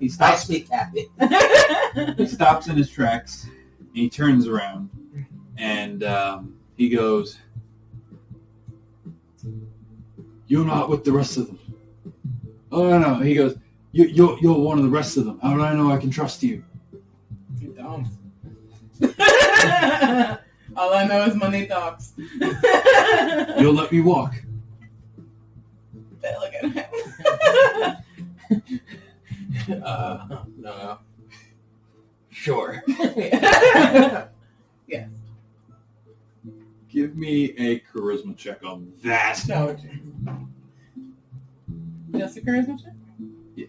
he stops me happy. He stops in his tracks, and he turns around, and he goes, "You're not with the rest of them." Oh no! He goes, "You're one of the rest of them. How do I know I can trust you?" You don't. All I know is money talks. "You'll let me walk." Look at him. No. Sure. Yes. Give me a charisma check on that. No. Just a charisma check? Yeah.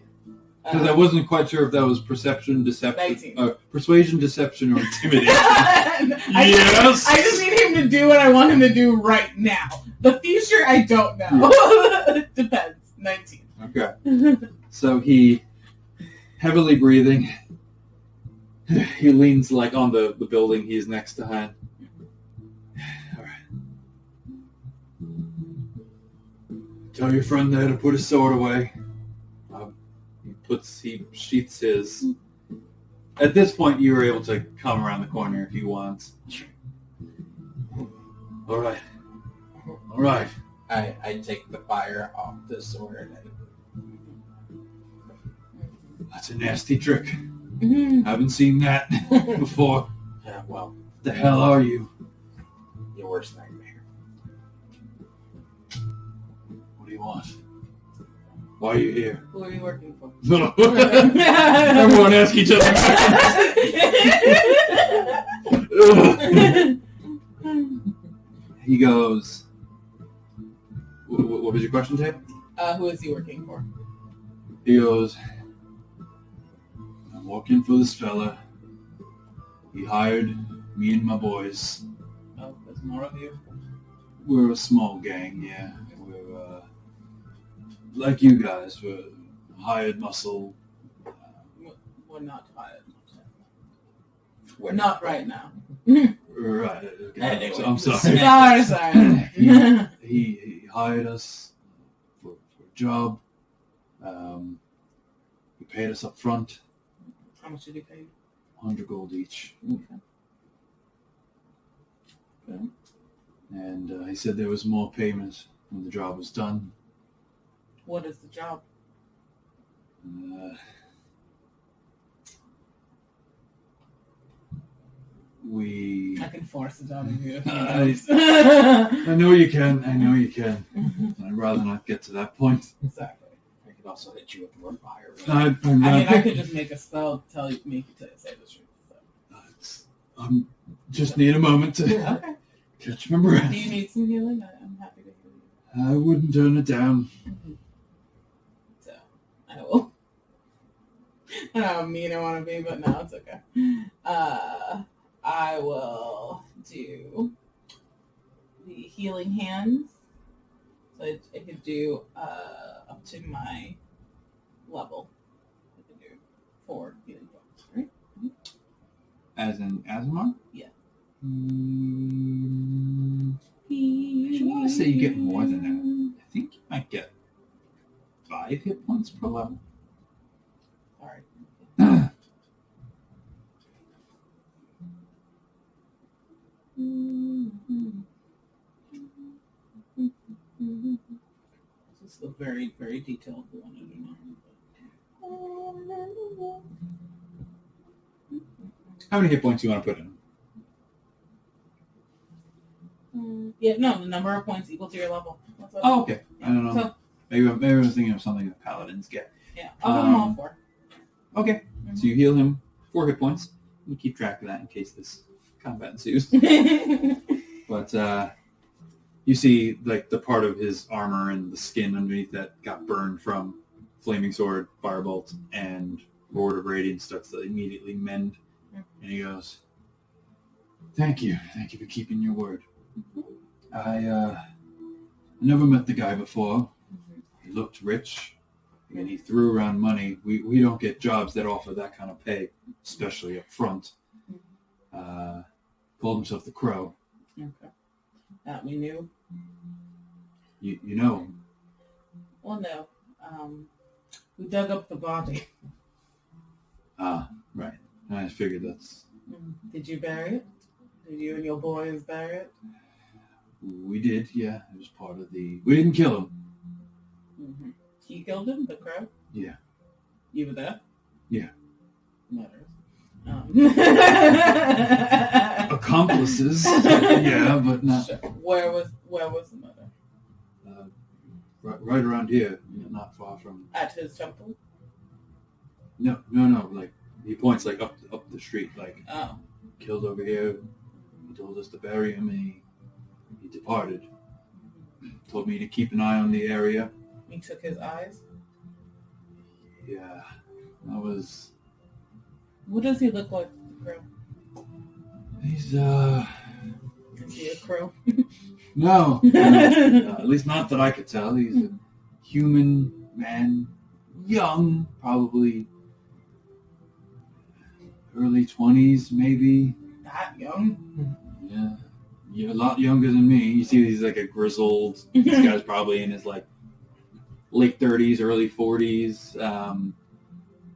Because I wasn't quite sure if that was perception, deception, 19. persuasion, deception, or intimidation. Yes. I just need him to do what I want him to do right now. The future, I don't know. Depends. 19. Okay. So he, heavily breathing, he leans like on the building he's next to hand. All right. Tell your friend there to put his sword away. He sheaths his. At this point, you were able to come around the corner if you want. All right. I take the fire off the sword. That's a nasty trick. Haven't seen that before. Yeah, well, What the hell are you? your worst nightmare. What do you want? Why are you here? Who are you working for? Everyone ask each other. Ugh. He goes, what was your question, Ted? Who is he working for? He goes, I'm working for this fella. He hired me and my boys. Oh, there's more of you. We're a small gang, yeah. We're, like you guys, we're hired muscle. We're not hired. We're not right now. Right. Okay. Anyway. I'm sorry. Sorry. He hired us for a job. He paid us up front, How much did he pay you? 100 gold each. Okay. And he said there was more payment when the job was done. What is the job? I can force it out of you. I know you can. I'd rather not get to that point. Exactly. I could also hit you with more fire. I I could just make a spell to make you say the truth. So. I just need a moment to Okay. catch my breath. Do you need some healing? I'm happy to heal you. I wouldn't turn it down. So, I will. I don't know how mean I want to be, but no, it's okay. I will do the healing hands. So I could do up to my level. I could do 4 healing points, right? As in Azamar? Yeah. I want to say you get more than that. I think you might get 5 hit points per level. Sorry. This is the very, very detailed one. I do not. How many hit points do you want to put in? Yeah, no, the number of points equal to your level. That's what Oh, okay. I don't know. So, Maybe I was thinking of something that paladins get. yeah, I'll give them all 4. Okay. So you heal him 4 hit points. You keep track of that in case this combat ensues. But you see, like, the part of his armor and the skin underneath that got burned from Flaming Sword, Firebolt, and Lord of Radiance starts to immediately mend. And he goes, Thank you for keeping your word. I never met the guy before. He looked rich, and he threw around money. We don't get jobs that offer that kind of pay, especially up front. Called himself the Crow. Okay. That we knew. You know him. Well, no. We dug up the body. Ah, right. I figured that's... Did you bury it? Did you and your boys bury it? We did, yeah. It was part of the... We didn't kill him. Mm-hmm. You killed him, the Crow? Yeah. You were there? Yeah. Matters. Accomplices. Yeah, but not... Sure. Where was the mother? Right around here, not far from... At his temple? No. Like, he points, like, up the street, like, Oh. Killed over here. He told us to bury him, and he departed. Told me to keep an eye on the area. He took his eyes? Yeah, that was... What does he look like, the Crow? He's, Is he a crow? No. At least not that I could tell. He's a human man. Young, probably early 20s, maybe. That young? Yeah. You're a lot younger than me. You see he's like a grizzled... This guy's probably in his, like, late 30s, early 40s.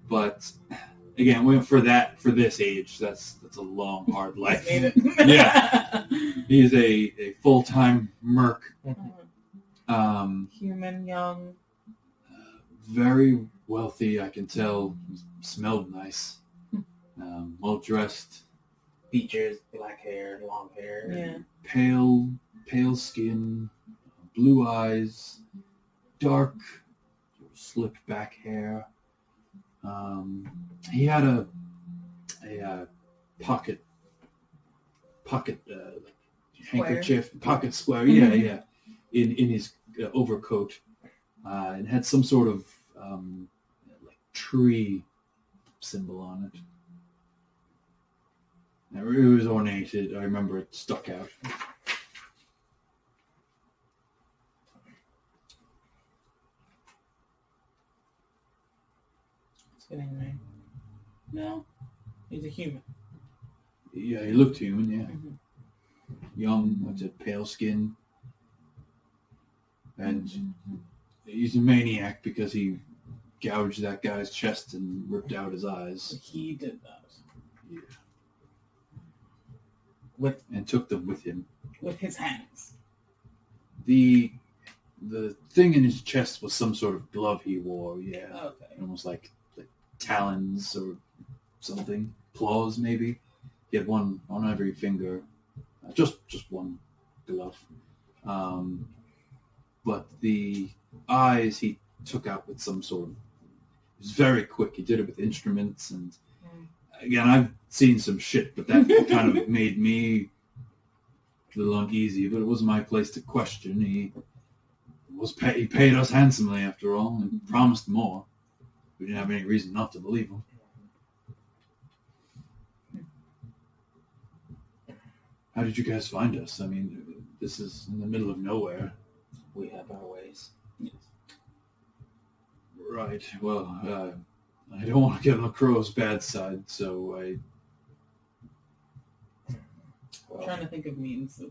But... Again, for this age, that's a long, hard life. Made it. Yeah, he's a full-time merc. Human, young. Very wealthy, I can tell. Smelled nice. Well dressed. Features, black hair, long hair. Yeah. Pale skin, blue eyes, dark, slicked back hair. He had a pocket pocket handkerchief, pocket square. Yeah. In his overcoat, and had some sort of like tree symbol on it. It was ornated. I remember it stuck out. It's getting me. No, he's a human. Yeah, he looked human. Yeah, Mm-hmm. young, with a pale skin, and he's a maniac because he gouged that guy's chest and ripped out his eyes. He did that. Yeah. And took them with him. With his hands. The thing in his chest was some sort of glove he wore. Yeah. Okay. Almost like talons or something, claws maybe. He had one on every finger, just one glove. But the eyes he took out with some sort of. It was very quick. He did it with instruments, and again, I've seen some shit, but that kind of made me a little uneasy. But it wasn't my place to question. He paid us handsomely after all, and promised more. We didn't have any reason not to believe him. How did you guys find us? I mean, this is in the middle of nowhere. We have our ways. Yes. Right. Well, I don't want to get on the crow's bad side, so I'm trying to think of means of...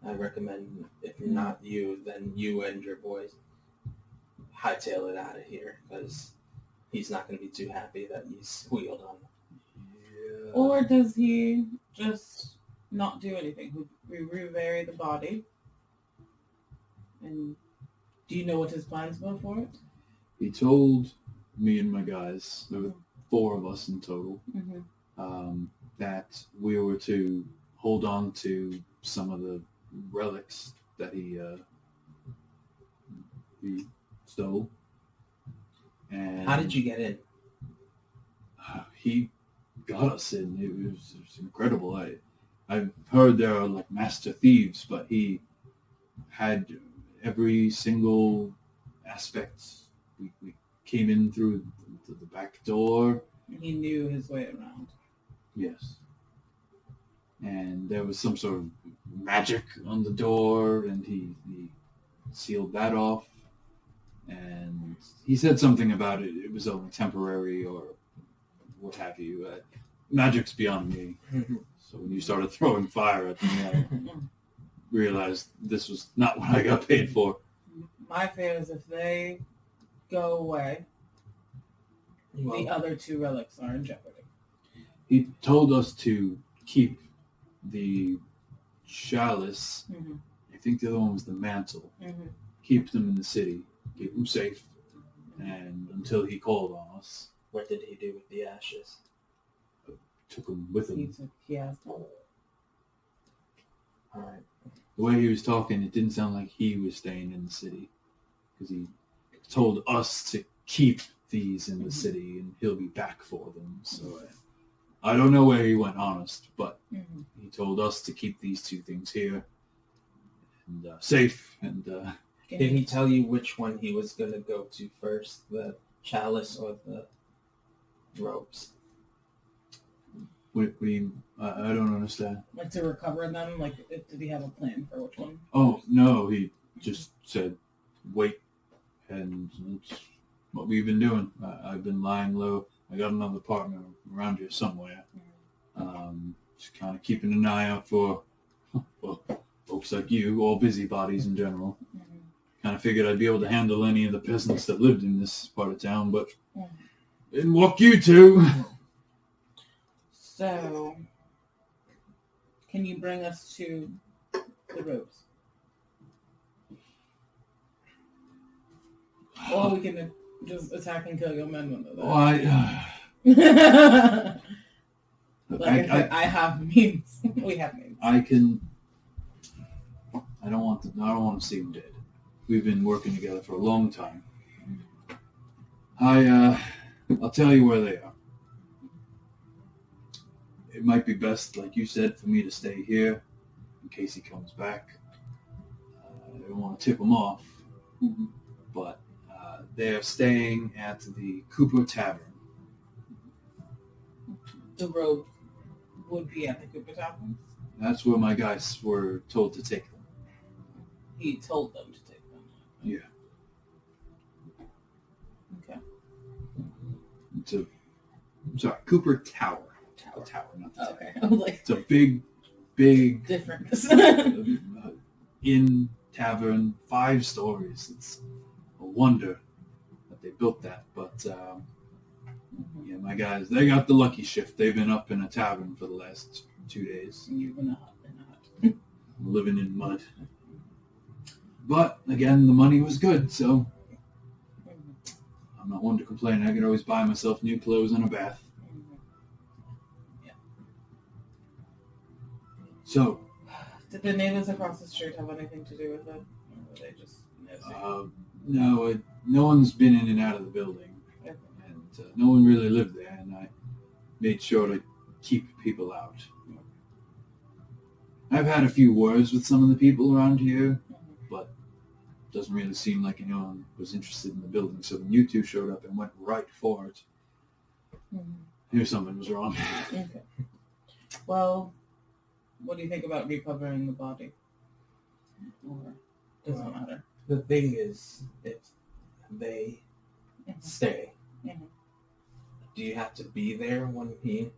I recommend, if not you, then you and your boys hightail it out of here, because he's not going to be too happy that you squealed on him. Yeah. Or does he just not do anything? We rebury the body. And do you know what his plans were for it? He told me and my guys, there were 4 of us in total, that we were to hold on to some of the relics that he stole. And How did you get in? He got us in. It was incredible. I've heard there are like master thieves, but he had every single aspect. We came in through the back door. He knew his way around. Yes. And there was some sort of magic on the door, and he sealed that off. And he said something about it. It was only temporary or what have you. Magic's beyond me. So when you started throwing fire at me, I realized this was not what I got paid for. My fear is if they go away, the other 2 relics are in jeopardy. He told us to keep the chalice. I think the other one was the mantle. Keep them in the city. Keep them safe. And until he called on us. What did he do with the ashes? Took them with him. He asked them. All right. The way he was talking, it didn't sound like he was staying in the city. Because he told us to keep these in the city and he'll be back for them. So I don't know where he went, honest, but he told us to keep these 2 things here and safe. And did he tell you which one he was going to go to first, the chalice or the ropes? what do you, I don't understand. Like to recover them? Like, did he have a plan for which one? Oh, no, he just said, wait, and it's what we've been doing. I've been lying low. I got another partner around here somewhere. Just kind of keeping an eye out for, well, folks like you, all busybodies in general. Kind of figured I'd be able to handle any of the peasants that lived in this part of town, but didn't walk you two. So, can you bring us to the ropes? Or we can just attack and kill your men when they're there. Look, I have means. We have means. I can. I don't want to see them dead. We've been working together for a long time. I'll tell you where they are. it might be best, like you said, for me to stay here in case he comes back. I don't want to tip him off, but they're staying at the Cooper Tavern. The road would be at the Cooper Tavern. That's where my guys were told to take them. He told them to take them. Yeah. Okay. Sorry, Cooper Tower. Tower, not the Okay. I was like, It's a big different. inn tavern, 5 stories. It's a wonder that they built that. But yeah, my guys, they got the lucky shift. They've been up in a tavern for the last 2 days. You've been out in a hut. Living in mud. But again, the money was good, so I'm not one to complain. I could always buy myself new clothes and a bath. Yeah. So, Did the neighbors across the street have anything to do with it? Or were they just nosy? no one's been in and out of the building, Okay. and no one really lived there, and I made sure to keep people out. I've had a few words with some of the people around here, but it doesn't really seem like anyone was interested in the building, so when you two showed up and went right for it, I knew something was wrong. Okay. Well, what do you think about recovering the body? Or does it matter? The thing is, if they stay, Mhm. do you have to be there when he...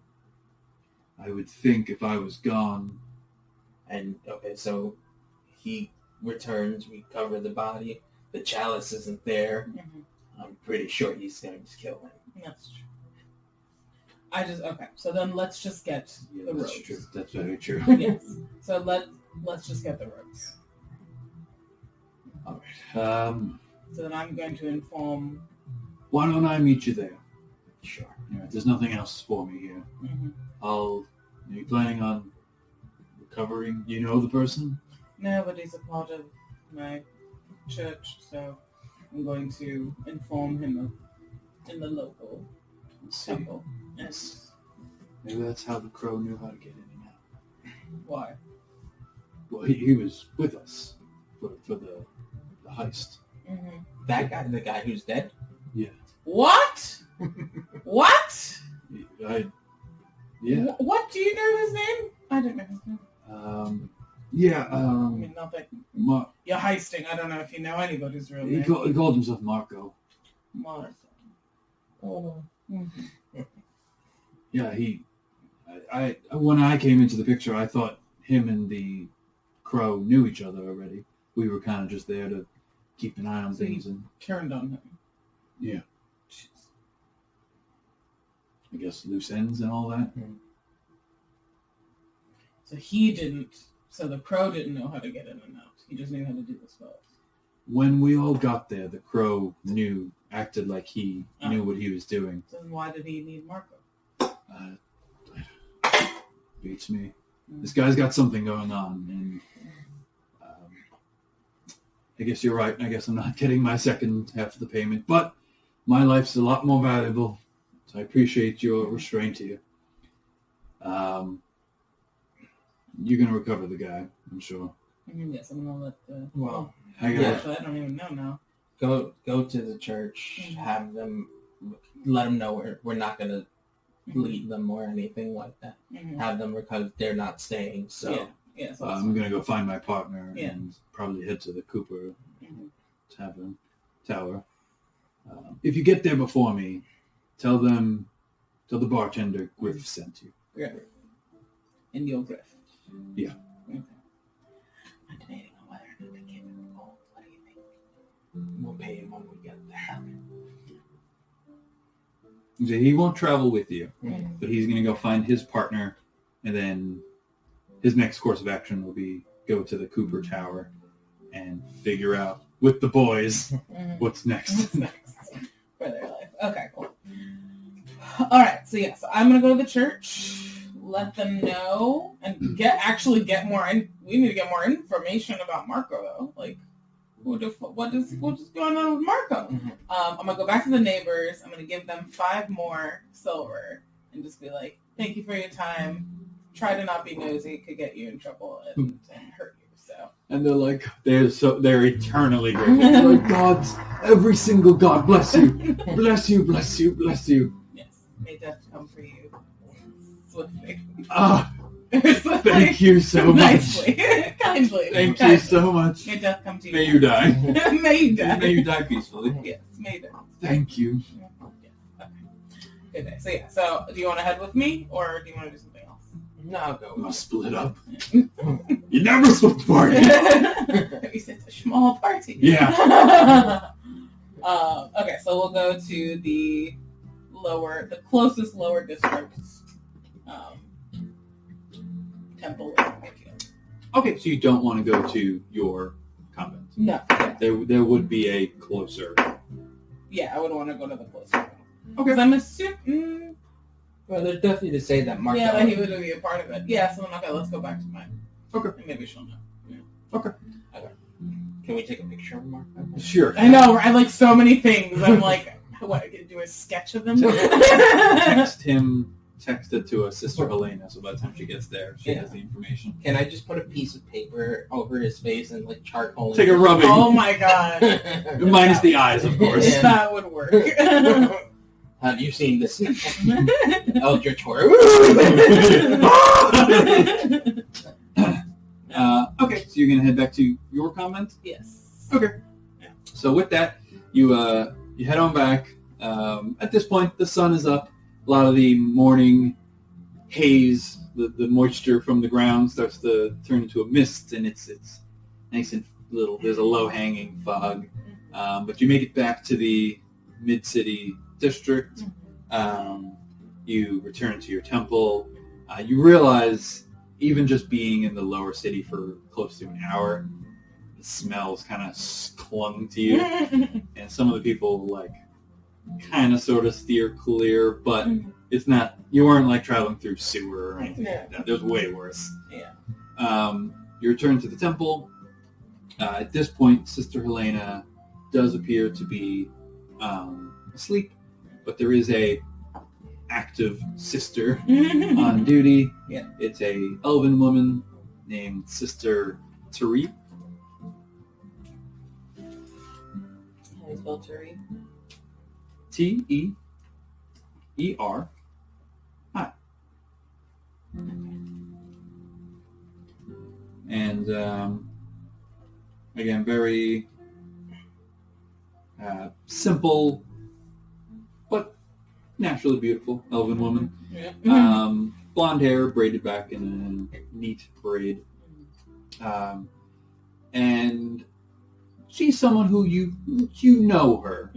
I would think if I was gone, And, okay, so he returns, we cover the body, the chalice isn't there. I'm pretty sure he's going to kill him. That's true. Okay, so then let's just get yeah, the that's robes. true. That's very true. Yes. So let's just get the robes. All right. So then I'm going to inform. Why don't I meet you there? Sure. Yeah, there's nothing else for me here. Are you planning on recovering? You know the person? No, but he's a part of my church, so I'm going to inform him in the local Let's see. temple. Yes. Maybe that's how the crow knew how to get in and out. Why? Well, he was with us for the heist. That guy, the guy who's dead? Yeah. What? What? Yeah. What? Do you know his name? I don't know his name. Yeah. I mean, not that you're heisting. I don't know if you know anybody's real He name. called himself Marco. Martha. Oh. Yeah, I when I came into the picture, I thought him and the crow knew each other already. We were kind of just there to keep an eye on So things, and Turned on him. yeah, I guess loose ends and all that. So he didn't. So the crow didn't know how to get in and out. He just knew how to do the spells. When we all got there, the crow acted like he knew what he was doing. So then why did he need Marco? Beats me. This guy's got something going on, and I guess you're right. I guess I'm not getting my second half of the payment, but my life's a lot more valuable, so I appreciate your restraint here. You're going to recover the guy, I'm sure. Yes, I'm going to let the... Well, I gotta, Actually, I don't even know now. go to the church, have them, let them know we're not going to lead them or anything like that. Have them because they're not staying, so... Yeah, so I'm going to go find my partner Yeah. and probably head to the Cooper Tavern Tower. If you get there before me, tell the bartender Griff sent you. Griff. And you'll Griff. Yeah. Okay. I'm debating on whether or not to give him gold. What do you think? We'll pay him when we get there. He won't travel with you, Mhm. but he's going to go find his partner, and then his next course of action will be go to the Cooper Tower and figure out with the boys what's next. What's next for their life? Okay, cool. All right, so yeah, so I'm gonna go to the church, let them know, and get more. We need to get more information about Marco, though. Like, what is going on with Marco? I'm gonna go back to the neighbors. I'm gonna give them 5 more silver and just be like, Thank you for your time. Try to not be nosy. Could get you in trouble and hurt you. So. And they're like, they're eternally grateful. They're like, gods, every single god, bless you, bless you, bless you, bless you. Yes, may death come for you swiftly. Thank you so much. Nicely, kindly. Thank you so much. May death come to you. May you die. May you die. May you die peacefully. Yes, may you die. Thank you. Yeah. Okay. Good day. So yeah. So do you want to head with me, or do you want to do something else? No, I'll go. We'll split up. You never split the party. You said a small party. Yeah. Okay, so we'll go to the closest lower district temple. Okay, so you don't want to go to your convent. No. There would be a closer. Yeah, I would want to go to the closer one. Okay. 'Cause I'm assuming. Well, there's definitely to say that Mark. Yeah, that he would be a part of it. Yeah, so then okay, let's go back to mine. Okay. And maybe she'll know. Yeah. Okay. Can we take a picture of Mark? Sure. I know, I like so many things. I'm like, what, I can do a sketch of them? Text it to Sister Helena, so by the time she gets there, she has the information. Can I just put a piece of paper over his face and like charcoal? Take a rubbing. Oh my god. Minus the eyes, of course. Yeah. That would work. Have you seen this Eldritch Horror? Okay, so you're gonna head back to your convent. Yes. Okay. Yeah. So with that, you head on back. At this point, the sun is up. A lot of the morning haze, the moisture from the ground starts to turn into a mist, and it's nice and little. There's a low-hanging fog, but you make it back to the mid-city district. You return to your temple. You realize, even just being in the lower city for close to an hour, the smells kind of clung to you, and some of the people kind of sort of steer clear, but it's not. You weren't traveling through sewer or anything like that. There's way worse. Yeah. You return to the temple. At this point, Sister Helena does appear to be asleep, but there is a active sister on duty. Yeah. It's a elven woman named Sister Tari. How do you spell Turi? T-E-E-R. And again, very simple, but naturally beautiful elven woman. Yeah. Blonde hair braided back in a neat braid. And she's someone who you know her.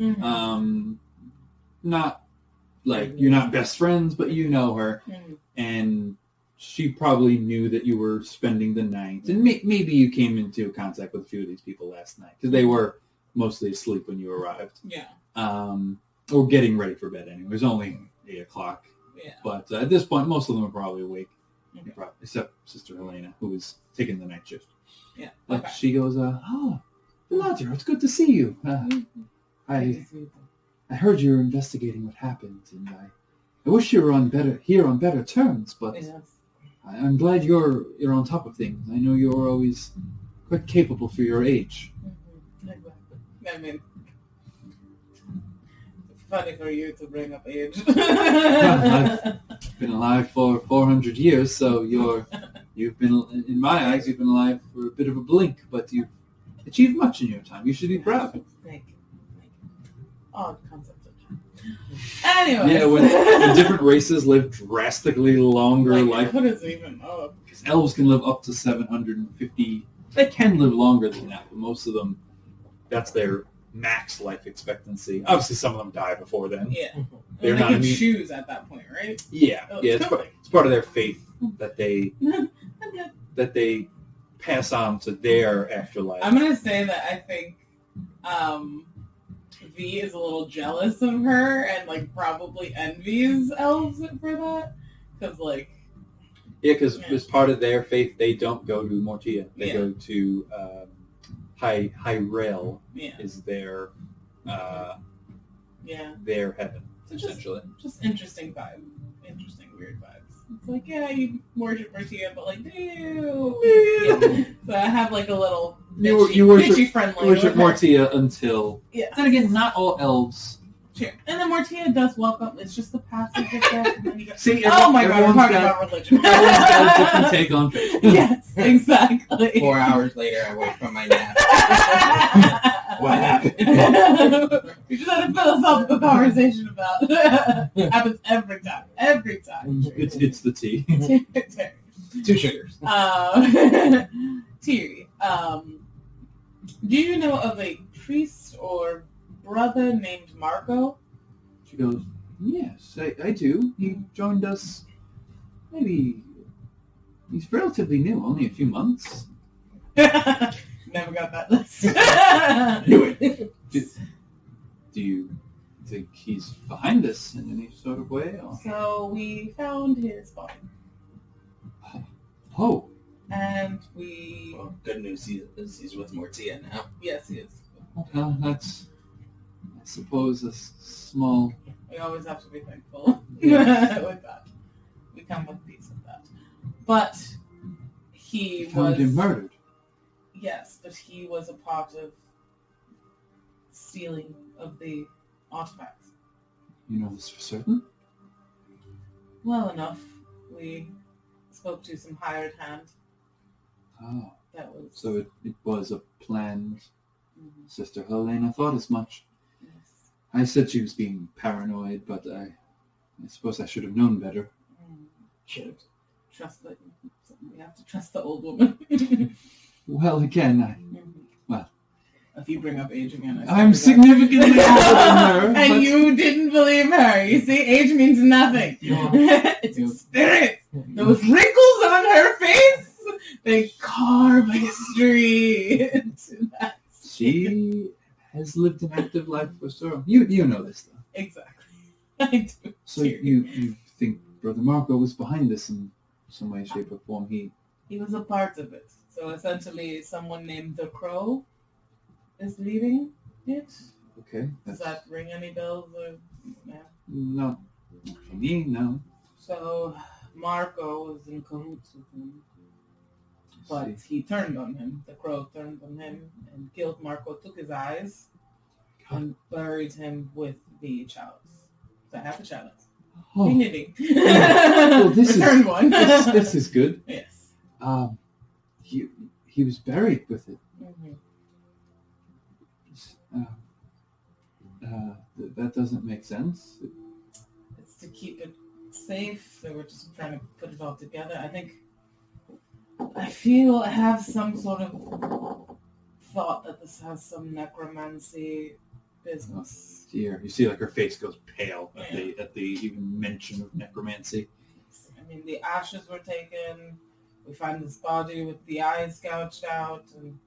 Not you're not best friends, but you know her. And she probably knew that you were spending the night. And maybe you came into contact with a few of these people last night, because they were mostly asleep when you arrived. Yeah. Or getting ready for bed anyway. It was only 8 o'clock. Yeah. But at this point, most of them are probably awake, except Sister Helena, who was taking the night shift. Yeah. But Okay. she goes, Viladro, it's good to see you. I heard you were investigating what happened, and I wish you were here on better terms, but Yes. I'm glad you're on top of things. I know you're always quite capable for your age. Exactly. I mean, it's funny for you to bring up age. I've been alive for 400 years, so you've been, in my eyes, you've been alive for a bit of a blink, but you've achieved much in your time. You should be proud. Thank you. Odd concept of time. Anyway. Yeah, when different races live drastically longer life. What is even up? Because elves can live up to 750. They can live longer than that, but most of them, that's their max life expectancy. Obviously, some of them die before then. Yeah. They're they not can immune. choose at that point, right? Yeah, Oh, yeah. It's part of their faith that they Okay. pass on to their afterlife. I'm gonna say that I think V is a little jealous of her and probably envies elves for that, because Yeah, because as part of their faith, they don't go to Mortia. They go to High Rail is their their heaven, so essentially. just interesting vibe, interesting weird vibes. It's like, yeah, you worship Mortia, but like, ew. Yeah. So I have like a little You worship friendly. worship Mortia until... Yeah. Then again, not all elves... Sure. And then Mortia does welcome. It's just the passage of death. And then you go, See, oh my god, we're everyone's talking got- about religion. Everyone's got a different take on faith. Yes, exactly. 4 hours later, I wake from my nap. What happened? We just had a philosophical conversation about it. Happens every time. Every time. It's the tea. 2 sugars. Thierry, do you know of a priest or brother named Marco? She goes, yes, I do. He joined us maybe... He's relatively new, only a few months. Never got that list. Knew it. Do you think he's behind us in any sort of way? Or? So we found his body. Oh, And we... Well, good news, he's with Mortia now. Yes, he is. well, that's, I suppose, a small... We always have to be thankful Yes. with that. We come with peace with that. But he Found was... him murdered. Yes, but he was a part of stealing of the artifacts. You know this for certain? Well enough. We spoke to some hired hand. Oh, That was... so it was a planned... Mhm. Sister Helena thought as much. Yes. I said she was being paranoid, but I suppose I should have known better. Should. Trust the... We have to trust the old woman. Well, again, If you bring up age again, I'm significantly older than her. And but- you didn't believe her. You see, age means nothing. It's experience. Those wrinkles on her face, they carve history into that. She has lived an active life for so. You know this though. Exactly. I do. So you think Brother Marco was behind this in some way, shape, or form? He was a part of it. So essentially, someone named the Crow is leading it. Okay. Does that ring any bells? Or, yeah. No. For me, no. So Marco was in cahoots with him. I But see. he turned on him. The Crow turned on him and killed Marco, took his eyes, and buried him with the chalice. So I have the chalice. Oh, Dignity. well, this Return is one. this is good. Yes. He was buried with it. Mm-hmm. That doesn't make sense. It's to keep it safe. So we're just trying to put it all together. I feel I have some sort of thought that this has some necromancy business. Dear, you see, like her face goes pale Yeah. at the even mention of necromancy. I mean, the ashes were taken. We find this body with the eyes gouged out, and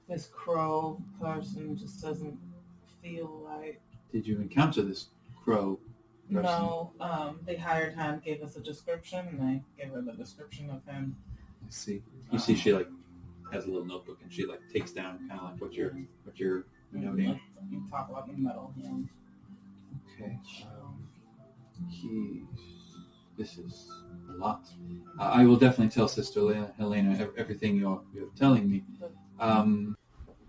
this Crow person just doesn't feel right. Did you encounter this crow person? No, the hired hand gave us a description, and I gave her the description of him. I see. You see, she like has a little notebook, and she like takes down kind of like what you're noting. You talk about the metal hand. Okay. This is a lot. I will definitely tell Sister Helena everything you're telling me.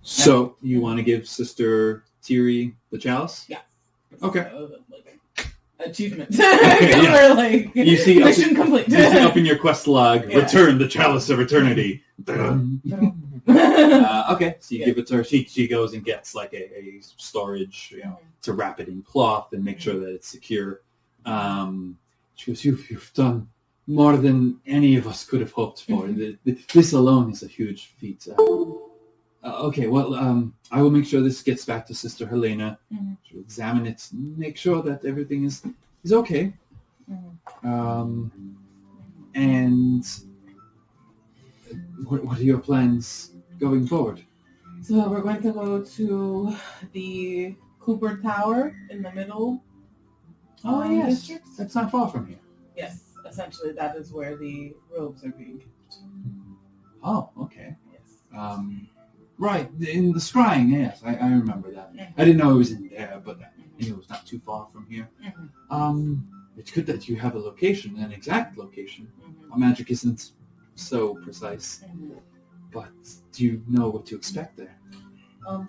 So you want to give Sister Thierry the chalice? Yeah. Okay. Achievement. Okay, yeah. We're like, You see, mission complete. You see up in your quest log, Yeah. return the chalice of eternity. Okay, so you give it to her. She goes and gets like a storage, to wrap it in cloth and make sure that it's secure. She goes, you've done more than any of us could have hoped for. This alone is a huge feat. Okay, well, I will make sure this gets back to Sister Helena. Mhm. She'll examine it, make sure that everything is okay. Mhm. And what are your plans going forward? So we're going to go to the Cooper Tower in the middle. District. That's not far from here. Yes, essentially that is where the robes are being kept. Oh, okay. Yes. Right, in the scrying, yes, I remember that. Mhm. I didn't know it was in there, but I knew it was not too far from here. Mhm. it's good that you have a location, an exact location. Mm-hmm. Our magic isn't so precise, Mm-hmm. but do you know what to expect there?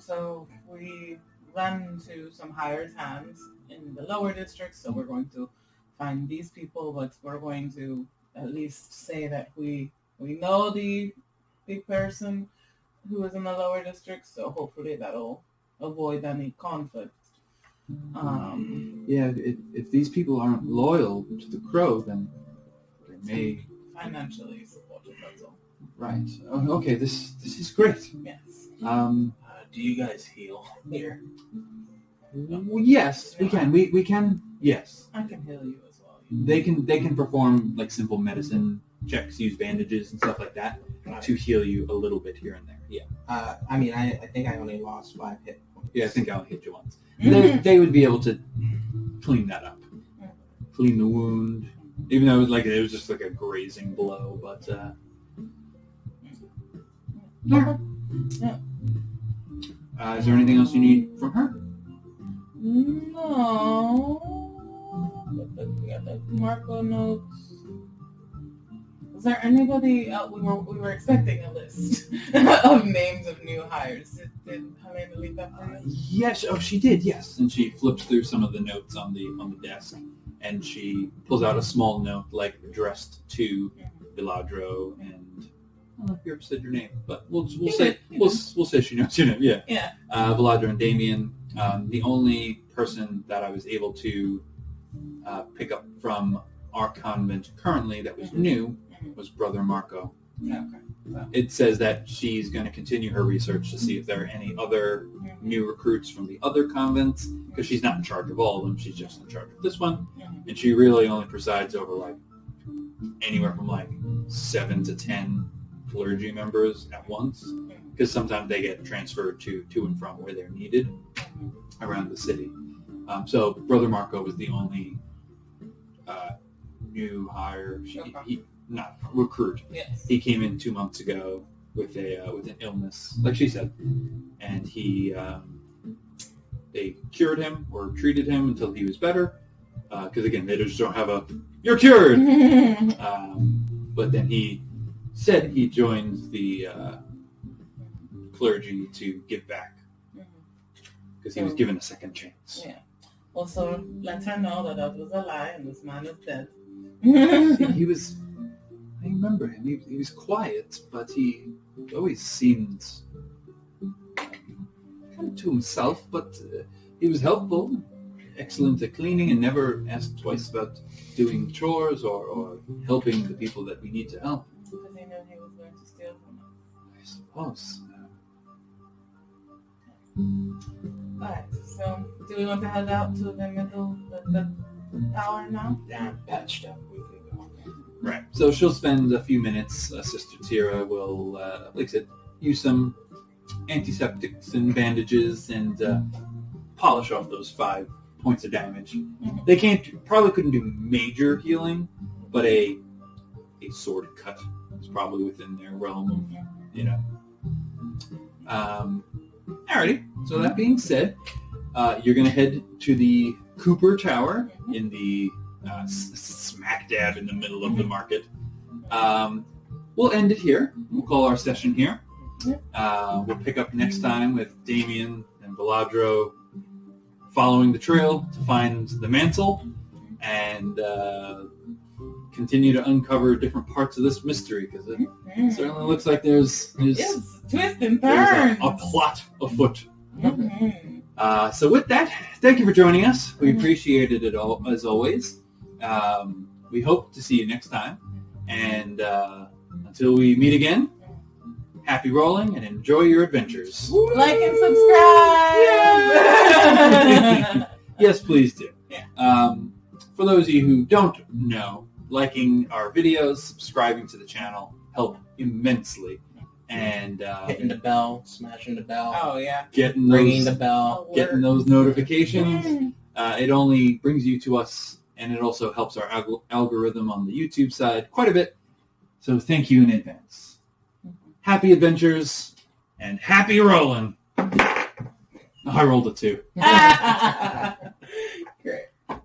So we ran into some hired hands in the lower districts, so we're going to find these people, but we're going to at least say that we know the person who is in the lower districts, so hopefully that'll avoid any conflict. Yeah, if these people aren't loyal to the Crow, then they may... Financially support it, that's all. Right. Oh, okay, this is great. Yes. Do you guys heal here? Yes, we can. We can. Yes, I can heal you as well. they can perform like simple medicine checks, use bandages and stuff like that to heal you a little bit here and there. Yeah. I think I only lost 5 hit points. Yeah, I think I'll hit you once. They would be able to clean that up, clean the wound, even though it was just like a grazing blow. But Yeah. Is there anything else you need from her? No. We got the Marco notes. Was there anybody else? We were expecting a list of names of new hires. Did Helena leave that for you? Yes. Oh, she did. Yes. And she flips through some of the notes on the desk, and she pulls out a small note, like addressed to Viladro, and I don't know if you ever said your name, but we'll say she knows your name. Yeah. Yeah. Viladro and Dameon. The only person that I was able to pick up from our convent currently that was new was Brother Marco. Okay. It says that she's going to continue her research to see if there are any other new recruits from the other convents, because she's not in charge of all of them. She's just in charge of this one, and she really only presides over like anywhere from like 7 to 10 clergy members at once, because sometimes they get transferred to and from where they're needed around the city. So Brother Marco was the only new hire. He not recruit. Yes. He came in 2 months ago with an illness, like she said, and they cured him or treated him until he was better. Because again, they just don't have a "you're cured." But then he said he joins the clergy to give back, because he was given a second chance. Yeah. Also, let her know that was a lie and this man is dead. He was. I remember him. He was quiet, but he always seemed kind of to himself. But he was helpful, excellent at cleaning, and never asked twice about doing chores or helping the people that we need to help. Because he knew he was going to steal from us. I suppose. Alright, so do we want to head out to the middle, the tower now? Yeah, I'm patched up. We can go. Right. So she'll spend a few minutes. Sister Tira will, like I said, use some antiseptics and bandages and polish off those 5 points of damage. They probably couldn't do major healing, but a sword cut is probably within their realm of, Alrighty. So that being said, you're going to head to the Cooper Tower in the smack dab in the middle of the market. We'll end it here. We'll call our session here. We'll pick up next time with Dameon and Viladro following the trail to find the mantle and continue to uncover different parts of this mystery, because it certainly looks like there's Yes, twist and turn. a plot afoot. So with that, thank you for joining us. We appreciated it all, as always. We hope to see you next time. And until we meet again, happy rolling and enjoy your adventures. Like and subscribe! Yes, please do. Yeah. For those of you who don't know, liking our videos, subscribing to the channel help immensely. And Hitting the bell, smashing the bell, Oh, yeah. ringing the bell. getting those notifications. It only brings you to us, and it also helps our algorithm on the YouTube side quite a bit. So thank you in advance. Happy adventures and happy rolling. I rolled a 2.